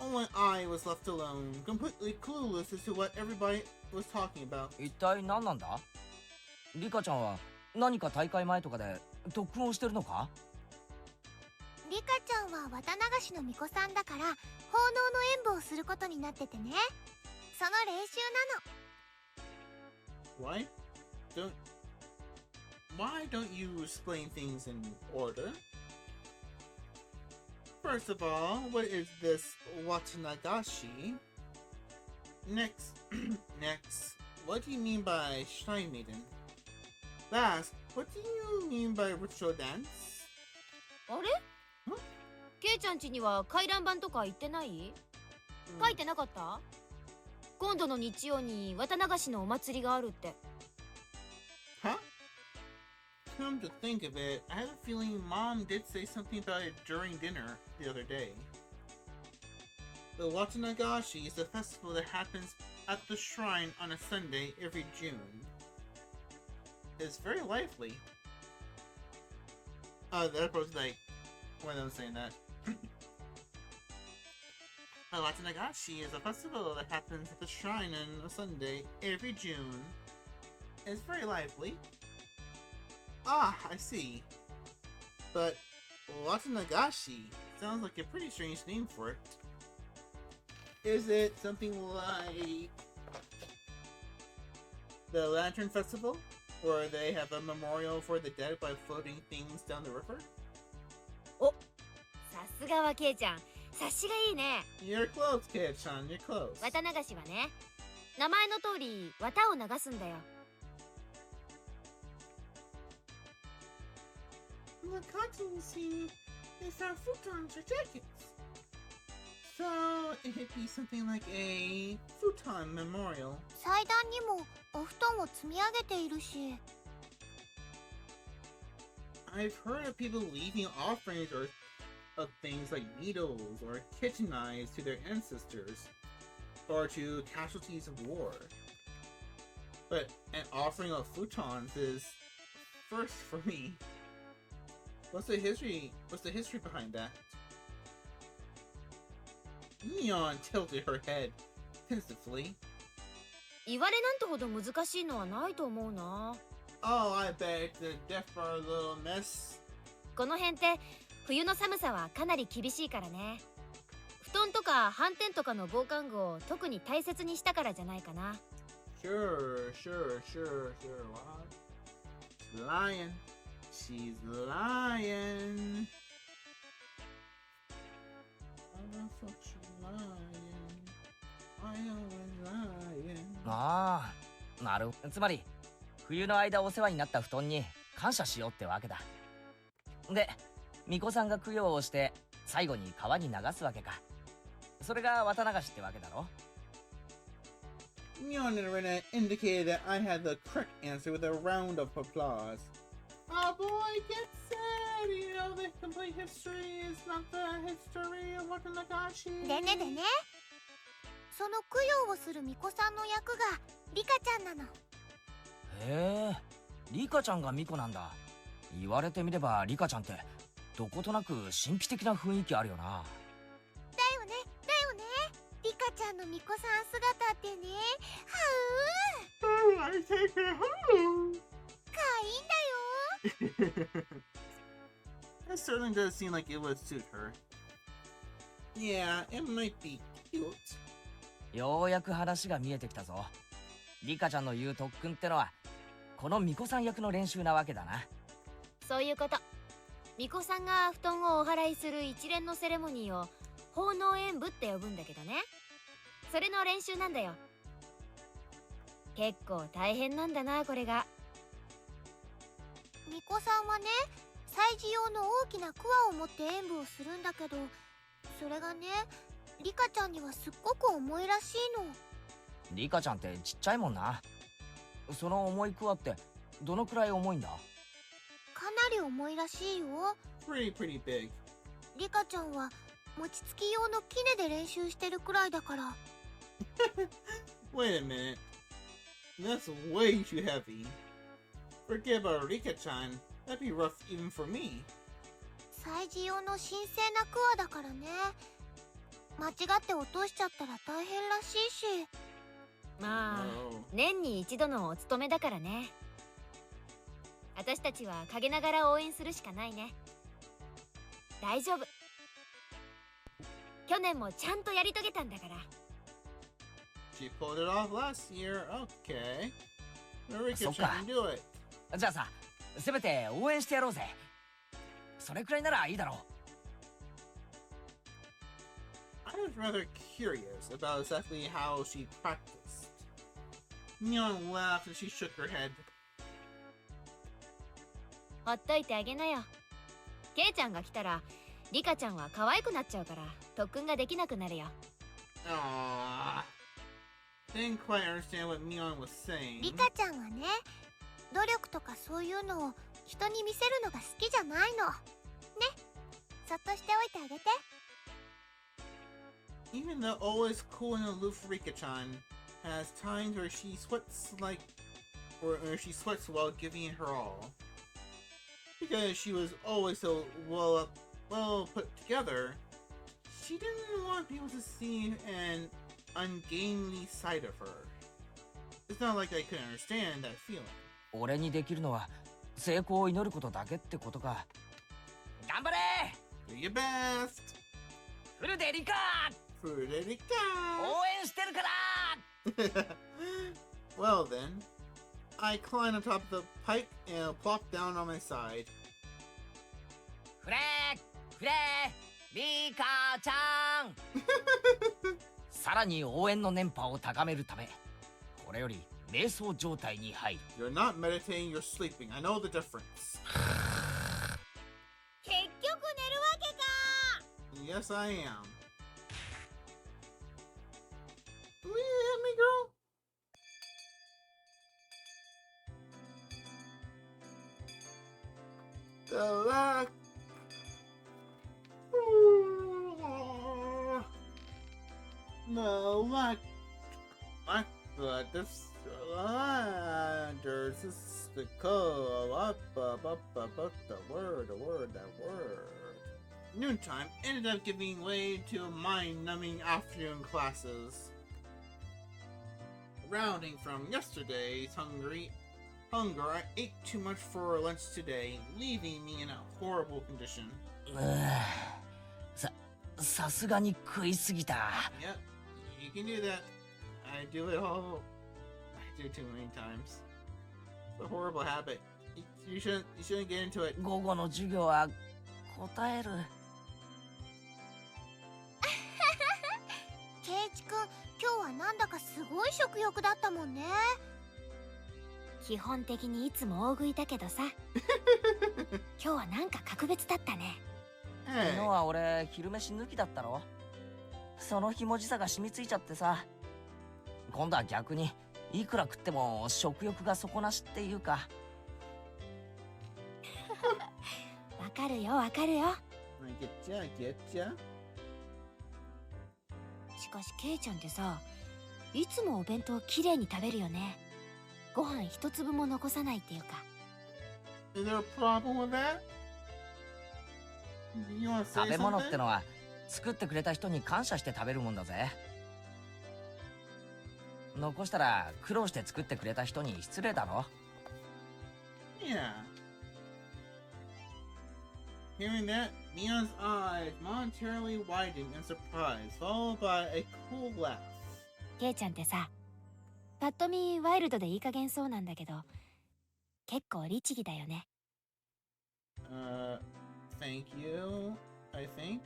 S1: Only I was left alone, completely clueless as to what everybody was talking about.
S4: 一体何なんだ？リカちゃんは何か大会前とかで特訓をしてるのか？
S3: リカちゃんは綿流しの巫女さんだから奉納の演舞をすることになっててね。その練習なの。
S1: Why don't you explain things in order? First of all, what is this Watanagashi? Next, what do you mean by Shrine Maiden? Last, what do you mean by ritual dance?
S6: あれ？ケイちゃん家には回覧板とか行ってない？書いてなかった？今度の日曜に綿流しのお祭りがあるって。
S1: Huh? Come to think of it, I have a feeling Mom did say something about it during dinner the other day. The Watanagashi is a festival that happens at the shrine on a Sunday every June. It's very lively. That was like one of them saying that. The Watanagashi is a festival that happens at the shrine on a Sunday every June. It's very lively. Ah, I see. But Watanagashi sounds like a pretty strange name for it. Is it something like the Lantern Festival, where they have a memorial for the dead by floating things down the river?
S6: さすがはケイちゃん、察しがいいね。
S1: You're close, Kid-chan, you're close.
S6: 綿流しはね、名前の通り綿を流すんだよ。
S1: The cotton you see is our futons or jackets. So it'd be something like a futon memorial.
S3: 祭壇にもお布団を積み上げているし。
S1: I've heard of people leaving offerings or of things like needles or kitchen knives to their ancestors or to casualties of war. But an offering of futons is first for me. What's the history behind that? Neon tilted her head pensively.
S6: 言われなんてほど難しいのはないと思うな。
S1: Oh, I bet the death bar a little mess.
S6: この辺って冬の寒さはかなり厳しいからね。布団とか斑点とかの防寒具を特に大切にしたからじゃないかな。
S1: Sure. What? Lying. She's lying. Why the fuck she lying? I always lying.
S4: ああ、なる。つまり冬の間お世話になった布団に感謝しようってわけだ。で、巫女さんが供養をして最後に川に流すわけか。それが綿流しってわけだろ。
S1: Neon and Rena indicated that I had the correct answer with a round of applause. Oh boy, get sad! You know the complete history is not the history of Watanagashi.
S3: でねでね。その供養をする巫女さんの役がリカちゃんなの。
S4: へえ、リカちゃんが巫女なんだ。言われてみればリカちゃんってどことなく神秘的な雰囲気あるよな。
S3: だよね。リカちゃんの巫女さん姿ってね、
S1: Oh, I take her home.
S3: 可愛いんだよ。
S1: That certainly does seem like it would suit her. Yeah, it might be cute.
S4: ようやく話が見えてきたぞ。リカちゃんの言う特訓ってのはこの巫女さん役の練習なわけだな。
S6: そういうこと。巫女さんが布団をお祓いする一連のセレモニーを奉納演舞って呼ぶんだけどね。それの練習なんだよ。結構大変なんだな、これが。
S3: 巫女さんはね、祭事用の大きなクワを持って演舞をするんだけど、それがね、リカちゃんにはすっごく重いらしいの。
S4: リカちゃんってちっちゃいもんな。その重いクワってどのくらい重いんだ？
S3: かなり重いらしいよ。
S1: Pretty big.
S3: リカちゃんは餅つき用のキネで練習してるくらいだから。
S1: Wait a minute. That's way too heavy. Forget about Rika-chan. That'd be rough even for me.
S3: 祭事用の神聖なクワだからね。間違って落としちゃったら大変らしいし。
S6: まあ
S1: No.
S6: 年に一度のお務めだからね。私たちは陰ながら応援するしかないね。大丈夫。去年もちゃんとやり遂げたんだから。
S1: She pulled it off last year. Okay. Rika-chan
S4: So-ka.
S1: can do it.
S4: じゃあさ、せめて応援してやろうぜ。それくらいならいいだろう。
S1: I was rather curious about exactly how she practiced. Neon laughed as she shook her head.
S6: ほっといてあげなよ。ケイちゃんが来たらリカちゃんは可愛くなっちゃうから特訓ができなくなるよ。
S1: Aww. Didn't quite understand what Neon was saying.
S3: リカちゃんはね、努力とかそういうのを人に見せるのが好きじゃないの。ね、そっとしておいてあげて。
S1: Even the always cool and aloof Rika-chan has times where she sweats where she sweats while giving it her all. Because she was always so well put together, she didn't want people to see an ungainly side of her. It's not like I couldn't understand that feeling.
S4: 俺にできるのは成功を祈ることだけってことか。頑張れ
S1: Do your best!
S4: フルでリカ
S1: Frederica!
S4: 応援してるから
S1: Well then, I climbed on top of the pike and plopped down on my side.
S4: フレリカちゃんさらに応援の電波を高めるため、これより瞑想状態に入る。
S1: You're not meditating, you're sleeping. I know the difference.
S3: 結局寝るわけか。
S1: Yes, I am. Will you hit me, girl? The luck. No luck. Luck, but this there's this the call up, the word. Noontime ended up giving way to mind-numbing afternoon classes. Rounding from yesterday's hunger, I ate too much for lunch today, leaving me in a horrible condition.
S4: さすがに食いすぎた。
S1: Yep, you can do that. I do it all. I do too many times. It's a horrible habit. You shouldn't get into it.
S4: 午後の授業は答える。
S3: ケイチくん、今日はなんだかすごい食欲だったもんね。
S6: 基本的にいつも大食いだけどさ今日はなんか格別だったね。
S4: 昨
S1: Hey,
S4: 日は俺昼飯抜きだったろ。そのひもじさが染みついちゃってさ。今度は逆にいくら食っても食欲が底なしっていうか。
S6: わかるよわかるよ。
S1: I get ya.
S6: しかしケイちゃんってさ、いつもお弁当きれいに食べるよね。ご飯一粒も残さないっていうか。
S1: Is there a problem with that? You want to
S4: 食
S1: say
S4: べ物って
S1: something?
S4: のは作ってくれた人に感謝して食べるもんだぜ。残したら苦労して作ってくれた人に失礼だろ。
S1: Yeah. Hearing that, Neon's eyes momentarily widened in surprise, followed by a cool laugh.
S6: ケイちゃんってさ、パッと見ワイルドでいい加減そうなんだけど、結構律儀だよね。
S1: Thank you, I think.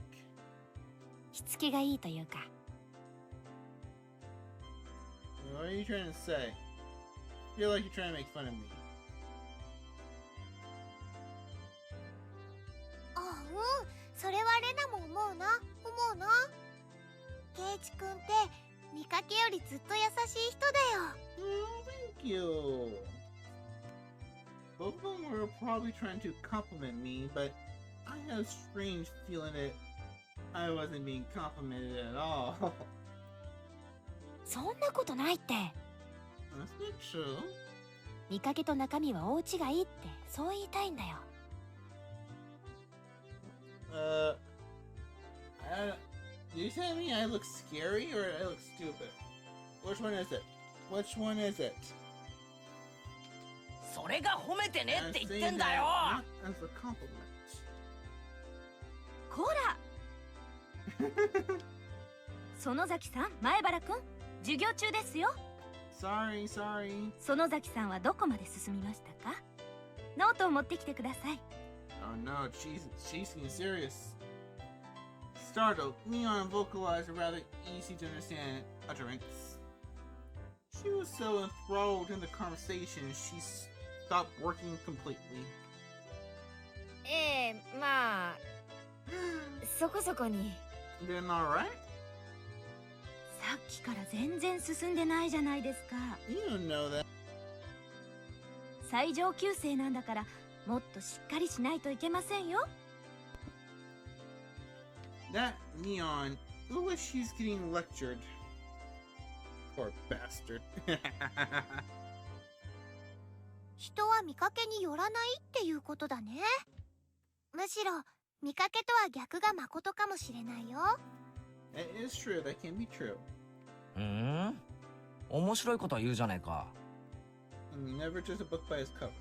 S6: しつけがいいというか。
S1: What are you trying to say? I feel like you're trying to make fun of me.
S3: 一くんって見かけよりずっと優しい人だよ。
S1: Oh, thank you. Both of them were probably trying to compliment me, but I had a strange feeling that I wasn't being complimented at all.
S2: そんなことないって。
S1: That's not true.
S2: 見かけと中身は大違いってそう言いたいんだよ。
S1: Do you tell me I look scary or I look stupid? Which one is it? Which one is it?
S4: それが褒めてね
S1: I'm
S4: って言っ
S1: saying
S4: てんだ
S1: that
S4: よ。
S1: not as a compliment.
S2: こら園崎さん、前原くん、授業中ですよ。
S1: Sorry.
S2: 園崎さんはどこまで進みましたか？ノートを持ってきてください。
S1: Oh no, she's getting serious. Startled, Neon vocalized a rather easy to understand utterance. She was so enthralled in the conversation, she stopped working completely.
S6: まあそこそこに。
S1: Then alright?
S2: さっきから全然進んでないじゃないですか。
S1: You don't know that.
S2: 最上級生なんだからもっとしっかりしないといけませんよ。
S1: That Neon, who was she's getting lectured? Poor bastard.
S3: 人は見かけによらないっていうことだね。むしろ見かけとは逆がまことかもしれないよ。
S1: It is true, that can be true.
S4: 面白いこと言うじゃねえか。
S1: I mean, never judge a book by its cover.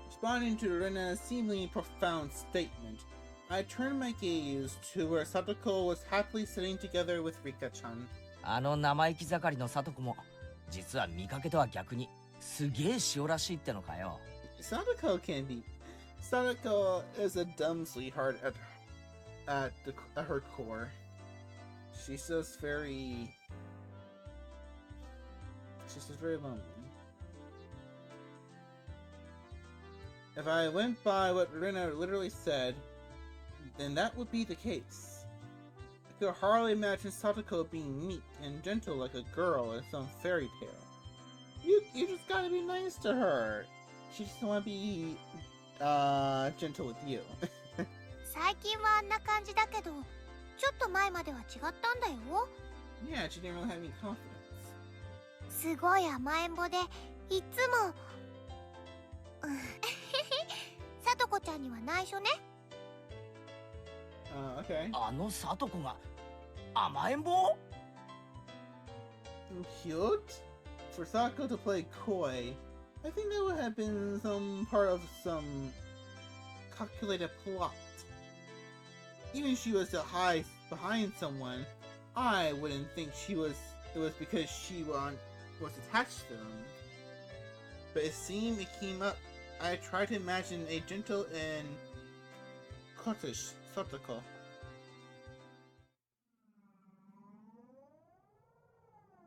S1: Responding to Rena's seemingly profound statement, I turned my gaze to where Satoko was happily sitting together with Rika-chan.
S4: あの生意気盛りの聡子も実は見かけとは逆にすげえ塩らしいってのかよ。
S1: Satoko can be. Satoko is a dumb sweetheart at her core. She's just very lonely. If I went by what Rina literally said, then that would be the case. I could hardly imagine Satoko being meek and gentle like a girl in some fairy tale. You just gotta be nice to her. She just wanna be gentle with you.
S3: 最近はあんな感じだけど、ちょっと前までは違ったんだよ。
S1: Yeah, she didn't really have any confidence.
S3: すごい甘えん坊で、いつも。さとこちゃんには内緒ね。
S1: Okay.
S4: あの聡子が甘えん坊？
S1: Cute? For Satoko to play coy, I think that would have been some part of some calculated plot. Even if she was to hide behind someone, I wouldn't think it was because she was attached to them. But it seemed it came up. I tried to imagine a gentle and courtish Satoko.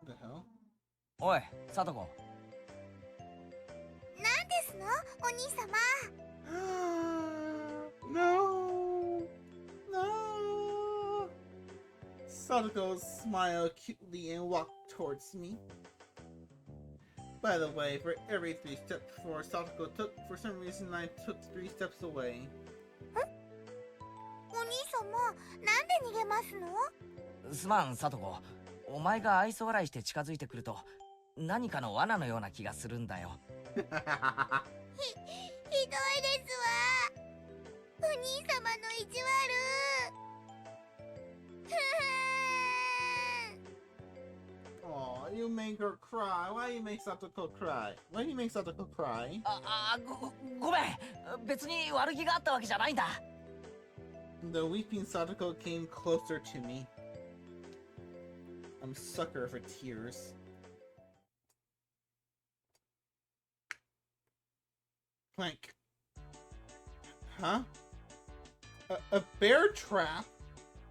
S1: What the hell?
S4: おい聡子、
S3: なんですの、お兄様。
S1: No! No! Sadako smiled cutely and walked towards me. By the way, for every 3 steps before Sadako took, for some reason I took 3 steps away.
S3: お兄様、なんで逃げますの？
S4: すまん聡子、お前が愛想笑いして近づいてくると何かの罠のような気がするんだよ。
S3: ひどいですわ。お兄様の意地悪。
S1: Aw, you make her cry. Why you make Satoko cry? Why do you make Satoko cry?
S4: ごめん、別に悪気があったわけじゃないんだ。
S1: The weeping Satoko came closer to me. I'm a sucker for tears. Clank. Huh? A bear trap?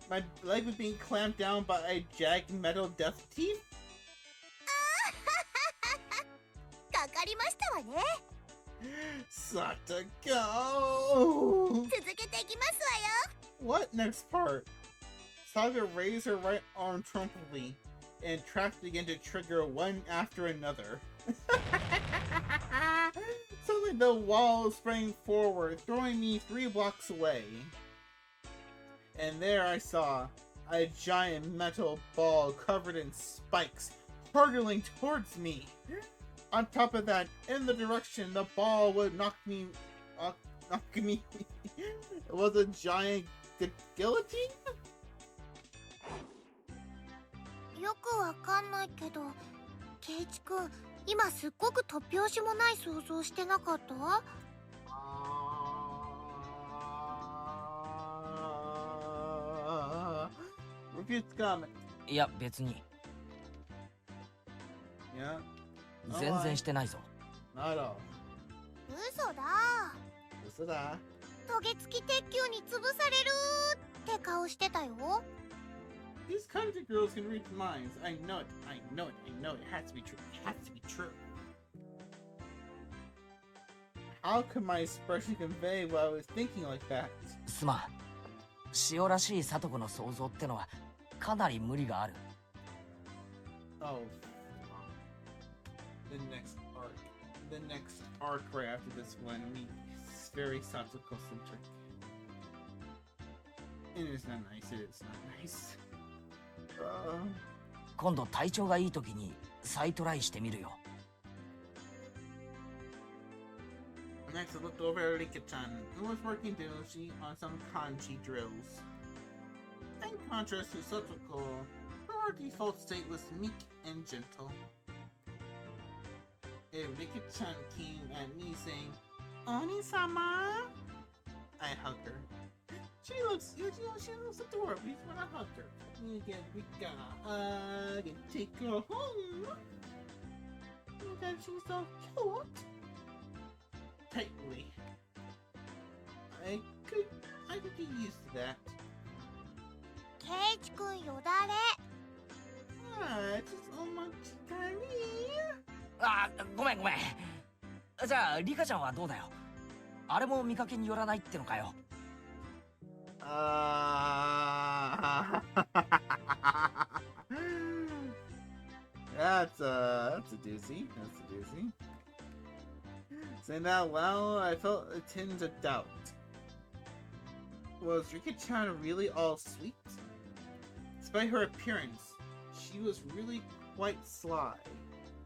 S1: My leg was being clamped down by a jagged metal death teeth?
S3: かかりましたわね。
S1: Satoko!
S3: 続けていきますわよ。
S1: What next part? Saga raised her right arm triumphantly and tracks began to trigger one after another. Suddenly the wall sprang forward, throwing me 3 blocks away. And there I saw a giant metal ball covered in spikes hurtling towards me. On top of that, in the direction the ball would knock me it was a giant guillotine?
S3: よくわかんないけど、ケイチくん、今すっごく突拍子もない想像してなかった？
S1: Repeat the comment.
S4: いや別に
S1: Yeah.
S4: 全然してないぞ。
S1: Not at all.
S3: 嘘だ。
S1: 嘘だ。
S3: トゲ付き鉄球に潰されるって顔してたよ。
S1: These content girls can read minds. I know it. I know it. I know it. It has to be true. It has to be true. How could my expression convey what I was thinking like that?
S4: すまん。塩らしい聡子の想像ってのはかなり無理がある。
S1: Oh. The next arc. The next arc right after this one. I mean, it's very Satsuko centric. And it's not nice. It is not nice.
S4: 今度体調がいい時に再トライしてみるよ。
S1: Next, I looked over at Rika-chan, who was working diligently on some kanji drills. In contrast to Satsuko, her default state was meek and gentle. If Rika-chan came at me saying, "Oni-sama," I hugged her. She looks adorable. He's when I hugged her. And again, we got a hug and take her home. And then she's so cute. Tightly. I could get used to that.
S3: ケイチくんよだれ。
S1: Ah, it's just almost tiny.
S4: あ、ごめんごめん。じゃあリカちゃんはどうだよ。あれも見かけによらないってのかよ。
S1: That's a doozy. That's a doozy. Saying that well, I felt a tinge of doubt. Was Rika-chan really all sweet? Despite her appearance, she was really quite sly.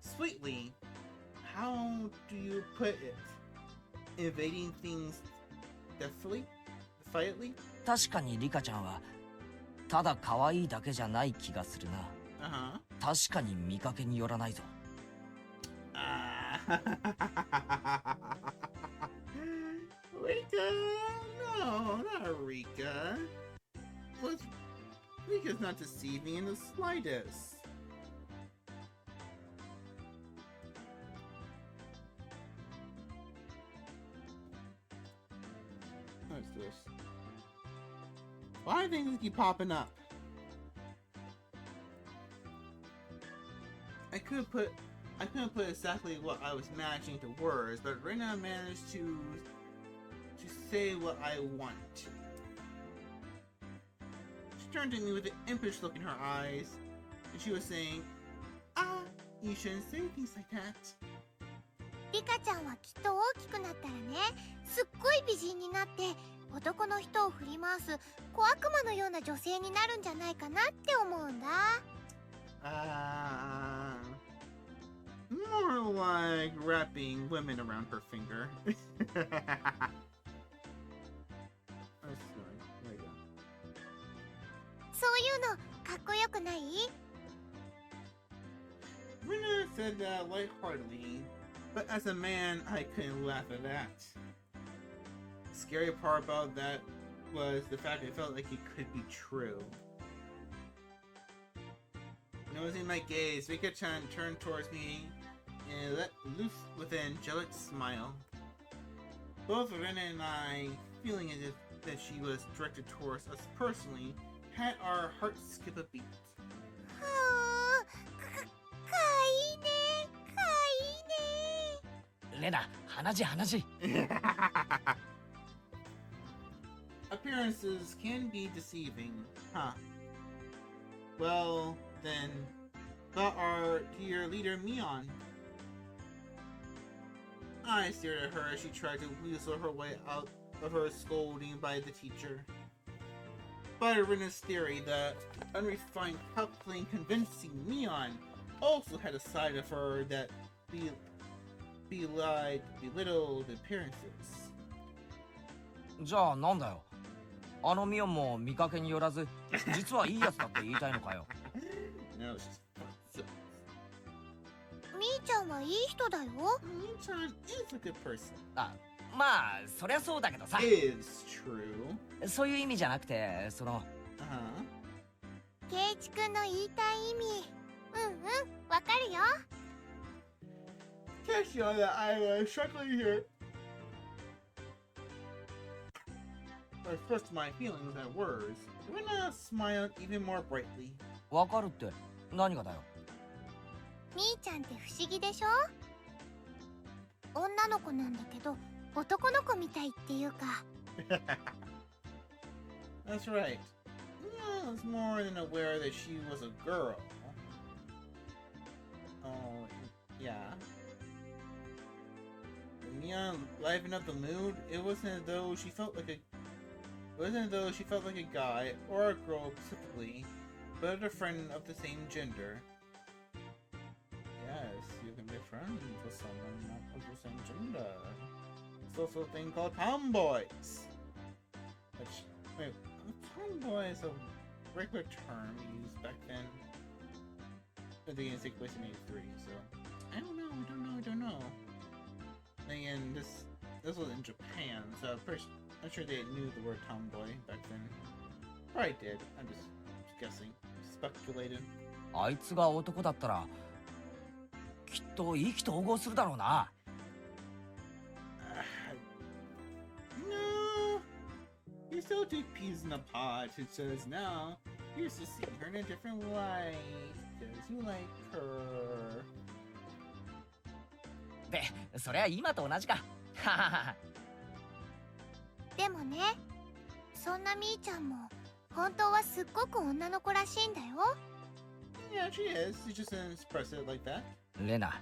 S1: Sweetly, how do you put it? Invading things deftly? Defiantly?
S4: 確かにリカちゃんはただ可愛いだけじゃない気がするな。確かに見かけによらないぞ。
S1: Rika? No, not Rika. Rika's not deceiving in the slightest. What's this? Why do things keep popping up? I couldn't put exactly what I was imagining to words, but Rina managed to say what I want. She turned to me with an impish look in her eyes, and she was saying, "Ah, you shouldn't say things like that."
S3: リカちゃんはきっと大きくなったらね、すっごい美人になって男の人を振り回す小悪魔のような女性になるんじゃないかなって思うんだ。
S1: More like wrapping women around her finger. That's fine. There you go.
S3: そういうのかっこよくない？
S1: Rina said that lightheartedly, but as a man, I couldn't laugh at that. The scary part about that was the fact it felt like it could be true. Noticing my gaze, Rika-chan turned towards me and let loose with an angelic smile. Both Rina and I, feeling as if that she was directed towards us personally, had our hearts skip a beat.
S3: はあ、かわいいね、かわいいね。
S4: レナ、話。
S1: Appearances can be deceiving, huh? Well, then, about our dear leader Mion. I stared at her as she tried to weasel her way out of her scolding by the teacher. But Rena's theory that unrefined, calculating, convincing Mion also had a side of her that belittled appearances.
S4: じゃあなんだよ。あのミオンも見かけによらず、実はいいやつだって言いたいのかよ。
S1: No, she's so.
S3: みーちゃんはいい人だよ。
S1: Mii-chan is a good person.
S4: あ、まあそりゃそうだけどさ。
S1: Is true.
S4: そういう意味じゃなくて、その。
S3: ケイチくんの言いたい意味。わかるよ。
S1: Catch you on that I was struggling here. I expressed my feelings and words. Rena smiled even more brightly.
S4: わかるって何がだよ。
S3: みーちゃんって不思議でしょ。女の子なんだけど男の子みたいっていうか。
S1: That's right. Mia was more than aware that she was a girl. Oh, yeah. When Mia livened up the mood, it wasn't as though she felt like a guy or a girl specifically, but a friend of the same gender. Yes, you can be friends with someone not of the same gender. It's also a thing called tomboys. Wait, tomboy is a regular term used back then. I think it takes place in '83, so I don't know. And this was in Japan, so I'm sure they knew the word tomboy back then. Probably did. I'm just guessing, speculating.
S4: あいつが男だったら、きっと意気投合するだろうな。
S1: No, you still take peas in a pod. It says now you're just seeing her in a different light because you like her.
S4: で、そりゃ今と同じか。ははは。
S3: でもね、そんなみーちゃんも本当はすっごく女の子らしいんだよ。
S1: Yeah, she is. She just didn't express it like that.
S4: レナ、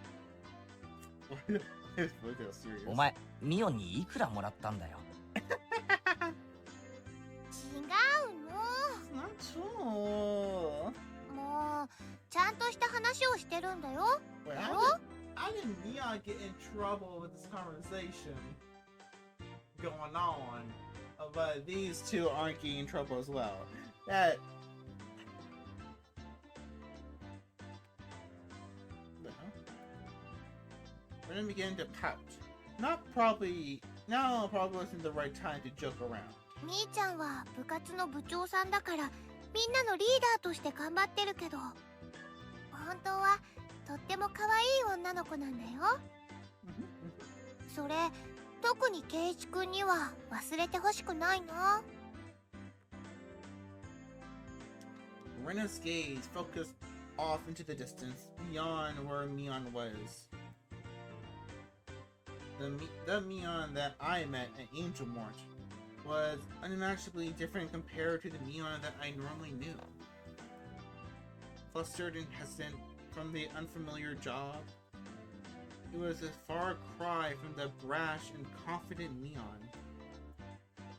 S1: It's really serious.
S4: お前ミオンにいくらもらったんだよ。
S3: 違うの。
S1: It's not true.
S3: もうちゃんとした話をしてるんだよ。
S1: Wait, how did Mia get in trouble with this conversation going on? But these two aren't getting in trouble as well. That. The hell? We're beginning to pout. Probably wasn't the right time to joke around.
S3: みーちゃんは部活の部長さんだからみんなのリーダーとして頑張ってるけど、本当はとっても可愛い女の子なんだよ。それ特にケイチくんには忘れてほしくないな。
S1: Rena's gaze focused off into the distance beyond where Mion was. The Mion that I met at Angel Mart was unimaginably different compared to the Mion that I normally knew. Flustered and hesitant from the unfamiliar job, it was a far cry from the brash and confident Mion.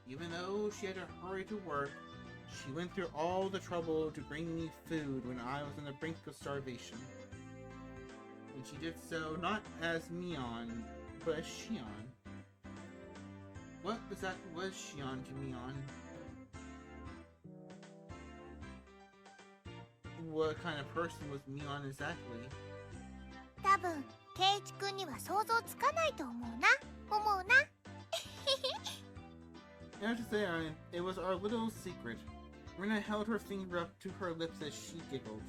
S1: Even though she had to hurry to work, she went through all the trouble to bring me food when I was on the brink of starvation. And she did so not as Mion, but as Shion. What exactly was Shion to Mion? What kind of person was Mion exactly?
S3: 多分ケイチくんには想像つかないと思うな。
S1: I have to say, it was our little secret. Rena held her finger up to her lips as she giggled.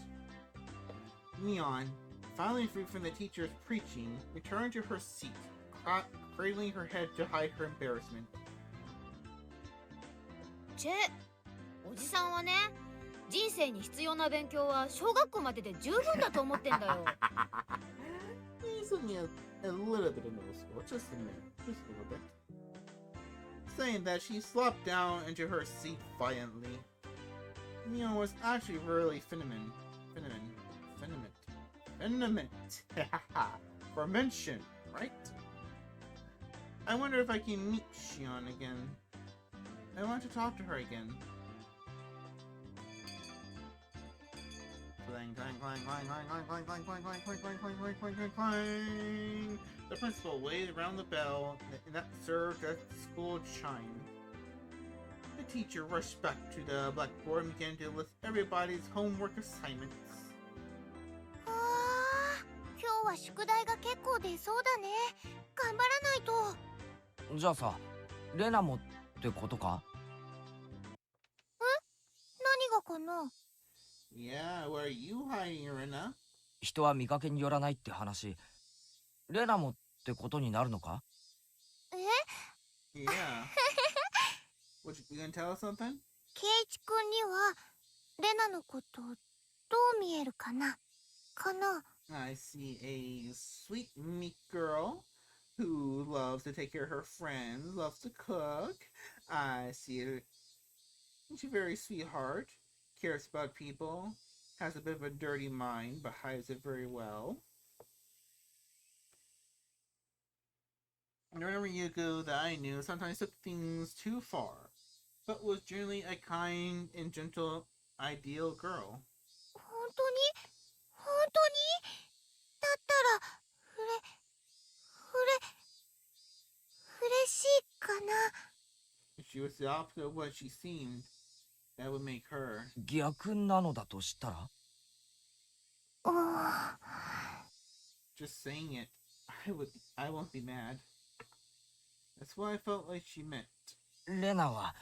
S1: Mion, finally free from the teacher's preaching, returned to her seat, cradling her head to hide her embarrassment.
S6: チェ、おじさんはね、人生に必要な勉強は小学校までで十分だと思ってんだよ。
S1: He's only a little bit of middle school, just a minute, just a little bit. Saying that, she slopped down into her seat violently. Mion was actually really Finiment. For mention, right? I wonder if I can meet Shion again. I want to talk to her again. Clang, clang, clang, clang, clang, clang, clang, clang, clang, clang, clang, clang, clang, clang, clang, clang. The principal waved around the bell, and that served as the school chime. The teacher rushed back to the blackboard and began to list everybody's homework assignments.
S3: ああ、今日は宿題が結構出そうだね。頑張らないと。
S4: じゃあさ、レナもってことか？
S3: 何がかな？
S1: Yeah, where are you hiding, Rena?
S4: 人は見かけによらないって話。レナもってことになるのか？
S1: Yeah. What, you gonna tell us something?
S3: ケイチ君にはレナのことどう見えるかな？かな？
S1: I see a sweet, meek girl who loves to take care of her friends, loves to cook. I see her. She's a very sweetheart, cares about people, has a bit of a dirty mind, but hides it very well. I remember Yuko that I knew sometimes took things too far, but was generally a kind and gentle, ideal girl.
S3: 本当に？本当に？だったら嬉しいかな？
S1: If she was the opposite of what she seemed, that would make her.
S4: 逆なのだとしたら？
S1: Just saying it, I won't be mad. That's what I felt like she meant.
S4: レナは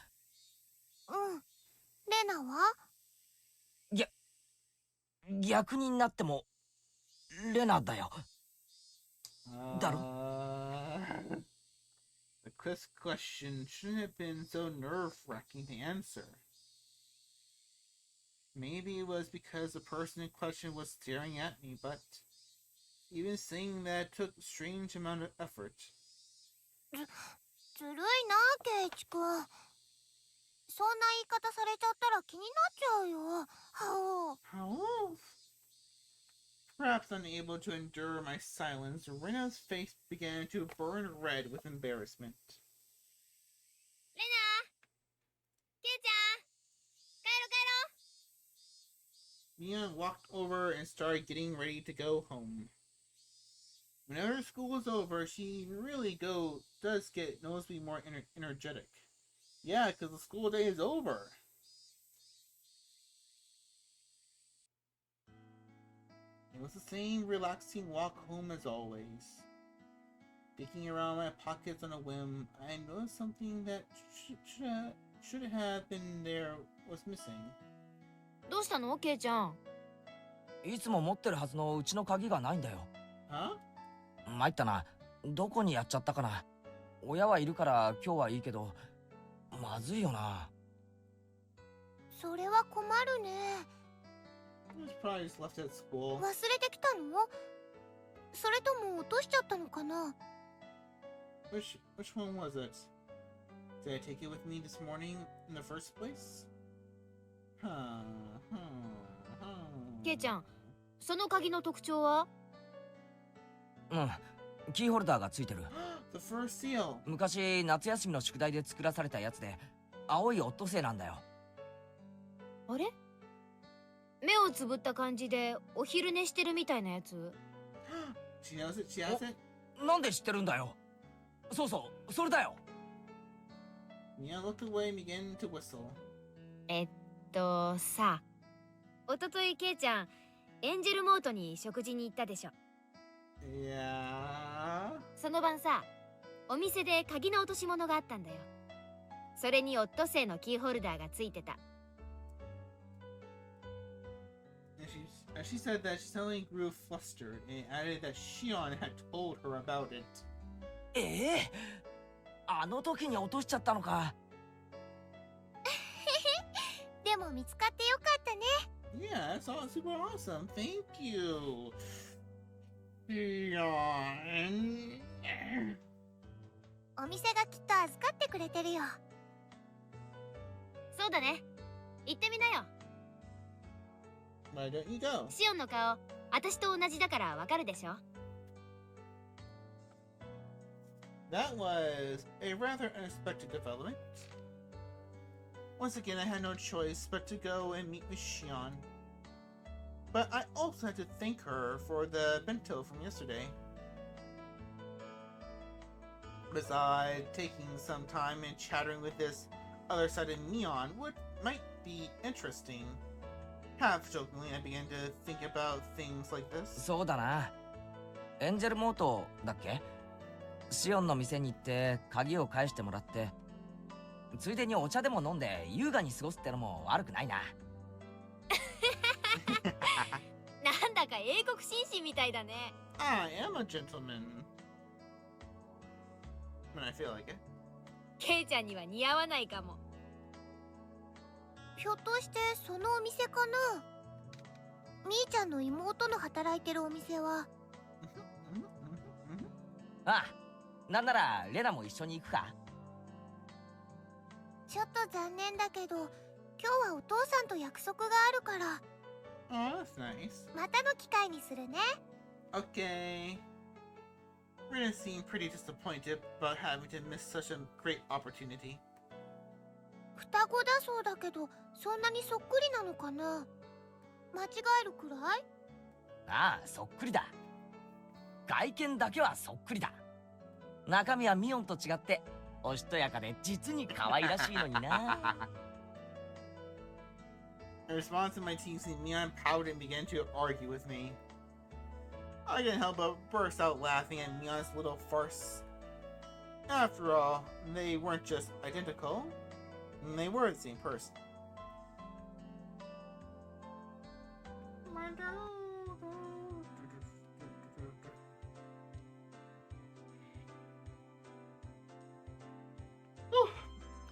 S3: レナは？
S4: 逆になってもレナだよ。だろ？
S1: The quiz question shouldn't have been so nerve-wracking to answer. Maybe it was because the person in question was staring at me, but even saying that took a strange amount of effort.
S3: ずるいな、ケイチ君。そんな言い方されちゃったら気になっちゃうよ。
S1: How? Perhaps unable to endure my silence, Rena's face began to burn red with embarrassment.
S6: レナ、ケイちゃん、帰ろ帰ろ。
S1: Mia walked over and started getting ready to go home. Whenever school is over, she really does get noticeably more energetic. Yeah, because the school day is over. It was the same relaxing walk home as always. Digging around my pockets on a whim, I noticed something that should have been there was missing.
S6: どうしたの、ケイちゃん？
S4: いつも持ってるはずのうちの鍵がないんだよ。
S1: Huh?
S4: 参ったな。どこにやっちゃったかな。親はいるから今日はいいけど、まずいよな。
S3: それは困るね。
S1: It was probably just left at school.
S3: 忘れてきたの？それとも落としちゃったのかな？
S1: Which one was it? Did I take it with me this morning in the first place?
S6: ケイちゃん、その鍵の特徴は？
S4: キーホルダーがついてる。
S1: The first seal.
S4: 昔夏休みの宿題で作らされたやつで、青いオットセイなんだよ。
S6: あれ？目をつぶった感じでお昼寝してるみたいなやつ？
S1: She knows it. She has it.
S4: なんで知ってるんだよ。そうそう、それだよ。
S1: Mia looked away and began to whistle.
S6: さ、おとといケイちゃん、エンジェルモートに食事に行ったでしょ。
S1: Yeah.
S6: その晩さ、お店で鍵の落とし物があったんだよ。それにオットセイのキーホルダーがついてた。
S1: And she said that she suddenly grew flustered and added that Shion had told her about it.
S4: あの時に落としちゃったのか。
S3: でも見つかってよかったね。
S1: Yeah, that's all super awesome. Thank you. Shion.
S3: お店がきっと預かってくれてるよ。
S6: そうだね。行ってみなよ。
S1: Why don't you go?
S6: シオンの顔私と同じだからわかるでしょ。
S1: That was a rather unexpected development. Once again, I had no choice but to go and meet with Shion. But I also had to thank her for the bento from yesterday. Besides, taking some time and chattering with this other side of Neon might be interesting. Half jokingly, I began to think about things like this.
S4: そうだな。エンジェルモートだっけ？シオンの店に行って鍵を返してもらって、ついでにお茶でも飲んで優雅に過ごすってのも悪くないな。
S6: なんだか英国紳士みたいだね。
S1: I am a gentleman. When I feel like it.
S6: ケイちゃんには似合わないかも。
S3: ひょっとしてそのお店かな。みーちゃんの妹の働いてるお店は。
S4: ああ、なんならレナも一緒に行くか。
S3: ちょっと残念だけど今日はお父さんと約束があるから。
S1: Oh, that's nice.
S3: またの機会にするね。
S1: Okay. Rena seemed pretty disappointed about having to miss such a great opportunity.
S3: 双子だそうだけどそんなにそっくりなのかな。間違えるくらい。
S4: ああ、そっくりだ。外見だけはそっくりだ。中身はミオンと違っておしとやかで実に可愛らしいのにな。
S1: In response to my teasing, Neon pouted and began to argue with me. I couldn't help but burst out laughing at Neon's little farce. After all, they weren't just identical, they were the same person.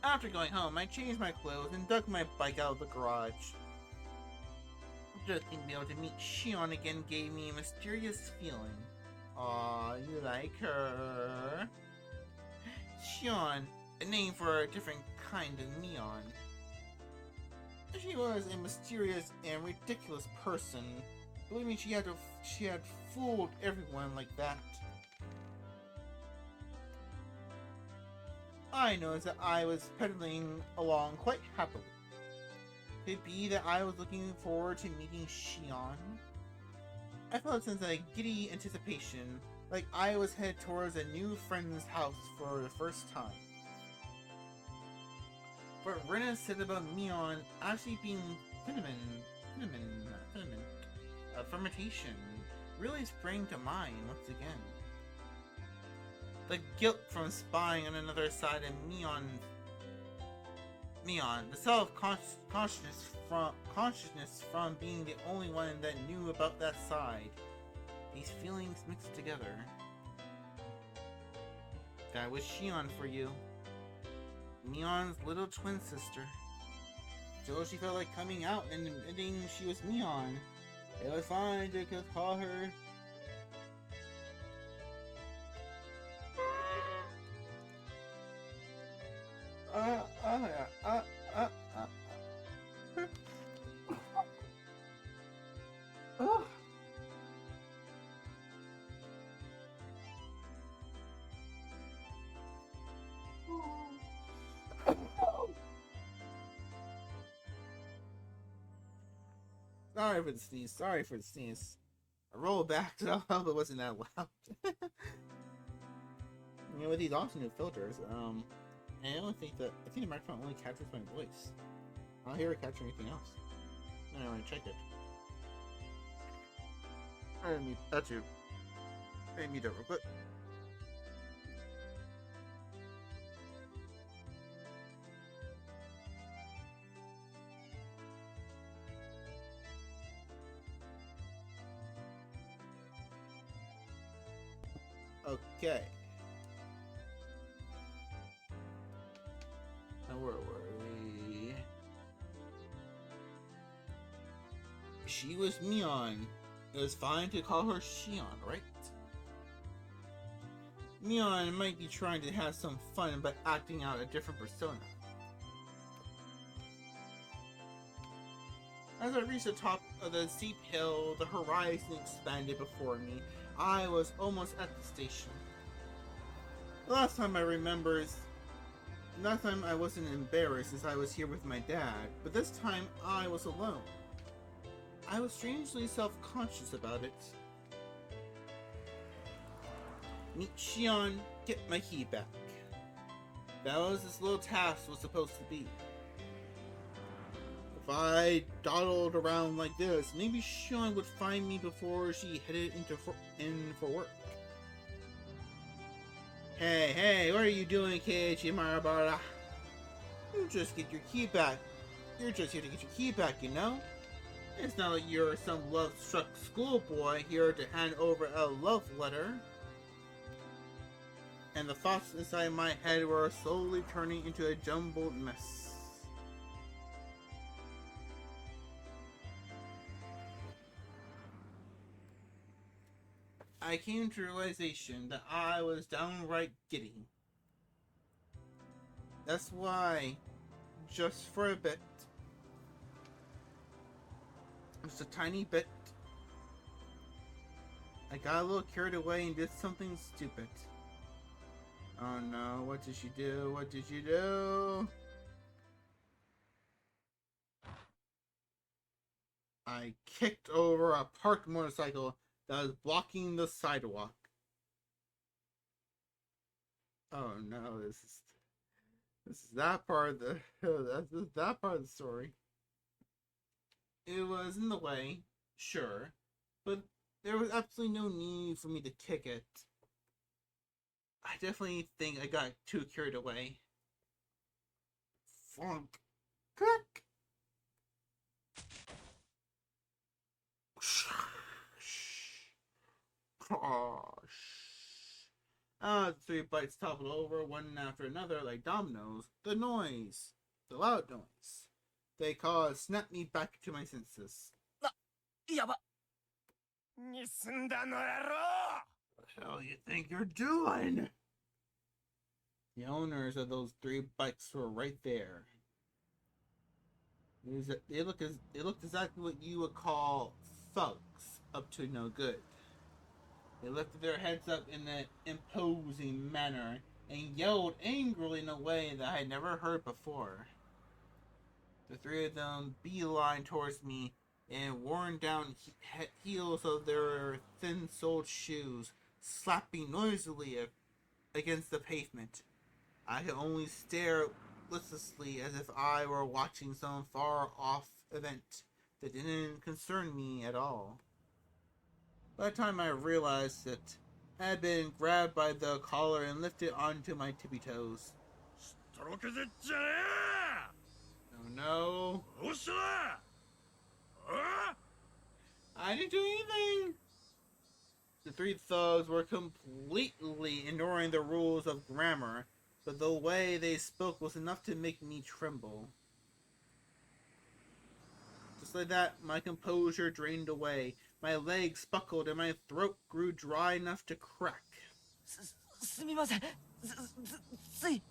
S1: After going home, I changed my clothes and dug my bike out of the garage. Just being able to meet Shion again gave me a mysterious feeling. Aw, you like her? Shion, a name for a different kind of neon. She was a mysterious and ridiculous person. Believe me, she had fooled everyone like that. I noticed that I was pedaling along quite happily. Could it be that I was looking forward to meeting Shion? I felt a sense of giddy anticipation, like I was headed towards a new friend's house for the first time. What Rena said about Neon actually being fermentation really sprang to mind once again. The guilt from spying on another side of Neon, the self-consciousness from being the only one that knew about that side. These feelings mixed together. That was Shion for you. Neon's little twin sister. So she felt like coming out and admitting she was Neon. It was fine to just call her. Sorry for the sneeze. I rolled back, so I hope it wasn't that loud. You know, with these awesome new filters, I think the microphone only captures my voice. I don't hear it capture anything else. I want to check it. I need that too. I need that real quick. Okay. Now where were we? She was Neon. It was fine to call her Shion, right? Neon might be trying to have some fun by acting out a different persona. As I reached the top of the steep hill, the horizon expanded before me. I was almost at the station. The last time I wasn't embarrassed as I was here with my dad, but this time I was alone. I was strangely self-conscious about it. Meet Shion, get my key back. That was this little task was supposed to be. If I dawdled around like this, maybe Shion would find me before she headed in for work. Hey, what are you doing, Keiichi Marabara? You just get your key back. You're just here to get your key back, you know? It's not like you're some love-struck schoolboy here to hand over a love letter. And the thoughts inside my head were slowly turning into a jumbled mess. I came to the realization that I was downright giddy. That's why, just for a bit, just a tiny bit, I got a little carried away and did something stupid. Oh no, what did she do? What did you do? I kicked over a parked motorcycle that was blocking the sidewalk. Oh no, this is that part of the that part of the story. It was in the way, sure, but there was absolutely no need for me to kick it. I definitely think I got too carried away. Funk. Click. The 3 bites toppled over, one after another, like dominoes. The noise. The loud noise. They snapped me back to my senses.
S4: Yaba.
S1: What the hell you think you're doing? The owners of those 3 bikes were right there. They looked exactly what you would call thugs, up to no good. They lifted their heads up in an imposing manner and yelled angrily in a way that I had never heard before. The 3 of them beelined towards me and worn down heels of their thin-soled shoes, slapping noisily against the pavement. I could only stare listlessly as if I were watching some far-off event that didn't concern me at all. By the time I realized it, I had been grabbed by the collar and lifted onto my tippy toes. Oh no. I didn't do anything! The 3 thugs were completely ignoring the rules of grammar, but the way they spoke was enough to make me tremble. Just like that, my composure drained away. My legs buckled and my throat grew dry enough to crack.
S4: すみません。つい。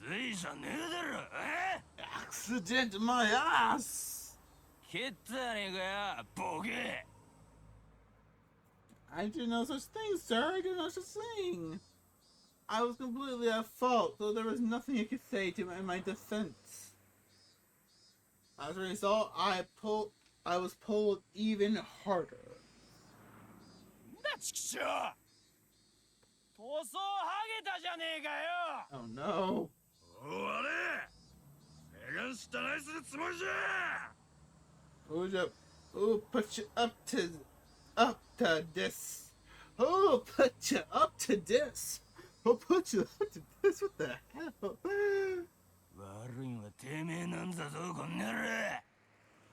S5: ついじゃねえだろ、え
S1: Accident my ass!
S5: 蹴ったやねえかよ、ボケ
S1: I did no such thing, sir. I did no such thing. I was completely at fault, so there was nothing I could say in my defense. As a result, I was pulled even harder.
S5: なちくしょう塗装はげたじゃねえかよ
S1: Oh no.
S5: おあれセガンしたナイスるつもりじゃ
S1: Who put you up to this? Who put you up to this? Who put you up to this? What the hell?
S5: 悪いのはてめえなんだぞ、こんなら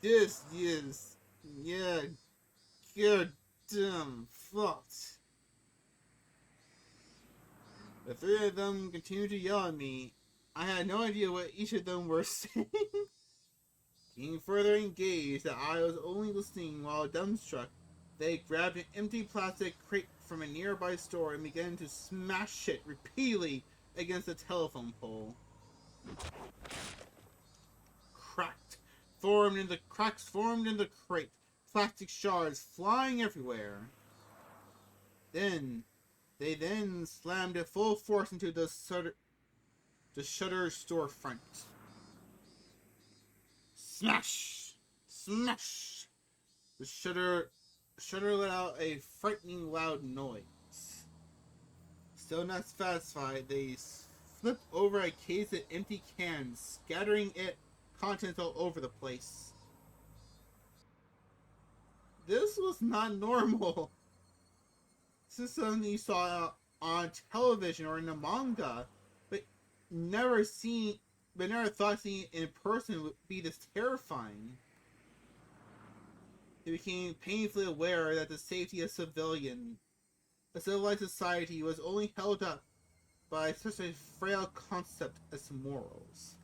S1: This is, yeah, your damn fault. The 3 of them continued to yell at me. I had no idea what each of them were saying. Being further engaged, that I was only listening while dumbstruck, they grabbed an empty plastic crate from a nearby store and began to smash it repeatedly against the telephone pole. Cracked. formed in the crate, plastic shards flying everywhere. Then, they slammed at full force into the shutter storefront. Smash! Smash! The shutter let out a frightening loud noise. Still not satisfied, they flipped over a case of empty cans, scattering its contents all over the place. This was not normal. This is something you saw on television or in a manga, but never thought seeing it in person would be this terrifying. They became painfully aware that the safety of a civilized society, was only held up by such a frail concept as morals.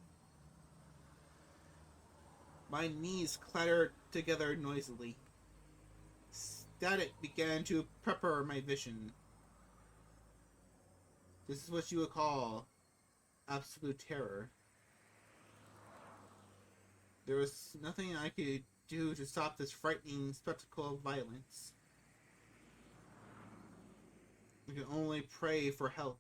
S1: My knees clattered together noisily. Static began to pepper my vision. This is what you would call absolute terror. There was nothing I could do to stop this frightening spectacle of violence. I could only pray for help.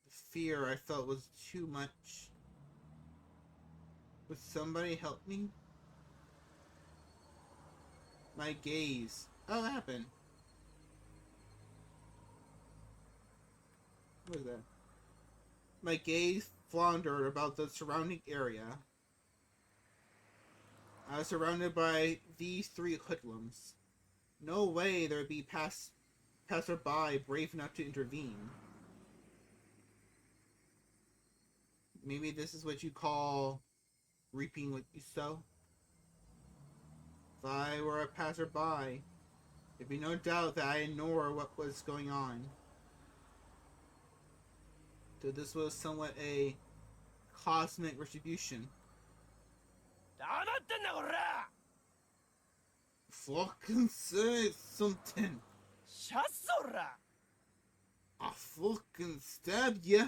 S1: The fear I felt was too much. Would somebody help me? My gaze. Oh, what happened? What is that? My gaze floundered about the surrounding area. I was surrounded by these three hoodlums. No way there would be passerby brave enough to intervene. Maybe this is what you call reaping what you sow? If I were a passerby, there'd be no doubt that I ignored what was going on. So this was somewhat a cosmic retribution. Fucking say something. I'll fucking stab ya.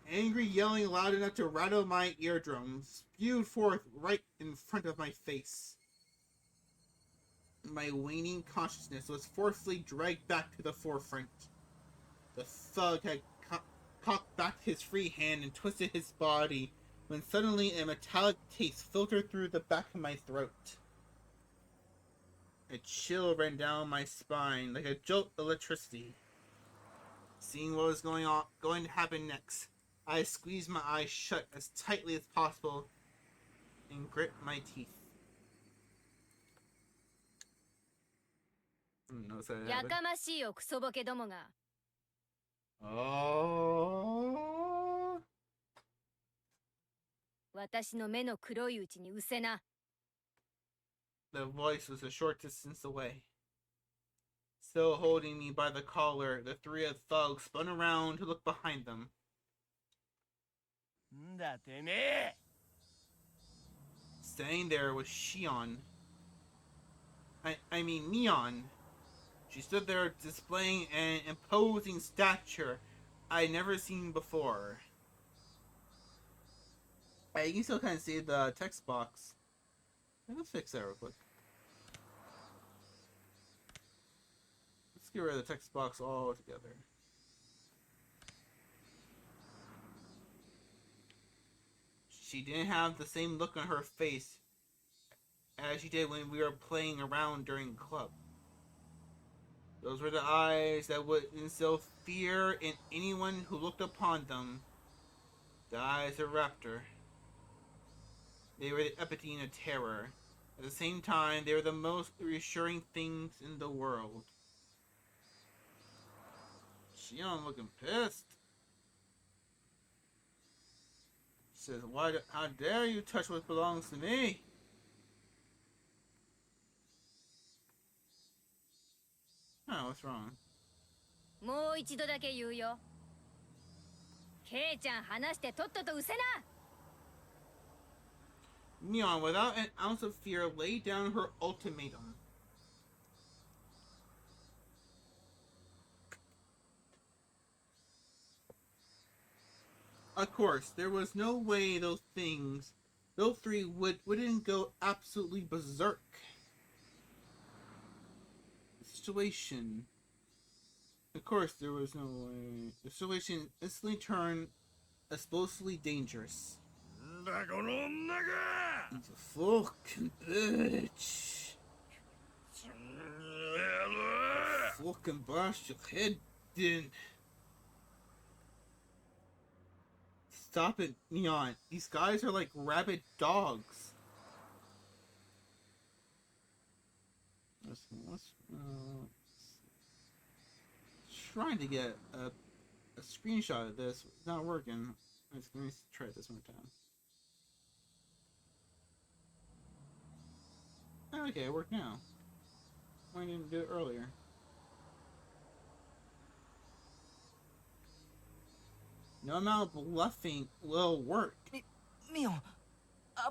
S1: Angry yelling loud enough to rattle my eardrums spewed forth right in front of my face. My waning consciousness was forcefully dragged back to the forefront. The thug had cocked back his free hand and twisted his body when suddenly a metallic taste filtered through the back of my throat. A chill ran down my spine like a jolt of electricity. Seeing what was going to happen next, I squeezed my eyes shut as tightly as possible and gripped my teeth.
S6: やかましいよクソボケどもが。
S1: Oh.
S6: 私の目の黒いうちにうせな。
S1: The voice was a short distance away. Still holding me by the collar, the three of thugs spun around to look behind them. Standing there was Shion. I mean Mion. She stood there displaying an imposing stature I'd never seen before. You can still kind of see the text box. Let's fix that real quick. Let's get rid of the text box altogether. She didn't have the same look on her face as she did when we were playing around during club. Those were the eyes that would instill fear in anyone who looked upon them. The eyes of Raptor. They were the epitome of terror. At the same time, they were the most reassuring things in the world. Shion looking pissed. She says, how dare you touch what belongs to me? Oh, what's wrong?
S6: もう一度だけ言うよ。ケイちゃん話してとっととうせな。
S1: Neon, without an ounce of fear, laid down her ultimatum. Of course, there was no way those three wouldn't go absolutely berserk. The situation. Of course, there was no way. The situation instantly turned supposedly dangerous. He's a fucking bitch. Fucking bash your head in. Stop it, Neon. These guys are like rabid dogs. Let's trying to get a screenshot of this. It's not working. Let me try this one time. Okay, it worked now. Why didn't it do it earlier? No amount of bluffing will work.
S4: ミオン、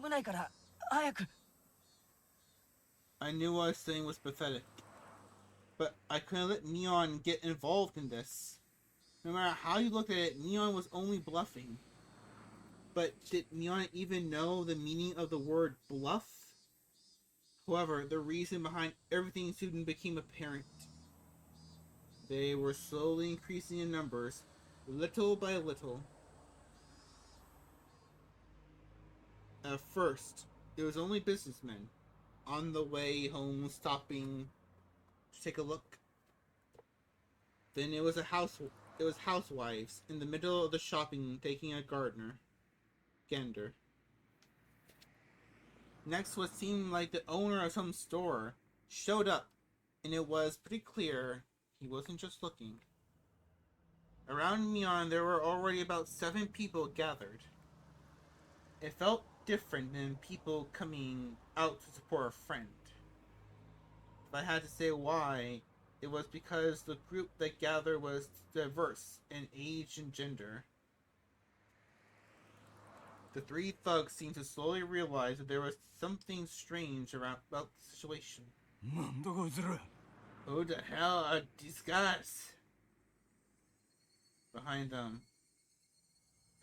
S4: 危ないから早く。
S1: I knew what I was saying was pathetic. But I couldn't let Neon get involved in this. No matter how you looked at it, Neon was only bluffing. But did Neon even know the meaning of the word bluff? However, the reason behind everything soon became apparent. They were slowly increasing in numbers, little by little. At first, it was only businessmen on the way home stopping to take a look. Then it was housewives in the middle of the shopping taking a gander. Next, what seemed like the owner of some store showed up, and it was pretty clear he wasn't just looking. Around Neon, there were already about 7 people gathered. It felt different than people coming out to support a friend. If I had to say why, it was because the group that gathered was diverse in age and gender. The 3 thugs seemed to slowly realize that there was something strange about the situation. Who the hell are these guys? Behind them,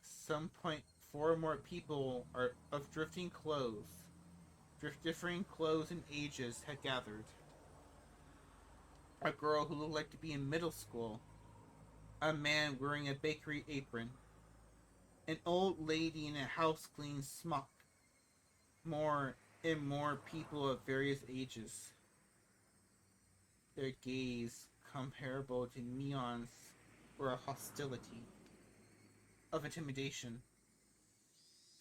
S1: some point 4 more people of differing clothes and ages had gathered. A girl who looked like to be in middle school, a man wearing a bakery apron, an old lady in a house-clean smock, more and more people of various ages. Their gaze comparable to Neon's were a hostility, of intimidation.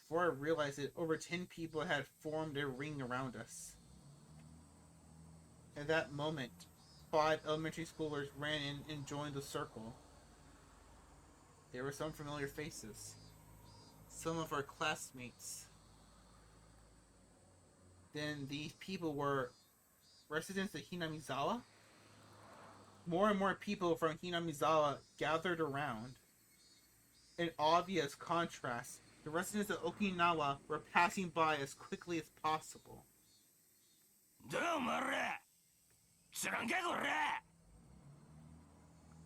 S1: Before I realized it, over 10 people had formed a ring around us. At that moment, 5 elementary schoolers ran in and joined the circle. There were some familiar faces. Some of our classmates. Then these people were residents of Hinamizawa? More and more people from Hinamizawa gathered around. In obvious contrast, the residents of Okinawa were passing by as quickly as possible.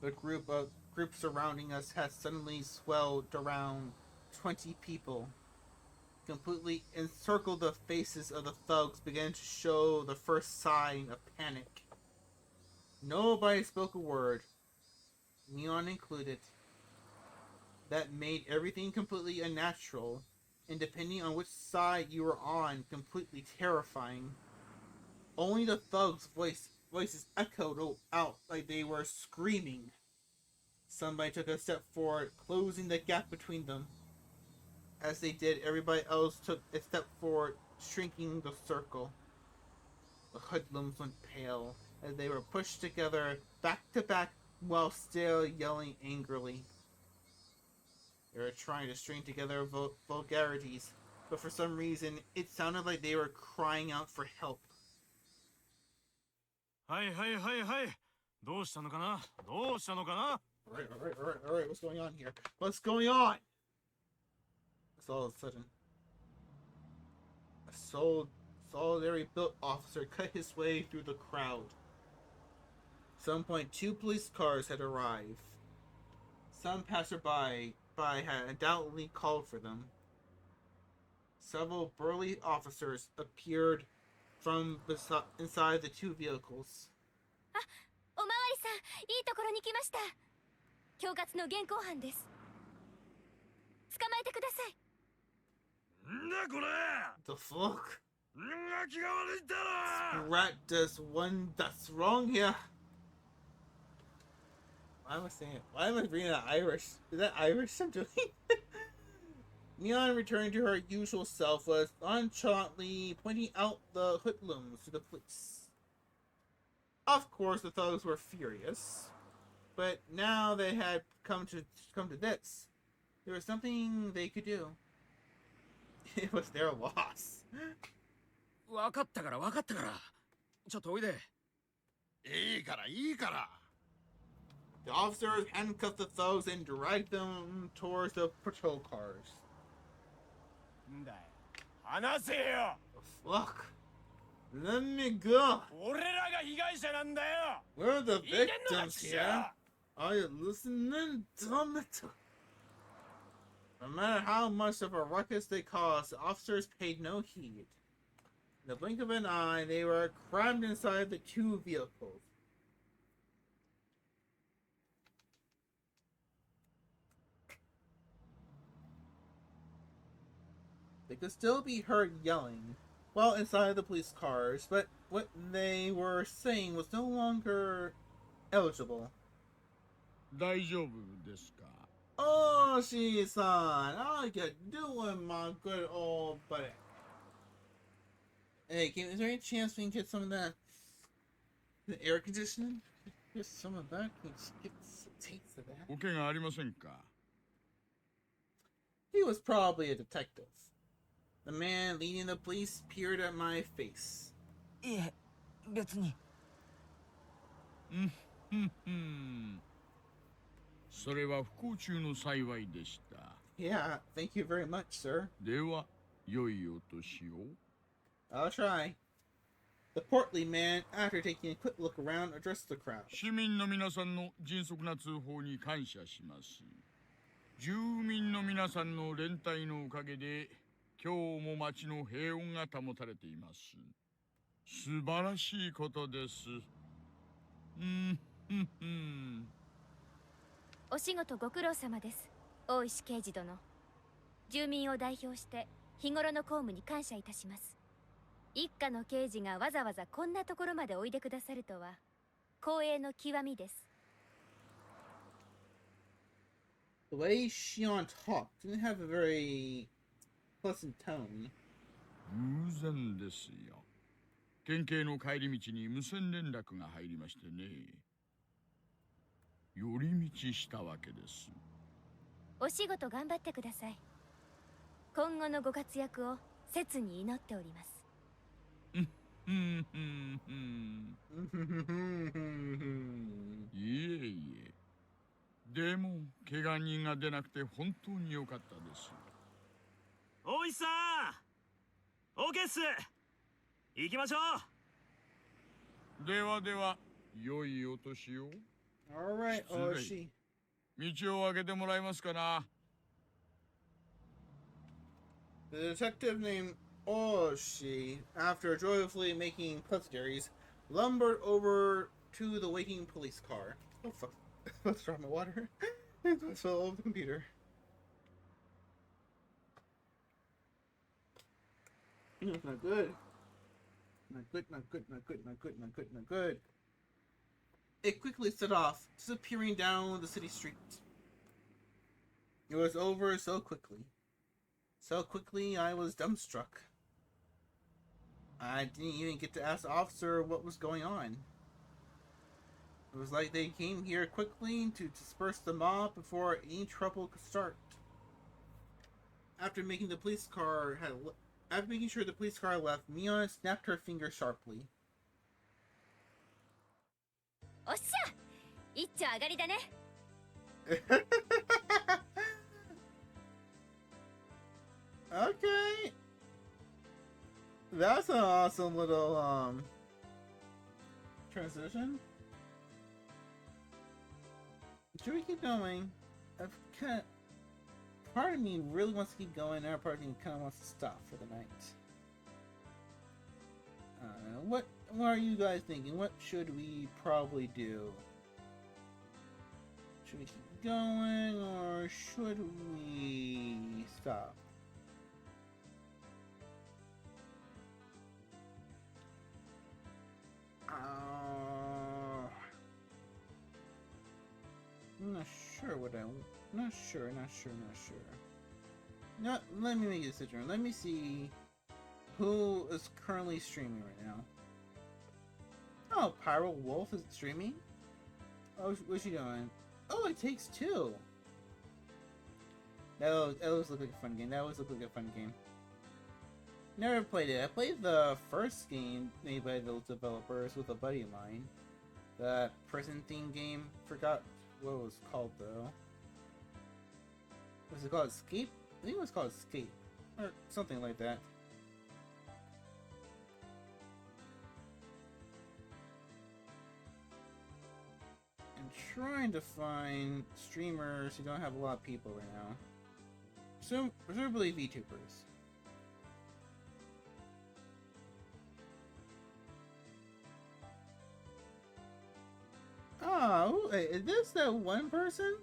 S1: The group surrounding us had suddenly swelled around 20 people. Completely encircled, the faces of the thugs began to show the first sign of panic. Nobody spoke a word, Neon included. That made everything completely unnatural, and depending on which side you were on, completely terrifying. Only the thugs' voices echoed out like they were screaming. Somebody took a step forward, closing the gap between them. As they did, everybody else took a step forward, shrinking the circle. The hoodlums went pale as they were pushed together, back to back, while still yelling angrily. They were trying to string together vulgarities, but for some reason, it sounded like they were crying out for help. Alright, what's going on here? What's going on? It's all of a sudden. A solidary built officer cut his way through the crowd. At some point, 2 police cars had arrived. Some passerby nearby had undoubtedly called for them. Several burly officers appeared from inside the two vehicles.
S2: おまわりさん、いいところに来ました。恐喝の現行犯です。捕まえてください。
S5: なんだこれ
S1: The fuck?
S5: が気が悪いんだろ
S1: Rat does one that's wrong here. Why am I saying it? Why am I reading that Irish? Is that Irish I'm doing? Neon, returning to her usual self, was nonchalantly pointing out the hoodlums to the police. Of course, the thugs were furious, but now they had come to this. There was something they could do. It was their loss.
S5: 分かったからちょっとおいでいいから
S1: The officers handcuffed the thugs and dragged them towards the patrol cars.
S5: んだよ話せよ
S1: Fuck. Let me go.
S5: 俺らが被害者なんだよ
S1: We're the
S5: いいねんのか
S1: victims
S5: ちしょ
S1: here. Are you listening? Damn it. No matter how much of a ruckus they caused, the officers paid no heed. In the blink of an eye, they were crammed inside the two vehicles. They could still be heard yelling while inside the police cars, but what they were saying was no longer eligible.
S10: 大丈夫ですか
S1: Oh, Shi-san, how you doing, my good old buddy? Hey, is there any chance we can get some of that the air conditioning? Get some of that? Can you just get some taste of that?
S10: お怪我ありませんか
S1: He was probably a detective. The man leading the police peered at my face.
S4: いえ別に
S10: それは不幸中の幸いでした
S1: Yeah, thank you very much, sir.
S10: では良いお年を
S1: I'll try. The portly man, after taking a quick look around, addressed the crowd.
S10: 市民の皆さんの迅速な通報に感謝します住民の皆さんの連帯のおかげで今日も町の平穏が保たれています素晴らしいことです
S2: お仕事ご苦労様です。大石刑事殿。住民を代表して日頃の公務に感謝いたします。一家の刑事がわざわざこんなところまでおいでくださるとは光栄の極みです。
S1: The way Shion talked didn't have a very pleasant tone.
S10: 偶然ですよ県警の帰り道に無線連絡が入りましてね寄り道したわけです
S2: お仕事頑張ってください。今後のご活躍を切に祈っております。
S10: いえいえでも怪我人が出なくて本当に良かったです
S11: おいさん OK っす行きましょ
S10: うではでは良いお年を
S1: Alright, Oshi.
S10: 道を開けてもらえますかな
S1: The detective named Oshi, after joyfully making pleasantries, lumbered over to the waiting police car. Oh fuck. Let's drop my water. It fell over the computer. It's not good. Not good. It quickly set off, disappearing down the city street. It was over so quickly. So quickly, I was dumbstruck. I didn't even get to ask the officer what was going on. It was like they came here quickly to disperse the mob before any trouble could start. After making sure the police car left, Mion snapped her finger sharply.
S2: おっしゃ、一丁上がりだね。
S1: Okay. That's an awesome little transition. Should we keep going? I've kind of... part of me really wants to keep going, and another part of me kind of wants to stop for the night. What are you guys thinking? What should we probably do? Should we keep going, or should we stop? I'm not sure what not sure. No, let me make a decision. Let me see who is currently streaming right now. Oh, Pyro Wolf is streaming? Oh, what's she doing? Oh, it takes two. That always looked like a fun game. Never played it. I played the first game made by those developers with a buddy of mine. The prison theme game. Forgot what it was called though. Was it called Escape? I think it was called Escape. Or something like that. I'm trying to find streamers who don't have a lot of people right now. So, presumably VTubers. Oh, is this that one person?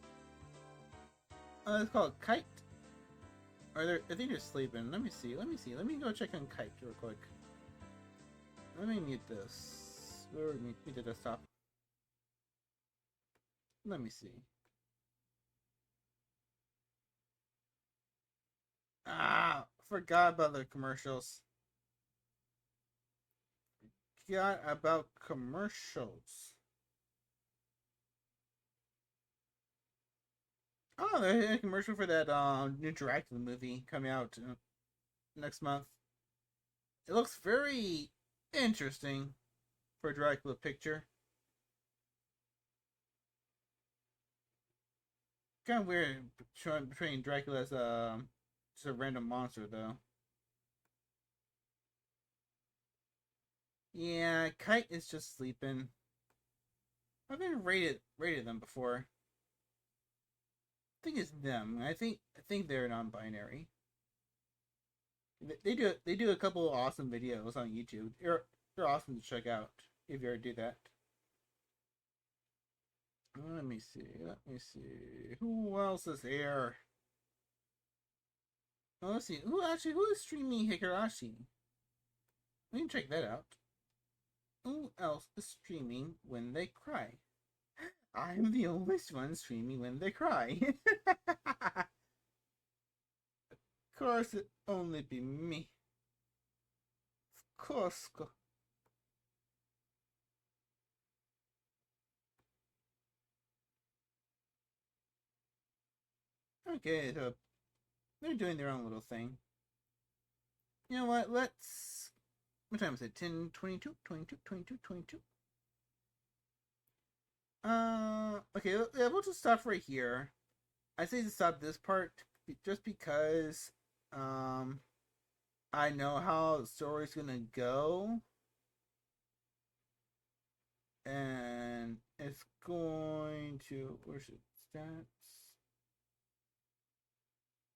S1: It's called Kite. I think they're sleeping. Let me see. Let me go check on Kite real quick. Let me mute this. Where would we mute the desktop? Let me see. Ah, forgot about the commercials. Forgot about commercials. Oh, there's a commercial for that new Dracula movie coming out next month. It looks very interesting for a Dracula picture. Kind of weird portraying Dracula as just a random monster, though. Yeah, Kite is just sleeping. I've been rated them before. I think it's them. I think they're non-binary. They do a couple of awesome videos on YouTube. They're awesome to check out if you ever do that. Let me see. Who else is here? Oh, let's see. Who is streaming Higurashi? We can check that out. Who else is streaming when they cry? I'm the only one streaming when they cry. Of course, it only be me. Of course. Okay, so they're doing their own little thing. You know what? What time is it? 10, 22? Okay, yeah, we'll just stop right here. I say to stop this part just because, I know how the story's gonna go. And it's going to, where's it? Stats?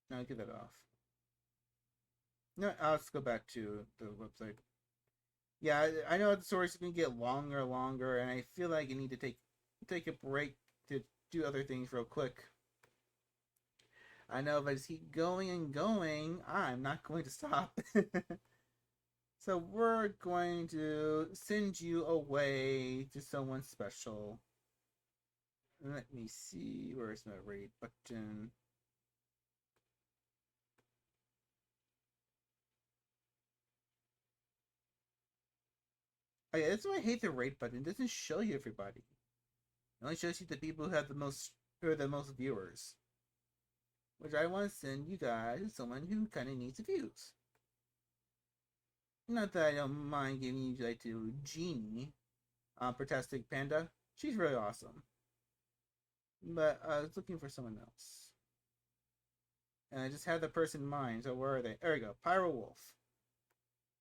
S1: No, get that off. No, let's go back to the website. Yeah, I know the story's gonna get longer, and I feel like I need to take a break to do other things real quick. I know if I just keep going and going, I'm not going to stop. So we're going to send you away to someone special. Let me see, where's my rate button? Oh yeah, that's why I hate the rate button. It doesn't show you everybody. It only shows you the people who have the most viewers. Which I want to send you guys to someone who kind of needs views. Not that I don't mind giving you like to Jeannie, Protastic Panda. She's really awesome. But I was looking for someone else. And I just had the person in mind, so where are they? There we go, Pyro Wolf.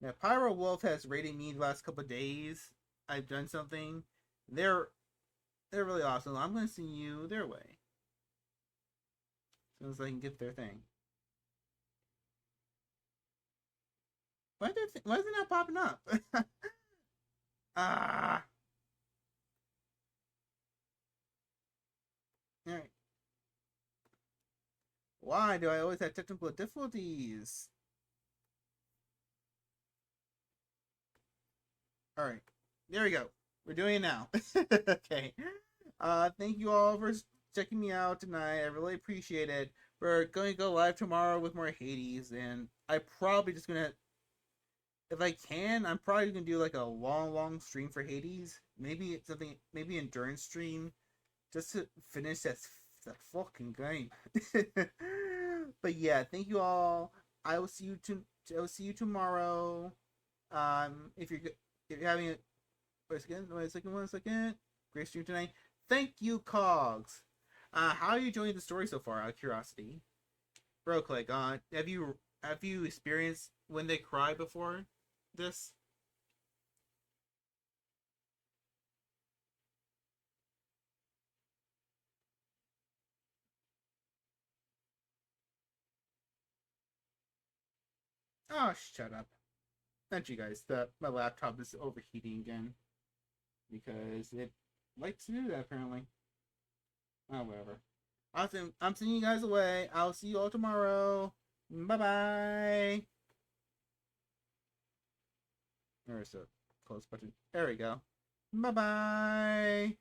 S1: Now, Pyro Wolf has rated me the last couple of days. I've done something. They're really awesome. I'm going to send you their way. soon as I can get their thing. Why is it not popping up? Ah. Alright. Why do I always have technical difficulties? Alright. There we go. We're doing it now. Okay. Thank you all for checking me out tonight. I really appreciate it. We're going to go live tomorrow with more Hades, and I probably just gonna, if I can, I'm probably gonna do like a long stream for Hades. Maybe it's something, maybe endurance stream, just to finish that fucking game. But yeah, thank you all. I will see you tomorrow. If you're having a one second. Great stream tonight. Thank you, Cogs. How are you enjoying the story so far? Out of curiosity, real quick. Have you experienced when they cry before this? Oh, shut up. Not you guys. My laptop is overheating again because it likes to do that apparently. Oh, whatever. Awesome. I'm sending you guys away. I'll see you all tomorrow. Bye bye. There's a close button. There we go. Bye bye.